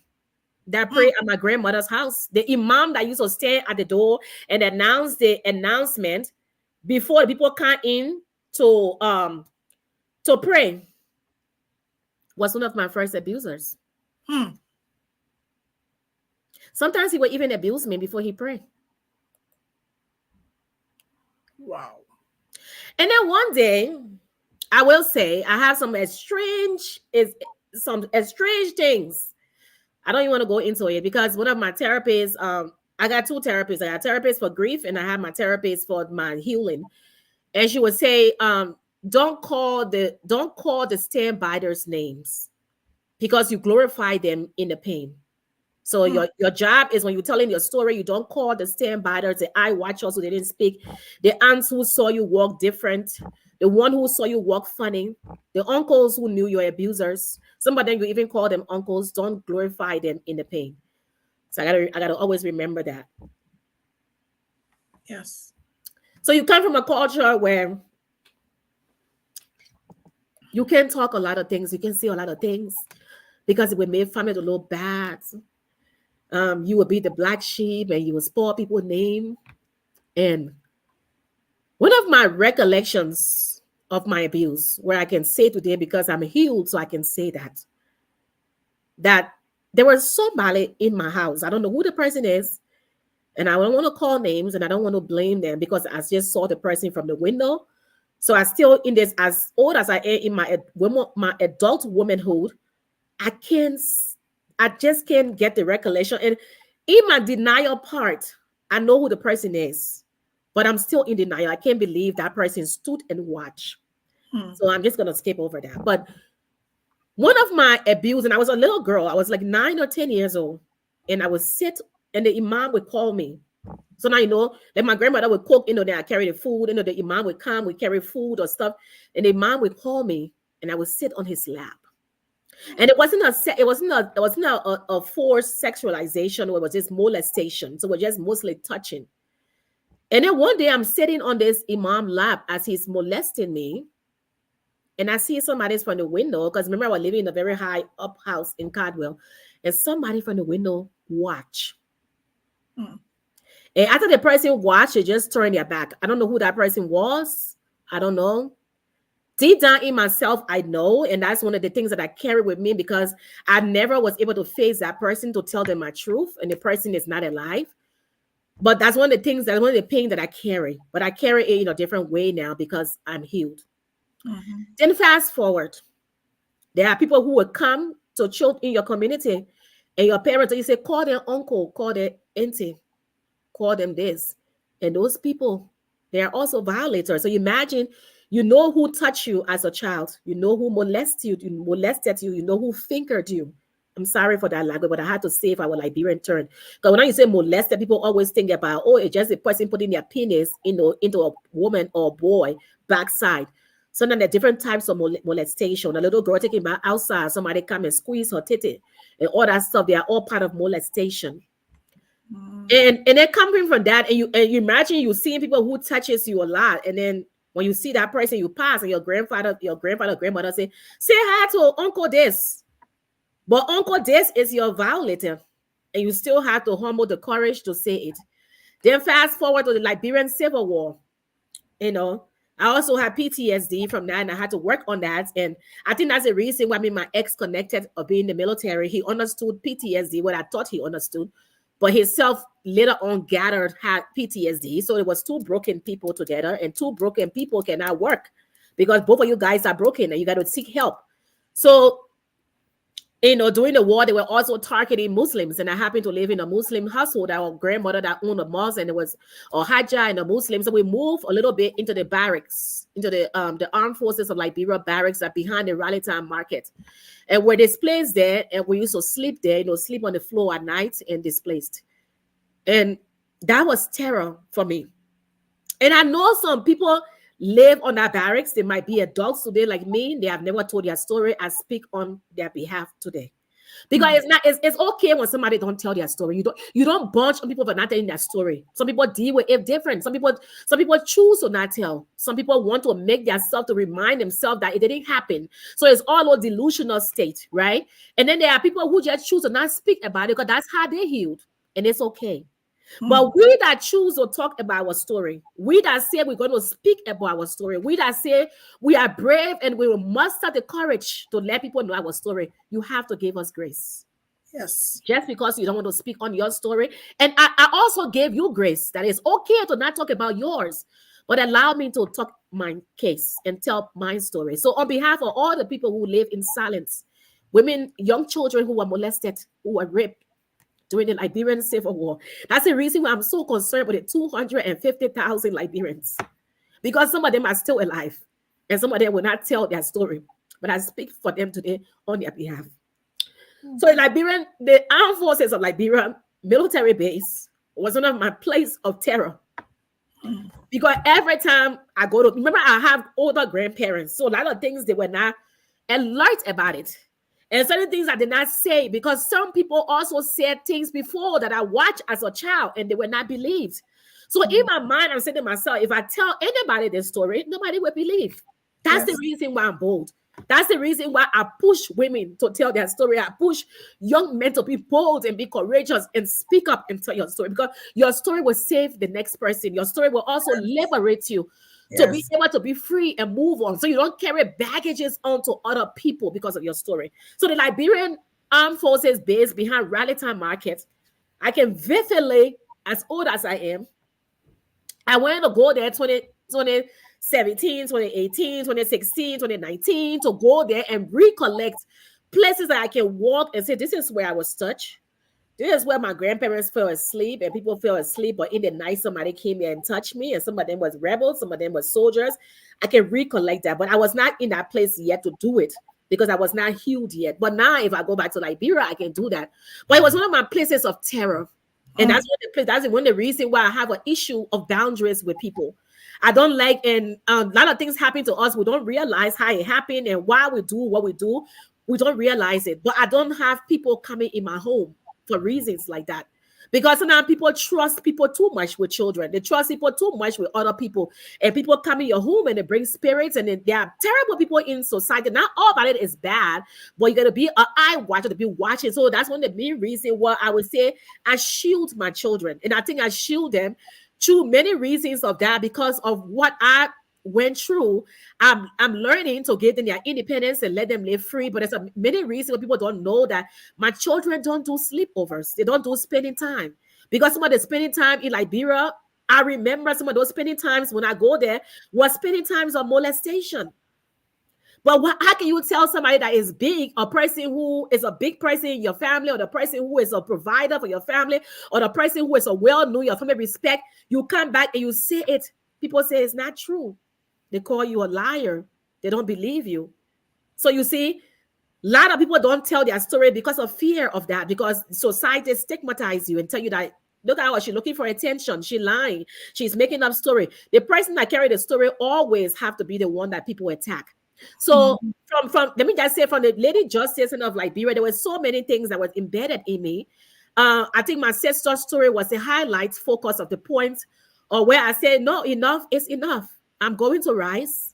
that prayed at my grandmother's house. The imam that used to stand at the door and announce the announcement before people come in to pray was one of my first abusers. Sometimes he would even abuse me before he prayed. Wow. And then one day, I will say I have some strange things. I don't even want to go into it because one of my therapists, I got two therapists. I got a therapist for grief and I have my therapist for my healing. And she would say, don't call the stand-byders names because you glorify them in the pain. So your job is when you're telling your story, you don't call the stand-byders, the eye watchers who didn't speak, the aunts who saw you walk different, the one who saw you walk funny, the uncles who knew your abusers. Some of them you even call them uncles. Don't glorify them in the pain. So I gotta always remember that. Yes. So you come from a culture where you can talk a lot of things, you can see a lot of things because it would make family to look bad. You would be the black sheep and you would spoil people's name. And one of my recollections of my abuse, where I can say today because I'm healed, so I can say that there was somebody in my house. I don't know who the person is, and I don't want to call names and I don't want to blame them because I just saw the person from the window. So I still, in this, as old as I am in my adult womanhood, I just can't get the recollection. And in my denial part, I know who the person is, but I'm still in denial. I can't believe that person stood and watched. So I'm just going to skip over that. But one of my abuse, and I was a little girl, I was like 9 or 10 years old, and I would sit and the imam would call me. So now, that my grandmother would cook, then I carry the food, the imam would come, we carry food or stuff, and the imam would call me, and I would sit on his lap. And it wasn't a forced sexualization, or it was just molestation. So it was just mostly touching. And then one day I'm sitting on this imam lap as he's molesting me. And I see somebody's from the window, because remember I was living in a very high up house in Caldwell, and somebody from the window watch. And after the person watched, they just turned their back. I don't know who that person was. I don't know. Deep down in myself, I know. And that's one of the things that I carry with me, because I never was able to face that person to tell them my truth. And the person is not alive. But that's one of the things, that's one of the pain that I carry. But I carry it in a different way now because I'm healed. Then fast forward. There are people who will come to children in your community, and your parents, you say, call their uncle, call their auntie, call them this. And those people, they are also violators. So imagine, who touched you as a child. You know who molested you. You know who fingered you. I'm sorry for that language, but I had to say if I were Liberian turn. Because when you say molested, people always think about, it's just a person putting their penis into a woman or boy backside. So then there are different types of molestation. A little girl taking back outside, somebody come and squeeze her titty, and all that stuff. They are all part of molestation. And then coming from that, and you imagine you seeing people who touches you a lot, and then when you see that person, you pass, and your grandmother say hi to Uncle this. But Uncle this is your violator, and you still have to humble the courage to say it. Then fast forward to the Liberian Civil War. I also had PTSD from that, and I had to work on that. And I think that's the reason why my ex connected of being in the military. He understood PTSD, what I thought he understood, but himself later on had PTSD. So it was two broken people together, and two broken people cannot work because both of you guys are broken and you got to seek help. So, during the war, they were also targeting Muslims, and I happened to live in a Muslim household. Our grandmother that owned a mosque, and it was a Hajjah and a Muslim. So we moved a little bit into the barracks, into the armed forces of Liberia barracks that behind the Rally Time Market, and we're displaced there. And we used to sleep there, sleep on the floor at night and displaced. And that was terror for me. And I know some people live on that barracks. They might be adults today like me. They have never told their story. I speak on their behalf today. Because it's okay when somebody don't tell their story. You don't bunch on people for not telling their story. Some people deal with it different. Some people choose to not tell. Some people want to make themselves to remind themselves that it didn't happen. So it's all a delusional state, right? And then there are people who just choose to not speak about it because that's how they healed. And it's okay. But we that choose to talk about our story, we that say we're going to speak about our story, we that say we are brave and we will muster the courage to let people know our story, you have to give us grace. Yes. Just because you don't want to speak on your story. And I also gave you grace that it's okay to not talk about yours, but allow me to talk my case and tell my story. So on behalf of all the people who live in silence, women, young children who were molested, who were raped, during the Liberian Civil War. That's the reason why I'm so concerned with the 250,000 Liberians. Because some of them are still alive. And some of them will not tell their story. But I speak for them today on their behalf. So the armed forces of Liberia military base was one of my place of terror. Because every time I go to, remember I have older grandparents. So a lot of things they were not alert about it. And certain things I did not say because some people also said things before that I watched as a child and they were not believed. So in my mind, I'm saying to myself, if I tell anybody this story, nobody will believe. That's the reason why I'm bold. That's the reason why I push women to tell their story. I push young men to be bold and be courageous and speak up and tell your story, because your story will save the next person. Your story will also liberate you to be Yes. able to be free and move on. So you don't carry baggages onto other people because of your story. So the Liberian Armed Forces base behind Rallytown Market, I can vividly, as old as I am, I wanted to go there 2017, 2018, 2016, 2019, to go there and recollect places that I can walk and say, this is where I was touched. This is where my grandparents fell asleep and people fell asleep, but in the night somebody came there and touched me, and some of them was rebels, some of them was soldiers. I can recollect that, but I was not in that place yet to do it because I was not healed yet. But now if I go back to Liberia, I can do that. But it was one of my places of terror. And that's one of the reasons why I have an issue of boundaries with people. I don't like, and a lot of things happen to us. We don't realize how it happened and why we do what we do. We don't realize it. But I don't have people coming in my home for reasons like that. Because sometimes people trust people too much with children. They trust people too much with other people. And people come in your home and they bring spirits, and then there are terrible people in society. Not all about it is bad, but you got to be an eye watcher to be watching. So that's one of the main reasons why I would say I shield my children. And I think I shield them through many reasons of that, because of what I went through. I'm learning to give them their independence and let them live free. But there's a many reasons why people don't know that my children don't do sleepovers. They don't do spending time, because some of the spending time in Liberia, I remember some of those spending times when I go there was spending times of molestation. But how can you tell somebody that is big, a person who is a big person in your family, or the person who is a provider for your family, or the person who is a well-known, your family respect, you come back and you say it, people say it's not true. They call you a liar. They don't believe you. So you see, a lot of people don't tell their story because of fear of that, because society stigmatize you and tell you that, look at her, she's looking for attention, she's lying, she's making up story. The person that carry the story always have to be the one that people attack. So from let me just say, from the Lady Justice and of Liberia, there were so many things that was embedded in me. I think my sister's story was the highlight focus of the point, or where I said, no, enough is enough. I'm going to rise.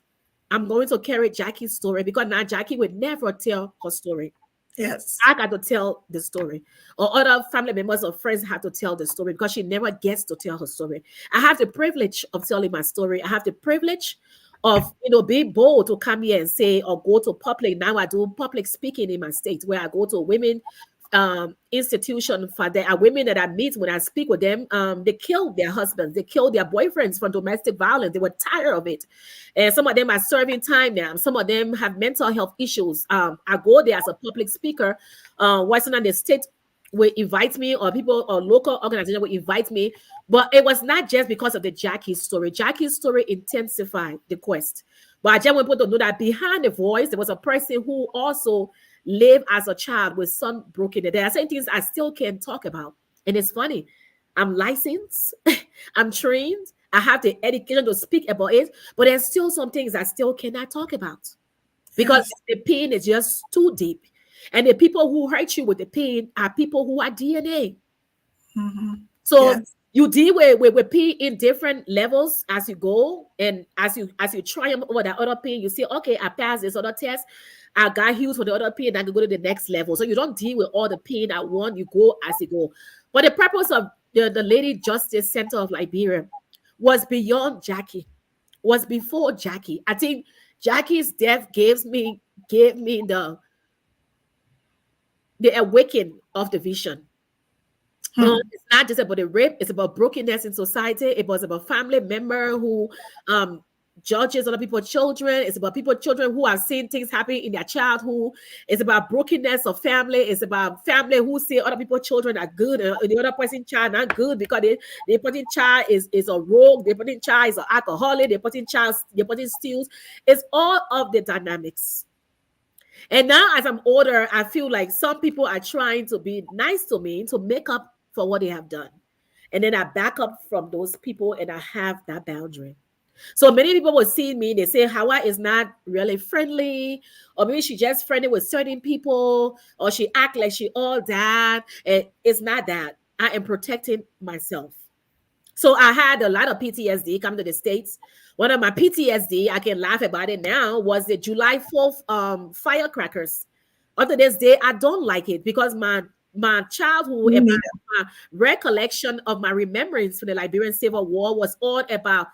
I'm going to carry Jackie's story, because now Jackie would never tell her story. Yes. I got to tell the story, or other family members or friends have to tell the story, because she never gets to tell her story. I have the privilege of telling my story. I have the privilege of, being bold to come here and say, or go to public. Now I do public speaking in my state, where I go to women institution for the women that I meet. When I speak with them, they killed their husbands, they killed their boyfriends from domestic violence. They were tired of it, and some of them are serving time now. Some of them have mental health issues. I go there as a public speaker. Western the state will invite me, or people or local organization will invite me, but it was not just because of the Jackie's story. Jackie's story intensified the quest, but I just want people to know that behind the voice there was a person who also live as a child with some broken. There are certain things I still can't talk about. And it's funny. I'm licensed, I'm trained, I have the education to speak about it, but there's still some things I still cannot talk about, because the pain is just too deep. And the people who hurt you with the pain are people who are DNA. So you deal with pain in different levels as you go, and as you triumph over that other pain, you say, okay, I passed this other test, I got healed for the other pain, and I can go to the next level. So you don't deal with all the pain at once, you go as you go. But the purpose of the Lady Justice Center of Liberia was beyond Jackie, was before Jackie. I think Jackie's death gave me the awakening of the vision. It's not just about the rape, it's about brokenness in society. It was about family member who judges other people's children. It's about children who have seen things happen in their childhood. It's about brokenness of family. It's about family who say other people's children are good and the other person's child not good, because the person's child is a rogue, the person's child is an alcoholic, the person steals. It's all of the dynamics. And now as I'm older, I feel like some people are trying to be nice to me to make up for what they have done. And then I back up from those people and I have that boundary. So many people will see me, they say Hawa is not really friendly, or maybe she just friendly with certain people, or she act like she all that. And it's not that. I am protecting myself. So I had a lot of PTSD come to the States. One of my PTSD, I can laugh about it now, was the July 4th firecrackers. Up to this day, I don't like it because my childhood Me and neither. my recollection of my remembrance for the Liberian Civil War was all about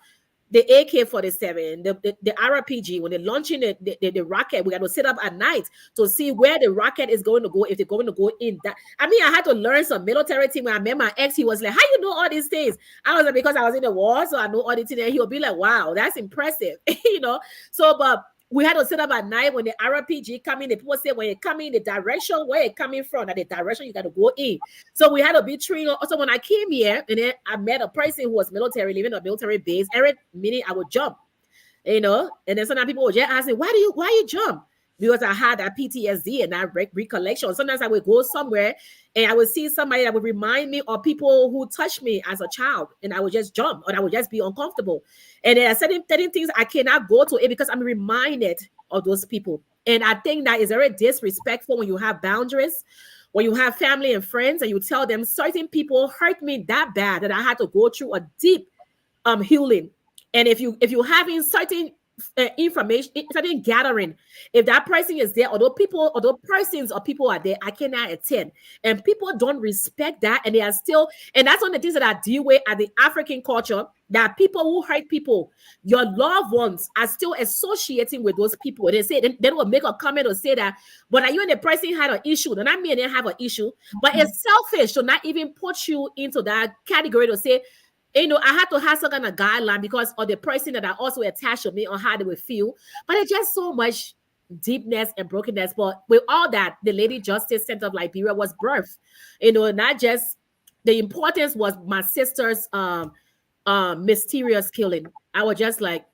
the AK-47, the RPG, when they're launching the rocket, we got to sit up at night to see where the rocket is going to go, if they're going to go in that. I mean, I had to learn some military thing. When I met my ex, he was like, how you know all these things? I was like, because I was in the war, so I know all these things. And he'll be like, wow, that's impressive. So, but we had to sit up at night when the RPG coming. The people say when it coming, the direction where it coming from, and the direction you got to go in. So we had to be trained. Also, when I came here, and then I met a person who was military, living on a military base. Every minute I would jump, and then sometimes people would just ask me, why you jump? Because I had that PTSD and that recollection. Sometimes I would go somewhere and I would see somebody that would remind me of people who touched me as a child, and I would just jump, or I would just be uncomfortable. And there are certain things I cannot go to it because I'm reminded of those people. And I think that is very disrespectful when you have boundaries, when you have family and friends, and you tell them certain people hurt me that bad that I had to go through a deep healing. And if you having certain information, certain gathering, if that person is there, although persons or people are there, I cannot attend. And people don't respect that, and they are still, and that's one of the things that I deal with at the African culture, that people who hurt people, your loved ones, are still associating with those people. They say they will make a comment or say that, but are you and the person had an issue? Then I mean they have an issue, but it's selfish to not even put you into that category to say, I had to have some kind of guideline because of the person that I also attached to me on how they would feel. But it's just so much deepness and brokenness. But with all that, the Lady Justice Center of Liberia was birthed. Not just the importance was my sister's mysterious killing. I was just like,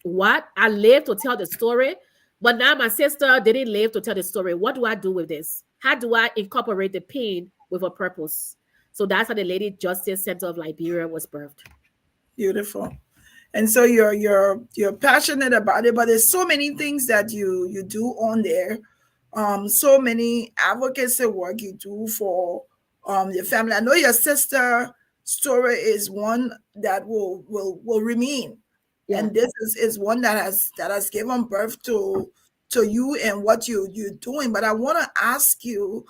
what? I lived to tell the story, but now my sister didn't live to tell the story. What do I do with this? How do I incorporate the pain with a purpose? So that's how the Lady Justice Center of Liberia was birthed. Beautiful. And so you're passionate about it, but there's so many things that you do on there. So many advocacy work you do for your family. I know your sister story is one that will remain. Yeah. And this is one that has given birth to you and what you're doing. But I want to ask you,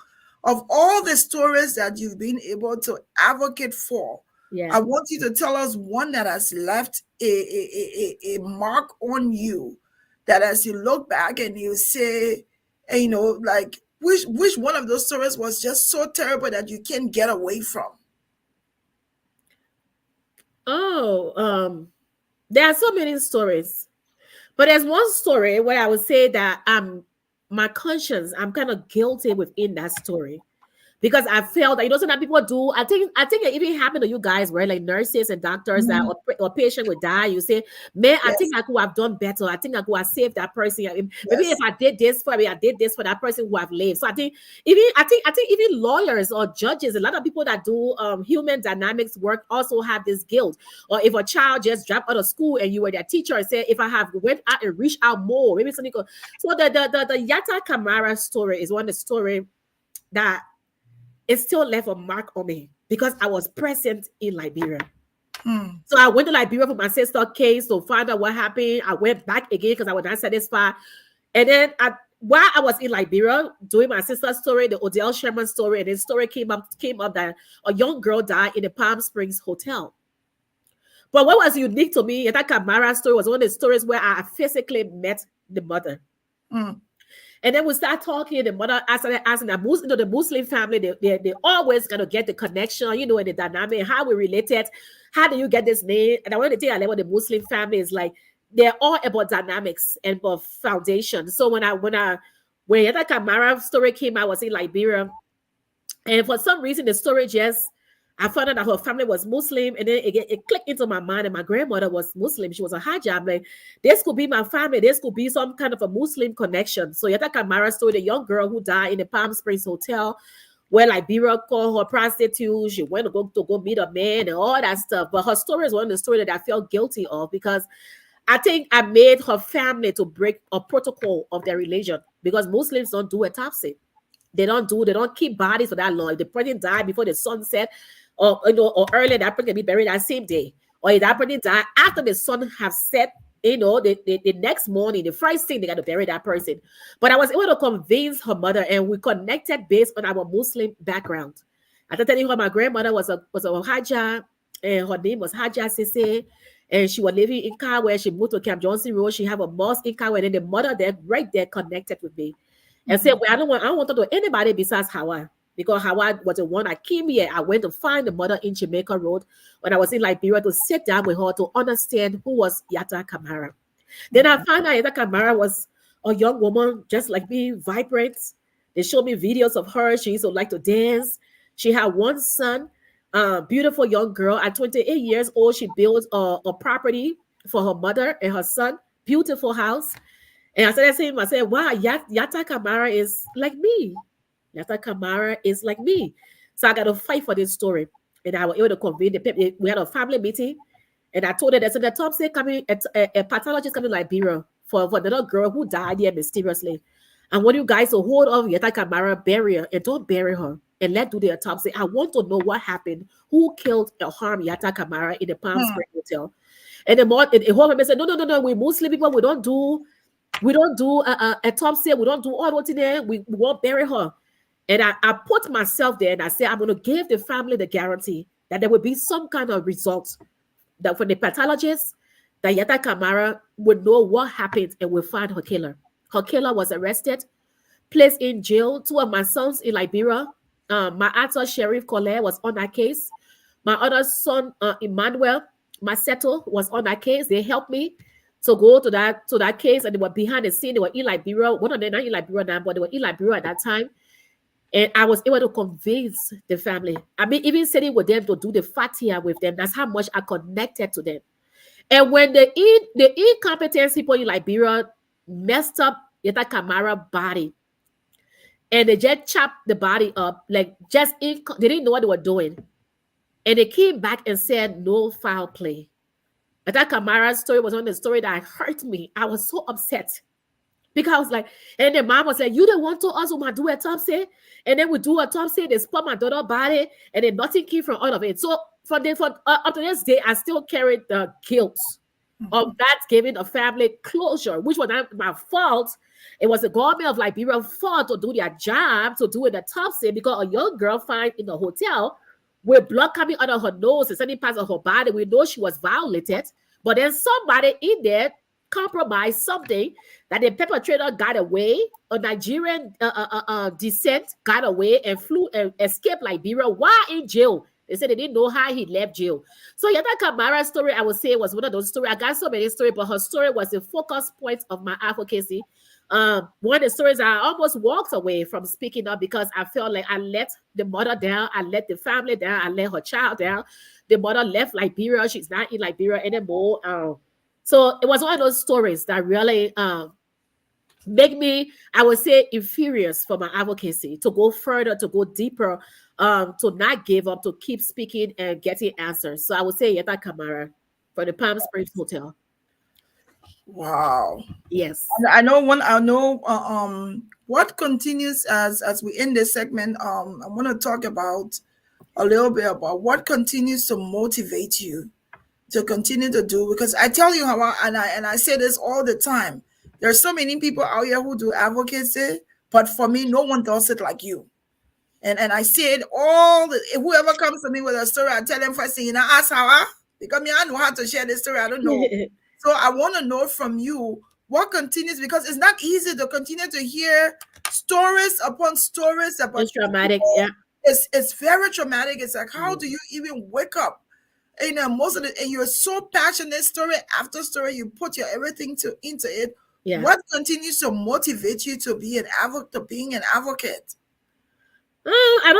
of all the stories that you've been able to advocate for, Yeah. I want you to tell us one that has left a mark on you, that as you look back and you say, like, which one of those stories was just so terrible that you can't get away from? Oh, there are so many stories, but there's one story where I would say that my conscience, I'm kind of guilty within that story. Because I felt that sometimes people do. I think it even happened to you guys, right? Like nurses and doctors that or patient would die. You say, man, I think I could have done better. I think I could have saved that person. Maybe if I did this for me, I did this for that person who have lived. So I think even lawyers or judges, a lot of people that do human dynamics work also have this guilt. Or if a child just dropped out of school and you were their teacher and said, if I have went out and reached out more, maybe something could. So the Yata Kamara story is one of the story that it still left a mark on me because I was present in Liberia. So I went to Liberia for my sister's case to find out what happened. I went back again because I was not satisfied. And then while I was in Liberia doing my sister's story, the Odell Sherman story, and the story came up that a young girl died in the Palm Springs hotel. But what was unique to me, that Kamara story was one of the stories where I physically met the mother. And then we start talking. The mother asking the Muslim family, they always gonna get the connection, and the dynamic, how we related. How do you get this name? And I want to tell you, I love the Muslim family is like, they're all about dynamics and about foundation. So when that Kamara story came out, I was in Liberia, and for some reason the story I found out that her family was Muslim, and then it clicked into my mind, and my grandmother was Muslim. She was a Hajj. I'm like, this could be my family. This could be some kind of a Muslim connection. So Yata Kamara story, the young girl who died in the Palm Springs hotel, where Liberia called her prostitute. She went to go meet a man and all that stuff. But her story is one of the stories that I felt guilty of, because I think I made her family to break a protocol of their religion, because Muslims don't do autopsy. They don't keep bodies for that long. If the person died before the sun set, or or earlier that person can be buried that same day, or if that person die after the sun have set, the next morning, the first thing they got to bury that person. But I was able to convince her mother, and we connected based on our Muslim background. After telling her my grandmother was a Hajja, and her name was Hajja Sese, and she was living in Kawe. She moved to Camp Johnson Road. She have a mosque in Kawe, and then the mother there right there connected with me and said, "Well, I don't want to do anybody besides Hawa." Because Hawa was the one I came here. I went to find the mother in Jamaica Road when I was in Liberia to sit down with her to understand who was Yatta Kamara. Then I found out Yatta Kamara was a young woman just like me, vibrant. They showed me videos of her. She used to like to dance. She had one son, beautiful young girl. At 28 years old, she built a property for her mother and her son. Beautiful house. And I started saying, I said, wow, Yatta Kamara is like me. Yatta Kamara is like me. So I got to fight for this story. And I was able to convene the people. We had a family meeting. And I told her that the top say coming, a pathologist coming to Liberia for another girl who died here mysteriously. And want you guys to hold off Yatta Kamara, bury her, and don't bury her. And let do the autopsy. I want to know what happened. Who killed or harmed Yatta Kamara in the Palm Springs Hotel? And the whole family said, no. We Muslim people, we don't do autopsy. We don't do all what's in there. We won't bury her. And I put myself there and I said, I'm going to give the family the guarantee that there will be some kind of results that from the pathologist, that Yatta Kamara would know what happened and will find her killer. Her killer was arrested, placed in jail. Two of my sons in Liberia, my actor Sheriff Kolo was on that case. My other son, Emmanuel Maceto, was on that case. They helped me to go to that case, and they were behind the scene. They were in Liberia. One of them not in Liberia now, but they were in Liberia at that time. And I was able to convince the family. I mean, even sitting with them to do the fatia with them. That's how much I connected to them. And when the incompetent people in Liberia messed up Yatta Kamara body, and they just chopped the body up, like they didn't know what they were doing. And they came back and said, no foul play. Yatta Kamara's story was on the story that hurt me. I was so upset. Because I was like, and the mom was like, you don't want to us when do autopsy? And then we do autopsy, they spot my daughter's body, and then nothing came from all of it. So up to this day, I still carried the guilt of that giving the family closure, which was not my fault. It was the government of Liberia fault to do their job, to do an autopsy, because a young girl found in the hotel with blood coming out of her nose and certain parts of her body. We know she was violated, but then somebody in there compromised something that the perpetrator got away, a Nigerian descent got away and flew and escaped Liberia while in jail. They said they didn't know how he left jail. So Yatta Kamara's story, I would say, was one of those stories. I got so many stories, but her story was the focus point of my advocacy. One of the stories I almost walked away from speaking up because I felt like I let the mother down, I let the family down, I let her child down. The mother left Liberia. She's not in Liberia anymore. So it was one of those stories that really make me, I would say, infurious for my advocacy, to go further, to go deeper, to not give up, to keep speaking and getting answers. So I would say Yatta Kamara for the Palm Springs Hotel. Wow. Yes. And I know what continues as we end this segment. I want to talk about a little bit about what continues to motivate you to continue to do, because I tell you, Hawa, and I say this all the time, there's so many people out here who do advocacy, but for me, no one does it like you. And I say it whoever comes to me with a story, I tell them first thing, ask Hawa, because I know how to share this story, I don't know. So I want to know from you what continues, because it's not easy to continue to hear stories upon stories about it's traumatic. people. Yeah, It's very traumatic. It's like, how do you even wake up? Most of it, and you're so passionate, story after story, you put your everything into it. Yeah. What continues to motivate you to be being an advocate? I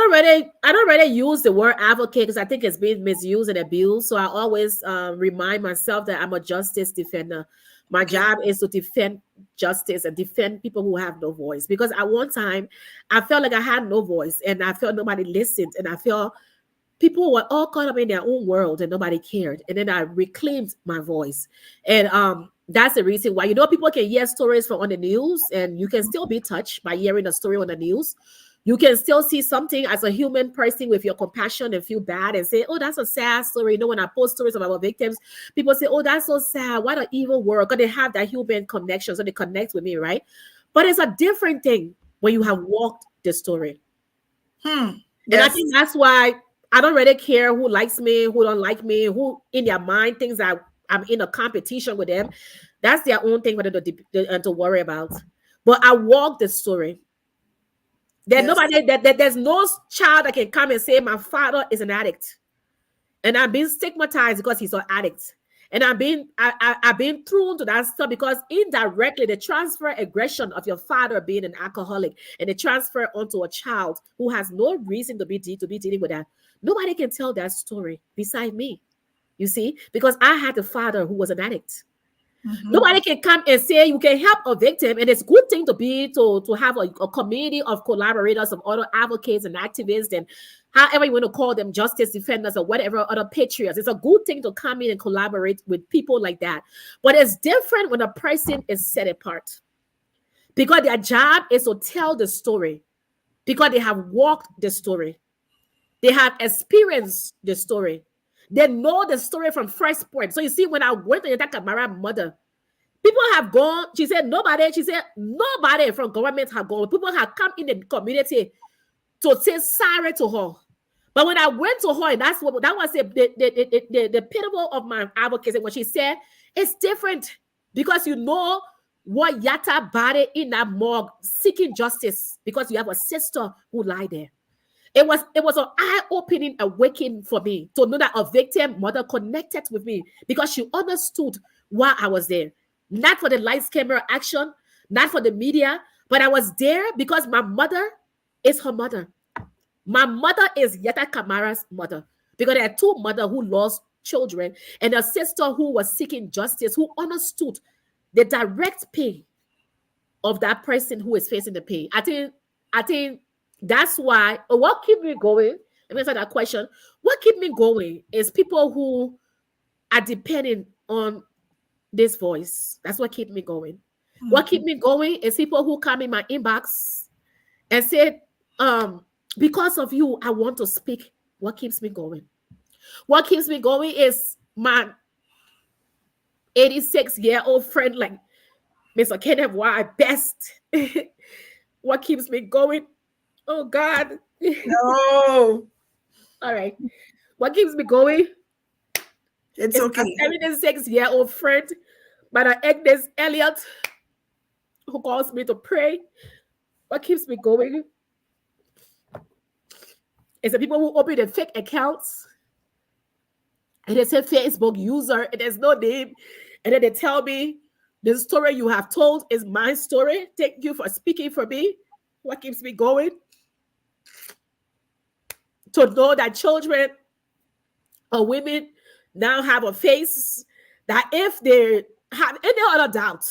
don't really use the word advocate because I think it's being misused and abused. So I always remind myself that I'm a justice defender. My job is to defend justice and defend people who have no voice. Because at one time, I felt like I had no voice and I felt nobody listened, and I felt people were all caught up in their own world and nobody cared. And then I reclaimed my voice. And that's the reason why, people can hear stories from on the news, and you can still be touched by hearing a story on the news. You can still see something as a human person with your compassion and feel bad and say, oh, that's a sad story. You know, when I post stories of our victims, people say, oh, that's so sad. What an evil world. Because they have that human connection. So they connect with me, right? But it's a different thing when you have walked the story. And I think that's why I don't really care who likes me, who don't like me, who in their mind thinks that I'm in a competition with them. That's their own thing for them to worry about. But I walk the story. There's nobody there's no child that can come and say my father is an addict, and I'm being stigmatized because he's an addict, and I've been thrown to that stuff because indirectly they transfer aggression of your father being an alcoholic, and they transfer onto a child who has no reason to be dealing with that. Nobody can tell that story beside me, you see, because I had a father who was an addict. Nobody can come and say you can help a victim, and it's a good thing to have a community of collaborators, of other advocates and activists, and however you want to call them, justice defenders or whatever, other patriots. It's a good thing to come in and collaborate with people like that. But it's different when a person is set apart, because their job is to tell the story, because they have walked the story, they have experienced the story. They know the story from first point. So you see, when I went to Kamara's mother, people have gone. She said nobody from government have gone. People have come in the community to say sorry to her. But when I went to her, and that was the pinnacle of my advocacy. When she said it's different because you know what Yatta body in that morgue seeking justice because you have a sister who lied there. It was an eye-opening awakening for me to know that a victim mother connected with me because she understood why I was there. Not for the lights, camera, action, not for the media, but I was there because my mother is her mother. My mother is Yatta Kamara's mother, because there are two mothers who lost children and a sister who was seeking justice, who understood the direct pain of that person who is facing the pain. I think that's why, what keeps me going, let me answer that question. What keeps me going is people who are depending on this voice. That's what keeps me going. What keeps me going is people who come in my inbox and say, because of you, I want to speak. What keeps me going? What keeps me going is my 86-year-old friend, like Mr. Kenneth Why best. What keeps me going? Oh God. No. All right. What keeps me going? It's okay. My 76-year-old friend, Mother Agnes Elliott, who calls me to pray. What keeps me going is the people who open the fake accounts and they say Facebook user and there's no name, and then they tell me the story you have told is my story. Thank you for speaking for me. What keeps me going? To know that children or women now have a face that if they have any other doubt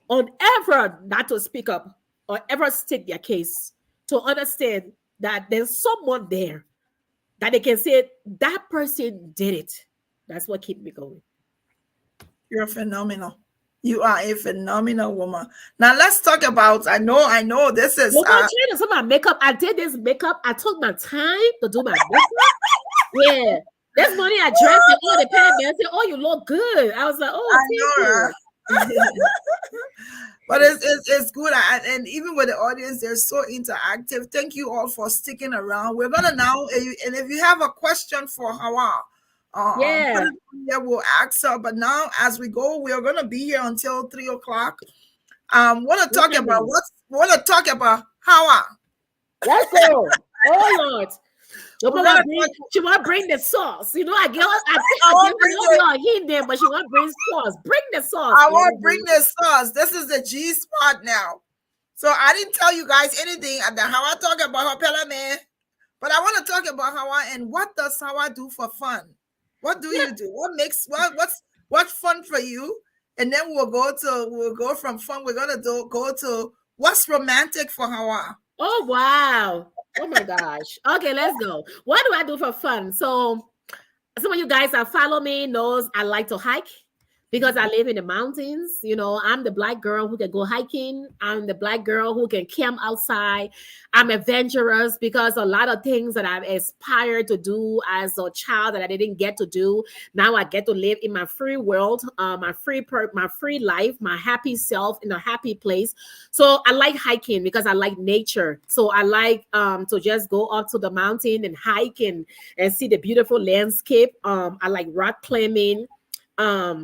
on ever not to speak up or ever state their case, to understand that there's someone there that they can say that person did it. That's what keeps me going. You're phenomenal. You are a phenomenal woman. Now let's talk about, I know this is some of my makeup. I did this makeup. I took my time to do my makeup. Yeah. This morning I dressed and all the parents said, "Oh, you look good." I was like, "Oh, thank you." But it's good, and even with the audience, they're so interactive. Thank you all for sticking around. We're gonna now, and if you have a question for Hawa, we'll ask her. But now, as we go, we are gonna be here until 3:00. Want to talk about Hawa? Let's go. Oh Lord. She want to bring the sauce. You know, I give her hint there, but she want to bring sauce. Bring the sauce. I want to bring the sauce. This is the G spot now. So I didn't tell you guys anything at the Hawa talk about her Pella man, but I want to talk about Hawa and what does Hawa do for fun? What do you do? What's fun for you? And then we'll go from fun. We're gonna go to what's romantic for Hawa. Oh wow. Oh my gosh. Okay, let's go. What do I do for fun? So some of you guys that follow me knows I like to hike. because I live in the mountains. You know, I'm the Black girl who can go hiking. I'm the Black girl who can camp outside. I'm adventurous because a lot of things that I've aspired to do as a child that I didn't get to do, now I get to live in my free world, my free life, my happy self in a happy place. So I like hiking because I like nature. So I like to just go up to the mountain and hike and see the beautiful landscape. I like rock climbing. Um,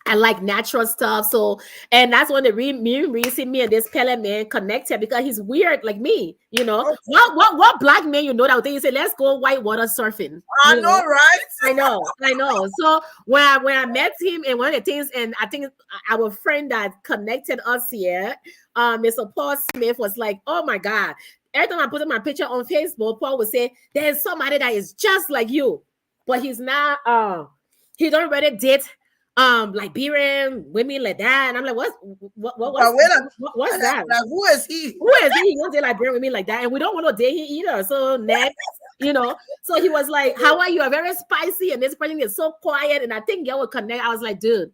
I like natural stuff. So, and that's when the main reason me and this Pele man connected, because he's weird like me. You know, Okay. what Black man you know that would you say, let's go whitewater surfing. I You know, right? I know. So when I met him, and one of the things, and I think our friend that connected us here, Mr. Paul Smith, was like, oh my God. Every time I put my picture on Facebook, Paul would say, there's somebody that is just like you, but he's not, he don't really date Liberian women like that. And I'm like, what's that? Like, who is he? Who is he? He won't date Liberian women like that. And we don't want to date him either. So next, you know. So he was like, how are you? Are very spicy, and this person is so quiet. And I think y'all would connect. I was like, dude,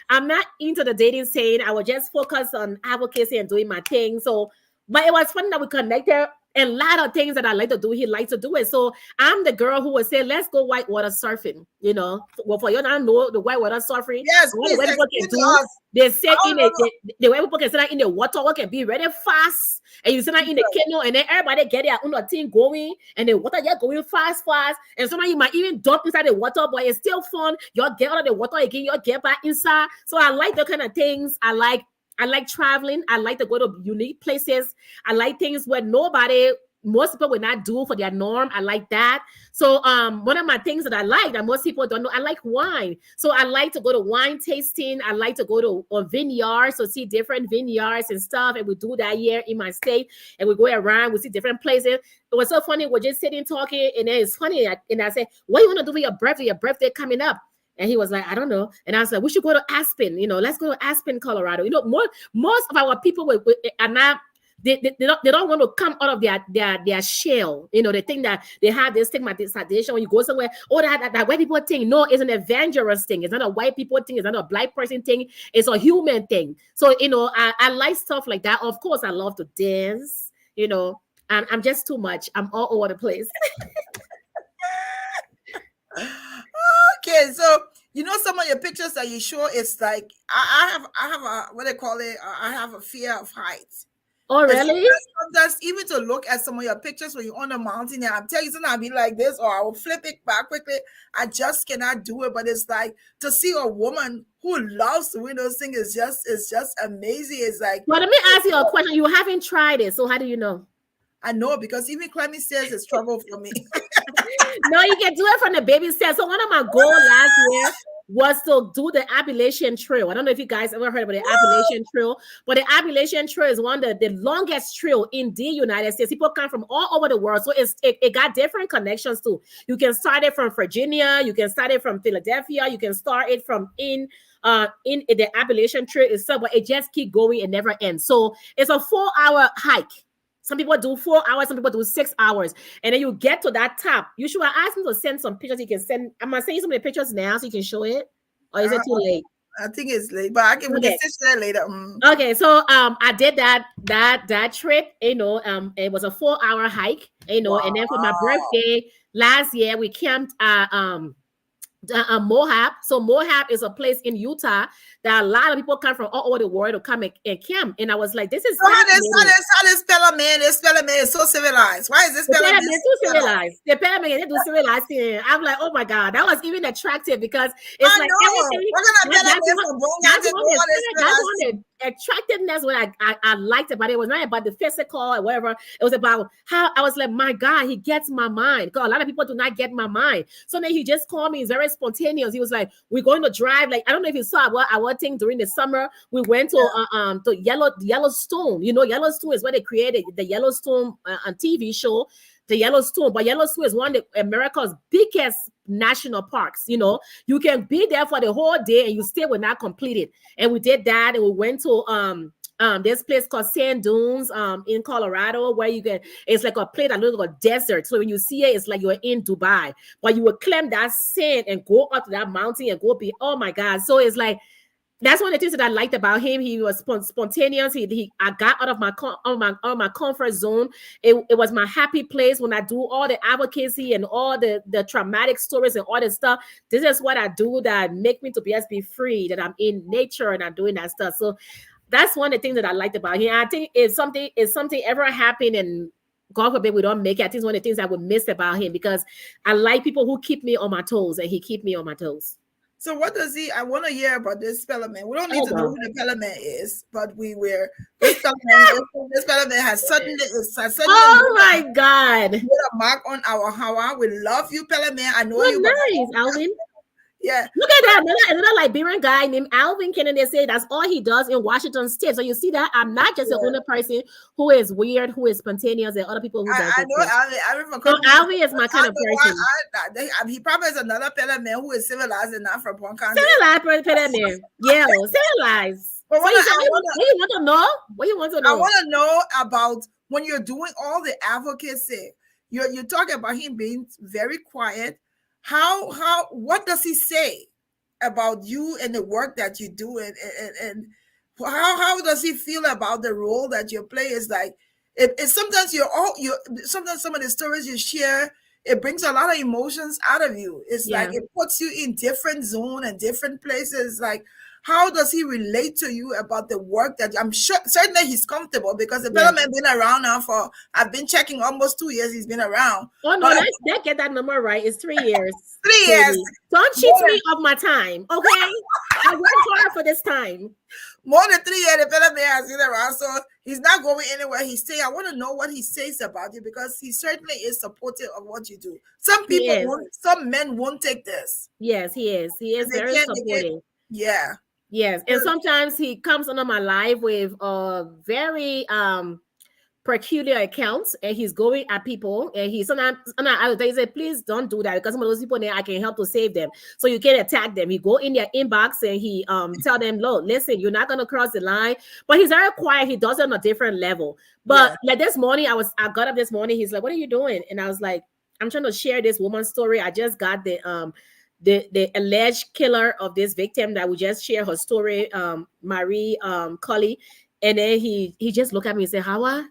I'm not into the dating scene. I would just focus on advocacy and doing my thing. So, but it was funny that we connected. And a lot of things that I like to do, he likes to do it. So I'm the girl who would say, let's go whitewater surfing. You know, well, for you not know the whitewater surfing. Yes, what the way people can do, they sit in the way people can sit in the water, can be really fast. And you sit in the canoe, and then everybody get their own thing going, and the water just going fast. And sometimes you might even dump inside the water, but it's still fun. You'll get out of the water again, you'll get back inside. So I like the kind of things. I like traveling. I like to go to unique places. I like things where most people will not do for their norm. I like that. So one of my things that I like that most people don't know, I like wine. So I like to go to wine tasting. I like to go to vineyards to see different vineyards and stuff. And we do that here in my state. And we go around, we see different places. It was so funny. We're just sitting talking, and then it's funny. And I said, what do you want to do for your birthday? Your birthday coming up. And he was like, I don't know. And I was like, we should go to Aspen. You know, let's go to Aspen, Colorado. You know, most of our people are not, they don't want to come out of their shell. You know, they think that they have this stigmatization when you go somewhere. Oh, that white people thing. No, it's an adventurous thing. It's not a white people thing. It's not a Black person thing. It's a human thing. So, you know, I like stuff like that. Of course, I love to dance. You know, and I'm just too much. I'm all over the place. Okay, so you know some of your pictures that you show, it's like I have a what they call it. I have a fear of heights. Oh, really? Sometimes even to look at some of your pictures when you're on the mountain, and I'm telling you, sometimes I'll be like this, or I will flip it back quickly. I just cannot do it. But it's like to see a woman who loves doing those things is just amazing. It's like. Well, let me ask you a question. You haven't tried it, so how do you know? I know, because even climbing stairs is trouble for me. No, you can do it from the baby stairs. So one of my goals last year was to do the Appalachian Trail. I don't know if you guys ever heard about the Appalachian Trail, but the Appalachian Trail is one of the longest trail in the United States. People come from all over the world. So it got different connections too. You can start it from Virginia. You can start it from Philadelphia. You can start it from in the Appalachian Trail itself, but it just keep going and never ends. So it's a 4-hour hike. Some people do 4 hours, some people do 6 hours. And then you get to that top. You should ask me to send some pictures. You can send. I'm going to send you some of the pictures now so you can show it. Or is it too late? I think it's late, but we can fix that later. Okay, so I did that trip, you know, it was a 4-hour hike, you know, and then for my birthday last year, we camped Moab. So Moab is a place in Utah that a lot of people come from all over the world to come and camp. And I was like, this is how this fella man is so civilized. Why is this fella man so civilized? The fella man they do civilized thing. I'm like, oh my God, that was even attractive because it's like everything. Attractiveness what I liked about it. It was not about the physical or whatever. It was about how I was like, my God, he gets my mind. Because a lot of people do not get my mind. So then he just called me. He's very spontaneous. He was like, we're going to drive. Like, I don't know if you saw our thing during the summer. We went to Yellowstone. You know, Yellowstone is where they created the Yellowstone on TV show. The Yellowstone, but Yellowstone is one of America's biggest national parks. You know, you can be there for the whole day and you still will not complete it. And we did that, and we went to this place called Sand Dunes in Colorado, where you get, it's like a place that looks like a desert. So when you see it, it's like you're in Dubai. But you will climb that sand and go up to that mountain and go be, oh my God. So it's like, that's one of the things that I liked about him. He was spontaneous. I got out of my comfort zone. It was my happy place when I do all the advocacy and all the traumatic stories and all this stuff. This is what I do that make me to be free, that I'm in nature and I'm doing that stuff. So that's one of the things that I liked about him. I think if something ever happened and God forbid we don't make it, I think it's one of the things I would miss about him, because I like people who keep me on my toes, and he keep me on my toes. So what does he? I want to hear about this fella man. We don't need to know who the fella man is, but this fella man has suddenly oh my God, put a mark on our Hawa. We love you, fella man. I know you. Nice, Alvin. Yeah. Look at that. Another Liberian guy named Alvin Kennedy. They say that's all he does in Washington State. So you see that I'm not just the only person who is weird, who is spontaneous, and other people who does. I know Alvin. So Alvin is my kind of person. He probably is another fella man who is civilized enough from one country. Civilized fella man. Yeah, civilized. But what you want to know? What you want to know? I want to know about when you're doing all the advocacy. You're talking about him being very quiet. What does he say about you and the work that you do, and how does he feel about the role that you play? Is like sometimes sometimes some of the stories you share, it brings a lot of emotions out of you. It's like it puts you in different zone and different places. Like, how does he relate to you about the work that I'm sure certainly he's comfortable, because the fella man been around now I've been checking almost 2 years he's been around. Oh no, let's get that number right. It's 3 years. 3 years. Don't cheat me of my time, okay? I worked hard for this time. More than 3 years, the fella man has been around, so he's not going anywhere. He say, I want to know what he says about you, because he certainly is supportive of what you do. Some men won't take this. Yes, he is. He is very supportive. Yes, and sometimes he comes under my life with very peculiar accounts, and he's going at people, and sometimes I say, please don't do that, because some of those people there, I can help to save them. So you can attack them. He go in their inbox and he tell them, look, listen, you're not gonna cross the line. But he's very quiet. He does it on a different level. But like this morning, I got up this morning. He's like, what are you doing? And I was like, I'm trying to share this woman's story. I just got the alleged killer of this victim that we just share her story, Marie Kolo. And then he just looked at me and said, Hawa,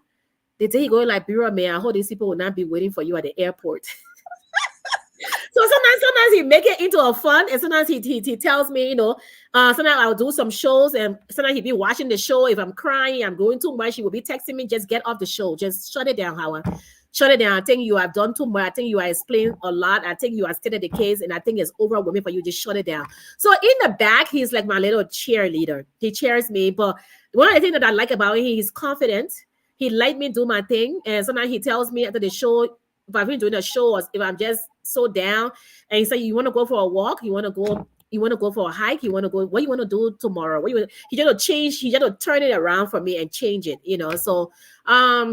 the day you go to Liberia, man, I hope these people will not be waiting for you at the airport. So sometimes he make it into a fun, and sometimes he tells me, sometimes I'll do some shows, and sometimes he'll be watching the show. If I'm crying, I'm going too much, he will be texting me, just get off the show, just shut it down, Hawa. Shut it down. I think you have done too much. I think you have explained a lot. I think you have stated the case, and I think it's overwhelming for you. Just shut it down. So in the back, he's like my little cheerleader. He cheers me. But one of the things that I like about him, he's confident. He let me do my thing. And sometimes he tells me after the show, if I've been doing a show, or if I'm just so down, and he said, you want to go for a walk? You want to go for a hike? You want to go, what you want to do tomorrow? He just to turn it around for me and change it, So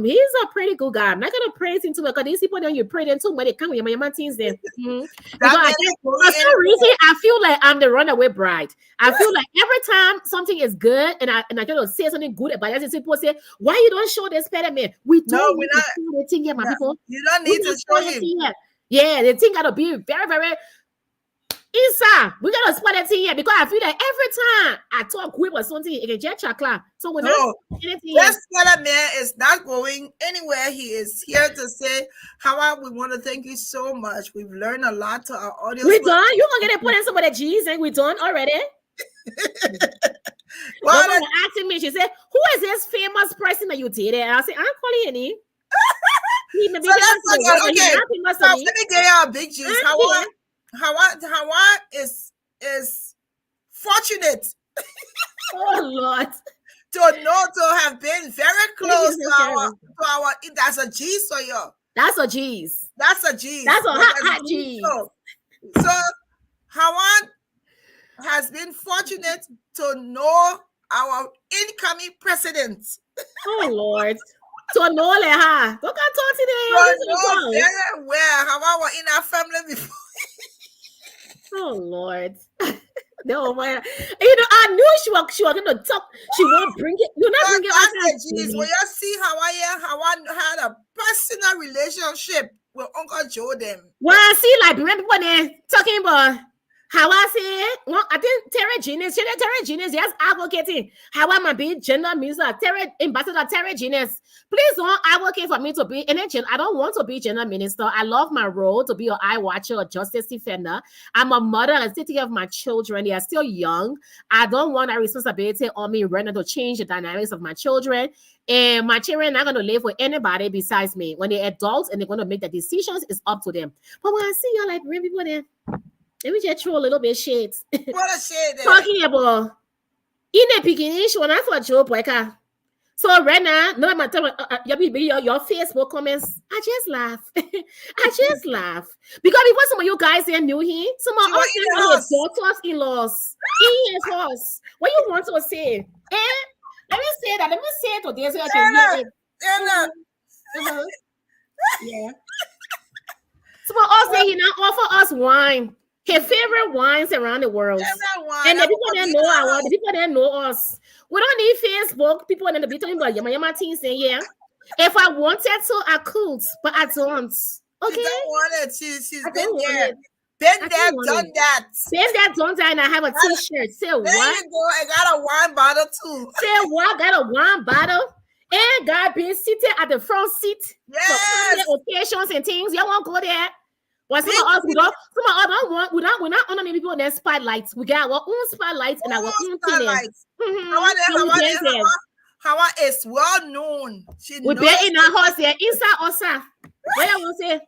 he's a pretty good guy. I'm not gonna praise him too much, because these people don't you pray them too much. They come with my teens there. For some reason, I feel like I'm the runaway bride. I feel like every time something is good and I try to say something good about it, people say, why you don't show this better man? We're not the thing yet, my people. You don't need to show him. Yeah, the thing gotta be very, very Isa, we gotta spot that thing here, because I feel like every time I talk quick or something, it can get chocolate. So when this fella man is not going anywhere. He is here to say, Hawa, we want to thank you so much. We've learned a lot to our audience. We done? You gonna get to put in some of the G's, and we done already? Well, asking me, she said, who is this famous person that you dated? And I said, I'm calling any. So let me get y'all big G's. Hawa is fortunate. Oh Lord. to have been very close to our that's a G's for you. That's a G's. That's a G's. That's a hot G's. So Hawa has been fortunate to know our incoming president. Oh Lord. To know her. Don't come talk today. Very well. Hawa was in our family before. Oh Lord. No, man. I knew she was going to talk. She won't bring it. You're not bringing God, it. jeez, when you see Hawa had a personal relationship with Uncle Joe them. Well, I see Liberian people there talking about how I say, well, I think Terry Genius, yes, advocating how am I being gender minister, Ambassador Terry Genius. Please don't advocate for me to be any gender. I don't want to be gender minister. I love my role to be an eye watcher or justice defender. I'm a mother and taking care of my children. They are still young. I don't want a responsibility on me running to change the dynamics of my children. And my children are not going to live with anybody besides me. When they're adults and they're going to make the decisions, it's up to them. But when I see y'all like people there, let me just throw a little bit of shade. What a shade. Talking about in the beginning, she was for Joe Boyka. So right now, no matter your Facebook comments, I just laugh. I just laugh. Because before some of you guys here knew him, some of us his daughters-in-laws in his house. What you want to say? Let me say that. Let me say it today so I can hear it. Yeah. Some of us say he now offer us wine. His favorite wines around the world. And the people that know the people that know us. We don't need Facebook. People in the be talking about Yama teens saying, yeah. If I wanted to, I could, but I don't. Okay. She don't want it. She's been there. Been there, done that. Been there, done that, and I have a t-shirt. Say what? There you go. I got a wine bottle too. Say what? Got a wine bottle. And God being seated at the front seat. Yes. For occasions and things. Y'all won't go there. But some of us, we don't want, we're not under the people in their spotlights. We got our own spotlights and our own spotlights. Hawa is well known. We're in our house here, inside Osa. What I want to say?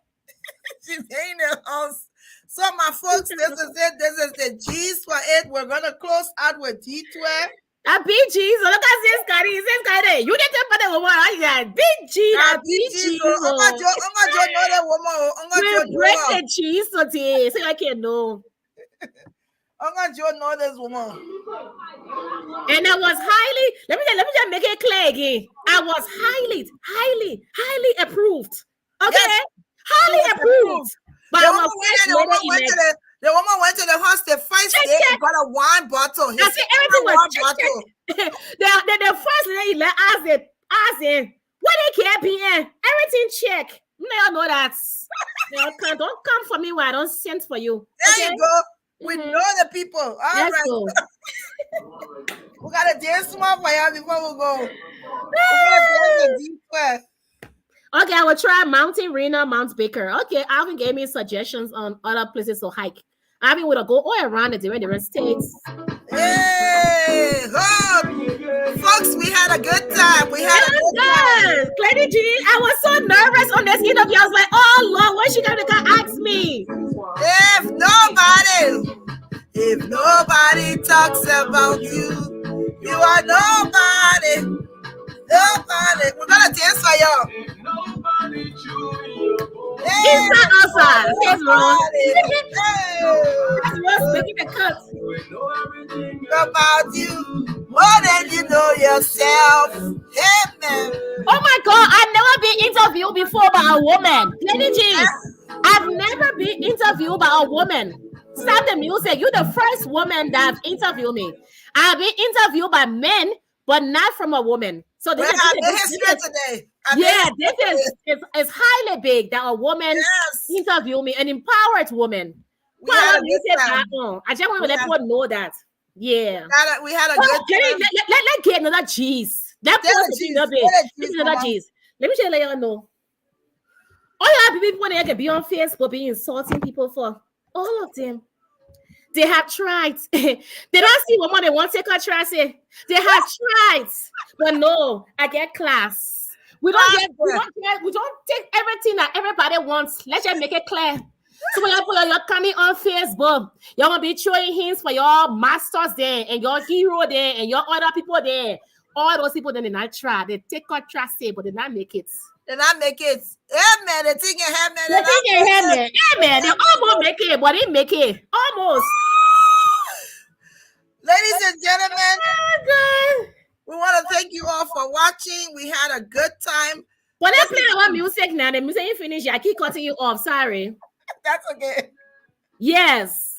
She's in the house. So my folks, this is it. This is the G's for it. We're gonna close out with G12. A big G. So look at this guy. You didn't put the woman. I got big G. Big G. Uncle Joe know the woman. We break the cheese today. So I can know. Uncle Joe know this woman. And I was highly. Let me just make it clear again. I was highly approved. Okay, yes. Highly approved. But the woman went to the hospital first day and got a wine bottle. I said everything was check. The first lady asked him, what they can't be in? Everything check. You know that. Don't come for me when I don't send for you. There you go. We know the people. All right. We gotta dance small for y'all before we go. Okay, I will try Mountain Rena, Mount Baker. Okay, Alvin gave me suggestions on other places to hike. Alvin would go all around the different states. Hey, folks, we had a good time. Lady G, I was so nervous on this interview. I was like, oh Lord, what's she gonna ask me? If nobody talks about you, you are nobody. We're gonna dance for y'all. Inside outside. That's wrong. That's wrong. Making the cut. About you more than you know yourself. Amen. Oh my God, I've never been interviewed before by a woman. Lady G, I've never been interviewed by a woman. Stop the music. You're the first woman that have interviewed me. I've been interviewed by men, but not from a woman. So this is today. It's highly big that a woman interview me, an empowered woman. I just want to let people know that. Yeah. We had a good time. Let's get another G's. That is another G's. Let me just let y'all know. All y'all people that can be on Facebook, be insulting people for all of them. They have tried. They don't see what they want to take a try. Say they have tried, but no, I get class. We don't take everything that everybody wants. Let's just make it clear. So when you're coming on Facebook, you're gonna be showing hints for your masters there and your hero there and your other people there. All those people then they not try. They take a try, say, but they not make it. They not make it. Amen. They think it happen. Amen. They almost make it, but they make it. Almost. Ladies and gentlemen, we want to thank you all for watching. We had a good time. But let's play our music now. The music ain't finished. I keep cutting you off. Sorry. That's okay. Yes.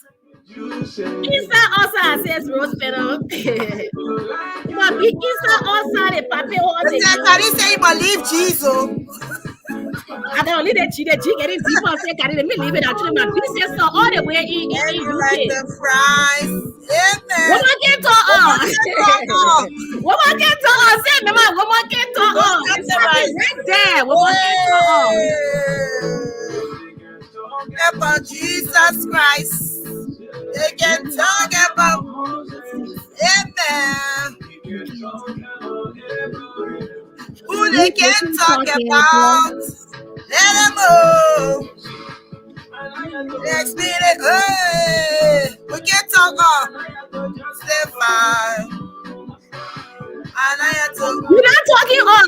Inside outside says Rose Pedal. You might be inside outside the paper all the I didn't say you believe Jesus. I don't leave that G getting deeper and say, let me leave it actually my business so all the way in And you UK. like the fries. Amen. What more can talk on? What more can talk on? Say, mama, what more can talk on? It's right there. What more can talk on? About Jesus Christ. They can talk about. Amen. Who they can talk about. Let them know. Next minute, hey, we can talk on. Stay fine. You're not talking on.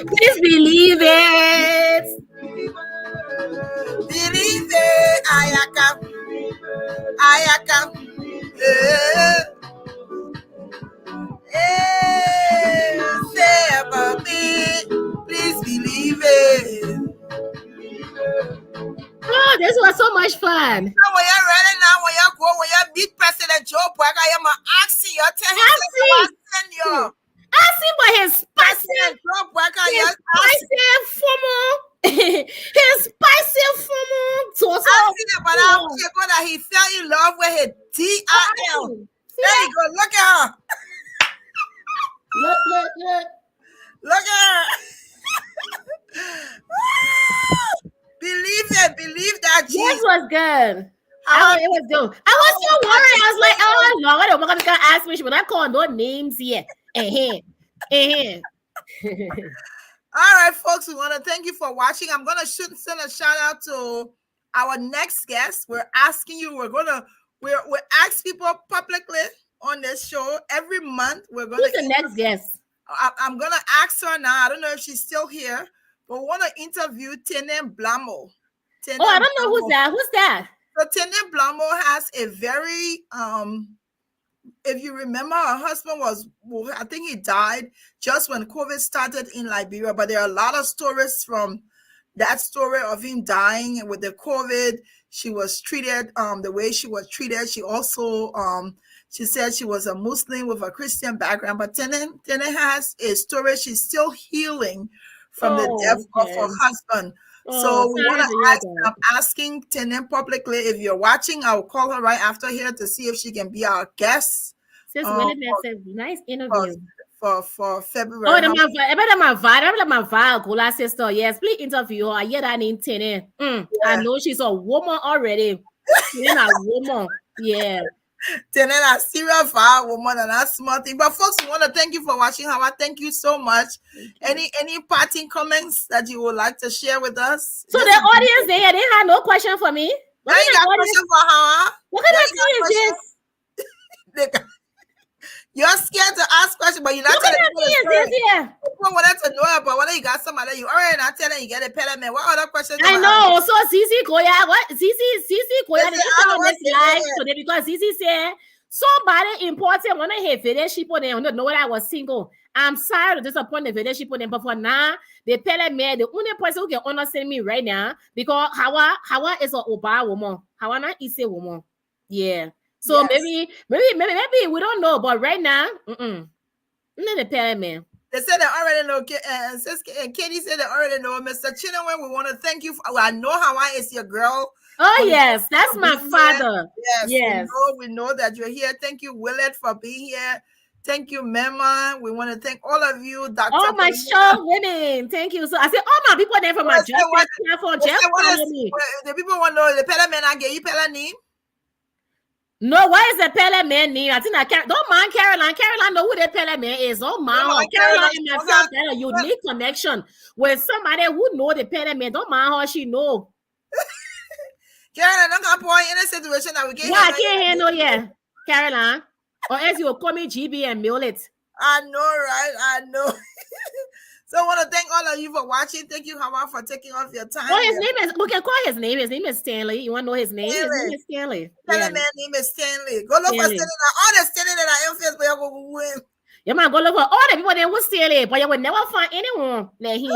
Please believe it. Believe it. Ayaka. Hey, say about me. Please believe it. Oh, this was so much fun. Now when you're ready now, when you go, when you beat President Joe Biden, I'm asking you, tell him Asking for his spicy, his spicy fumo. So asking about how people that he fell in love with his DIL. There you go, look at her. Look at her. Believe it, believe that Jesus. This was good. It was good. I was so worried. I was like, oh Lord, I'm gonna ask me, but I call no names here. All right, folks, we want to thank you for watching. I'm gonna send a shout out to our next guest. We're asking you, we ask people publicly on this show every month. Who's the next guest? I'm gonna ask her now. I don't know if she's still here, but we want to interview Tenen Blamo. I don't know who's that. Who's that? So Tenen Blamo has a very if you remember, her husband I think he died just when COVID started in Liberia, but there are a lot of stories from that story of him dying with the COVID. She was treated the way she was treated. She also she said she was a Muslim with a Christian background, but Tenen has a story. She's still healing from the death of her husband. So we want to ask, I'm asking Tenen publicly, if you're watching, I'll call her right after here to see if she can be our guest. Sis Willie, that's a nice interview. For February. Oh, my vial, sister. Yes, please interview her. I hear that name Tenen. I know she's a woman already. She's a woman. Yeah. Tenen a serious vial woman and a small thing. But folks, we want to thank you for watching. Hawa, thank you so much. Any parting comments that you would like to share with us? So the audience there, they had no question for me. What kind of question for Hawa? What kind of thing is this? You're scared to ask questions, but you're not telling people. People wanted to know about whether you got somebody. You already not telling you get a payment. What other questions? I know. So Zizi Koya, Zizi Koya, they on this live today because Zizi said somebody important want to have village people. They don't know that I was single. I'm sorry to disappoint the village people, but for now, they pay me. The only person who can understand me right now because Hawa is an Oba woman. Hawa not is a woman. Yeah. So maybe we don't know, but right now, not the payment. They said they already know. Katie said they already know. Mr. Chinaway, we want to thank you. I know Hawa is your girl. Oh yes, that's my father. Yes. We know that you're here. Thank you, Willett, for being here. Thank you, Mema. We want to thank all of you, Dr. All my show women. Thank you. So I said, all my people there from my job platform. The people want to know the Pella man. I get you Pella name. No, what is the Pele man name? I think I can't. Don't mind Caroline. Caroline know who the Pele man is. Don't mind her. Caroline and myself got a unique connection with somebody who know the Pele man. Don't mind her. She know. Caroline, don't come point in a situation that we can't. Yeah, I can't handle Caroline. Or else you will call me GB and mail it. I know, right? I know. So I want to thank all of you for watching. Thank you, Hawa, for taking off your time. Well, his name is, we can call his name. His name is Stanley. You want to know his name? His name is Stanley. Man's name is Stanley. Go look for Stanley. All the Stanley that I am faced with, go win. You might go look for all the people that will Stanley, but you will never find anyone like him.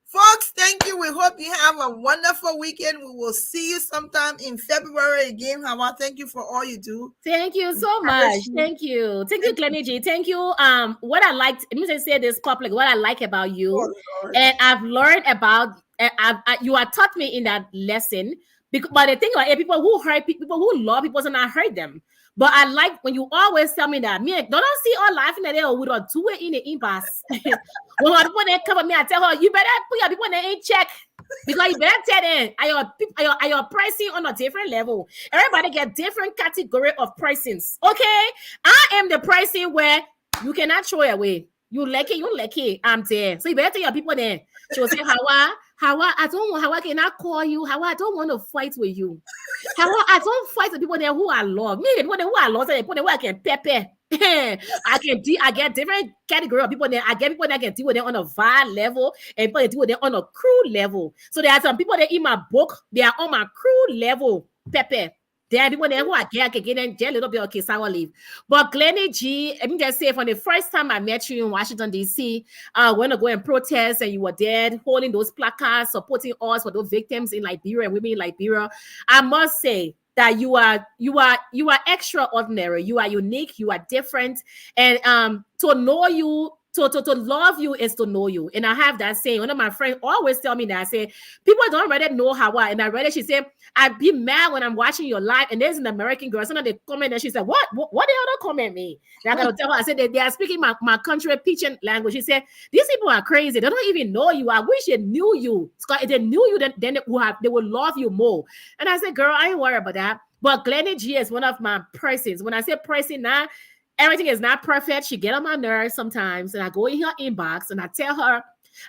Folks, Thank you. We hope you have a wonderful weekend. We will see you sometime in February again. Hawa, thank you for all you do. Thank you so much. Thank you. Thank you, Glennie G. Thank you. What I liked, let me just say this public, what I like about you, and I've learned about, you have taught me in that lesson. Because, but the thing about people who hurt people who love people and I hurt them. But I like when you always tell me that me don't see all laughing at it or we don't do it in the impasse. When they cover me, I tell her you better put your people in check. Because you better tell them are your pricing on a different level. Everybody get different category of pricings. Okay, I am the pricing where you cannot throw it away. You like it. I'm there. So you better tell your people there. She will say, Hawa, Hawa cannot call you. Hawa, I don't want to fight with you. Hawa, I don't fight with people there who I love. Me, the people there who I love, the people there who I can pepper. I get different category of people there. I get people that can deal with them on a vibe level and people that deal with them on a crew level. So there are some people that in my book, they are on my crew level, pepper. There are people there who I can get them a little bit of sour leaf. But Glennie G, let me just say, from the first time I met you in Washington, D.C., when I go and protest and you were there holding those placards, supporting us for those victims in Liberia and women in Liberia, I must say that you are extraordinary. You are unique. You are different. And to know you, to love you is to know you. And I have that saying. One of my friends always tell me that. I say, people don't really know Hawa. And I read it. She said, I'd be mad when I'm watching your live. And there's an American girl. Sometimes they comment and she said, what the hell don't comment me? And I got to tell her, I said, they are speaking my country pidgin language. She said, these people are crazy. They don't even know you. I wish they knew you. If they knew you, then they would love you more. And I said, girl, I ain't worried about that. But Glennie G is one of my persons. When I say person now, everything is not perfect. She get on my nerves sometimes. And I go in her inbox and I tell her,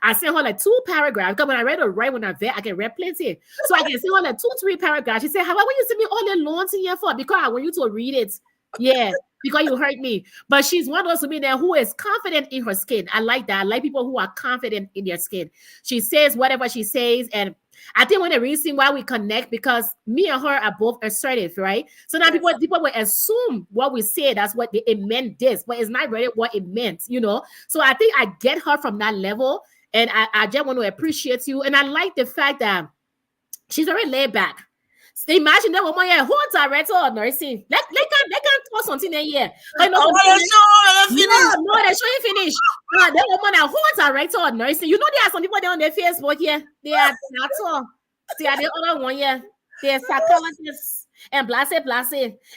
I send her like 2 paragraphs. Because when I read it right when I vet, I can read plenty. So I can send her like 2-3 paragraphs. She said, how about you send me all the loans in here for? Because I want you to read it. Yeah, because you hurt me. But she's one of those women there who is confident in her skin. I like that. I like people who are confident in their skin. She says whatever she says. And I think one of the reasons why we connect, because me and her are both assertive, right? So now people will assume what we say, that's what it meant this, but it's not really what it meant, you know? So I think I get her from that level, and I just want to appreciate you. And I like the fact that she's very laid back. So imagine that woman here, who director of nursing? Let can talk something there. Yeah. No, the show you finish. That woman now, who director of nursing? You know there are some people there on their Facebook here. They are doctor. They are the other one here. They are psychologists and blase.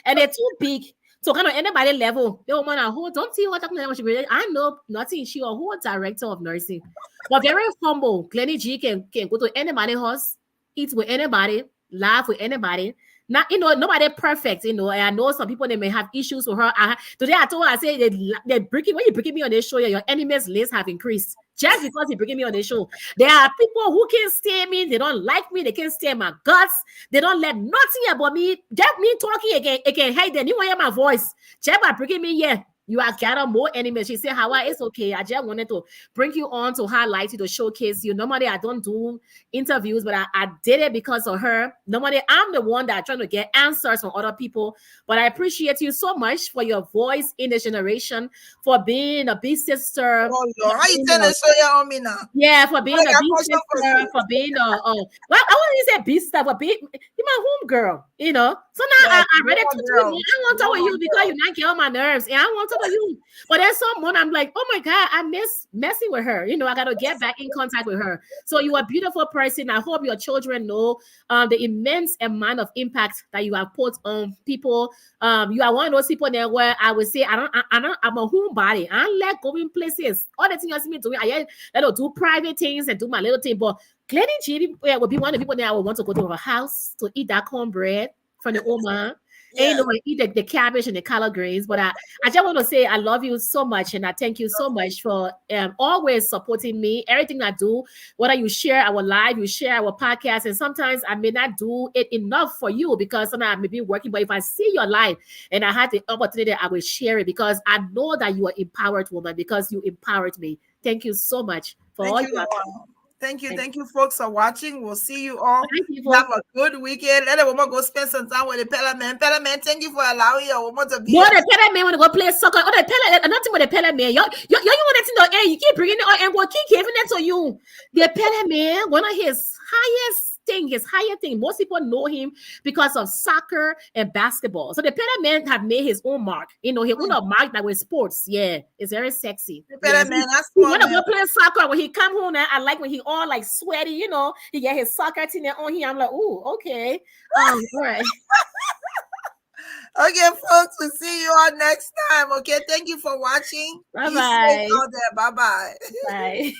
And they're too big. So kind of anybody level. The woman now, who don't see what talking about. I know nothing. She or who director of nursing. But very humble. Glennie G can go to anybody's house, eat with anybody, laugh with anybody. Not, nobody perfect, and I know some people, they may have issues with her. Today I told her, I said, they're breaking, when you bringing me on this show, your enemies list have increased. Just because you're bringing me on the show. There are people who can't stand me, they don't like me, they can't stand my guts, they don't let nothing about me. Just me talking again. Hey, then you want to hear my voice. Just by bringing me here. You are gather more enemies. She said, Hawa, it's okay. I just wanted to bring you on to highlight you, to showcase you. Normally, I don't do interviews, but I did it because of her. Normally, I'm the one that trying to get answers from other people. But I appreciate you so much for your voice in this generation, for being a big sister. Oh, Lord. How you telling you on me now? Yeah, for being a big sister, for being well, I wouldn't say big sister, but you're my home girl, So now I read it to you. I want to talk with you because you're not getting on my nerves. And I want to talk with you. But there's someone I'm like, oh my God, I miss messing with her. I got to get back in contact with her. So you're a beautiful person. I hope your children know the immense amount of impact that you have put on people. You are one of those people there where I would say, I'm a homebody. I don't like going places. All the things you see me doing, I do private things and do my little thing. But Glennie G would be one of the people that I would want to go to her house to eat that cornbread from the Oma. Yeah. And eat the cabbage and the collard greens. But I just want to say I love you so much, and I thank you so much for always supporting me. Everything I do, whether you share our live, you share our podcast, and sometimes I may not do it enough for you because sometimes I may be working. But if I see your life and I had the opportunity, I will share it because I know that you are empowered woman because you empowered me. Thank you so much for all you have done. Thank you, folks, for watching. We'll see you all. Thank you, Have folks. a good weekend. Let a woman go spend some time with the Pella Man. Pella Man, thank you for allowing your woman to be Boy, here. the Pella Man want to go play soccer. Oh, the Pella, nothing with the Pella Man. You want it to know, and you keep bringing it, and we'll keep giving it to you. The Pella Man, one of his higher thing. Most people know him because of soccer and basketball. So the Pella Man have made his own mark. You know, his own mark that with sports. Yeah, it's very sexy. The Pella Man, that's He one want to man. go play soccer. When he come home, now, I like when he all like sweaty. You know, he get his soccer team there on here. I'm like, ooh, okay, all right. Okay, folks, we'll see you all next time. Okay, thank you for watching. Bye Be bye. safe out there. Bye-bye. Bye.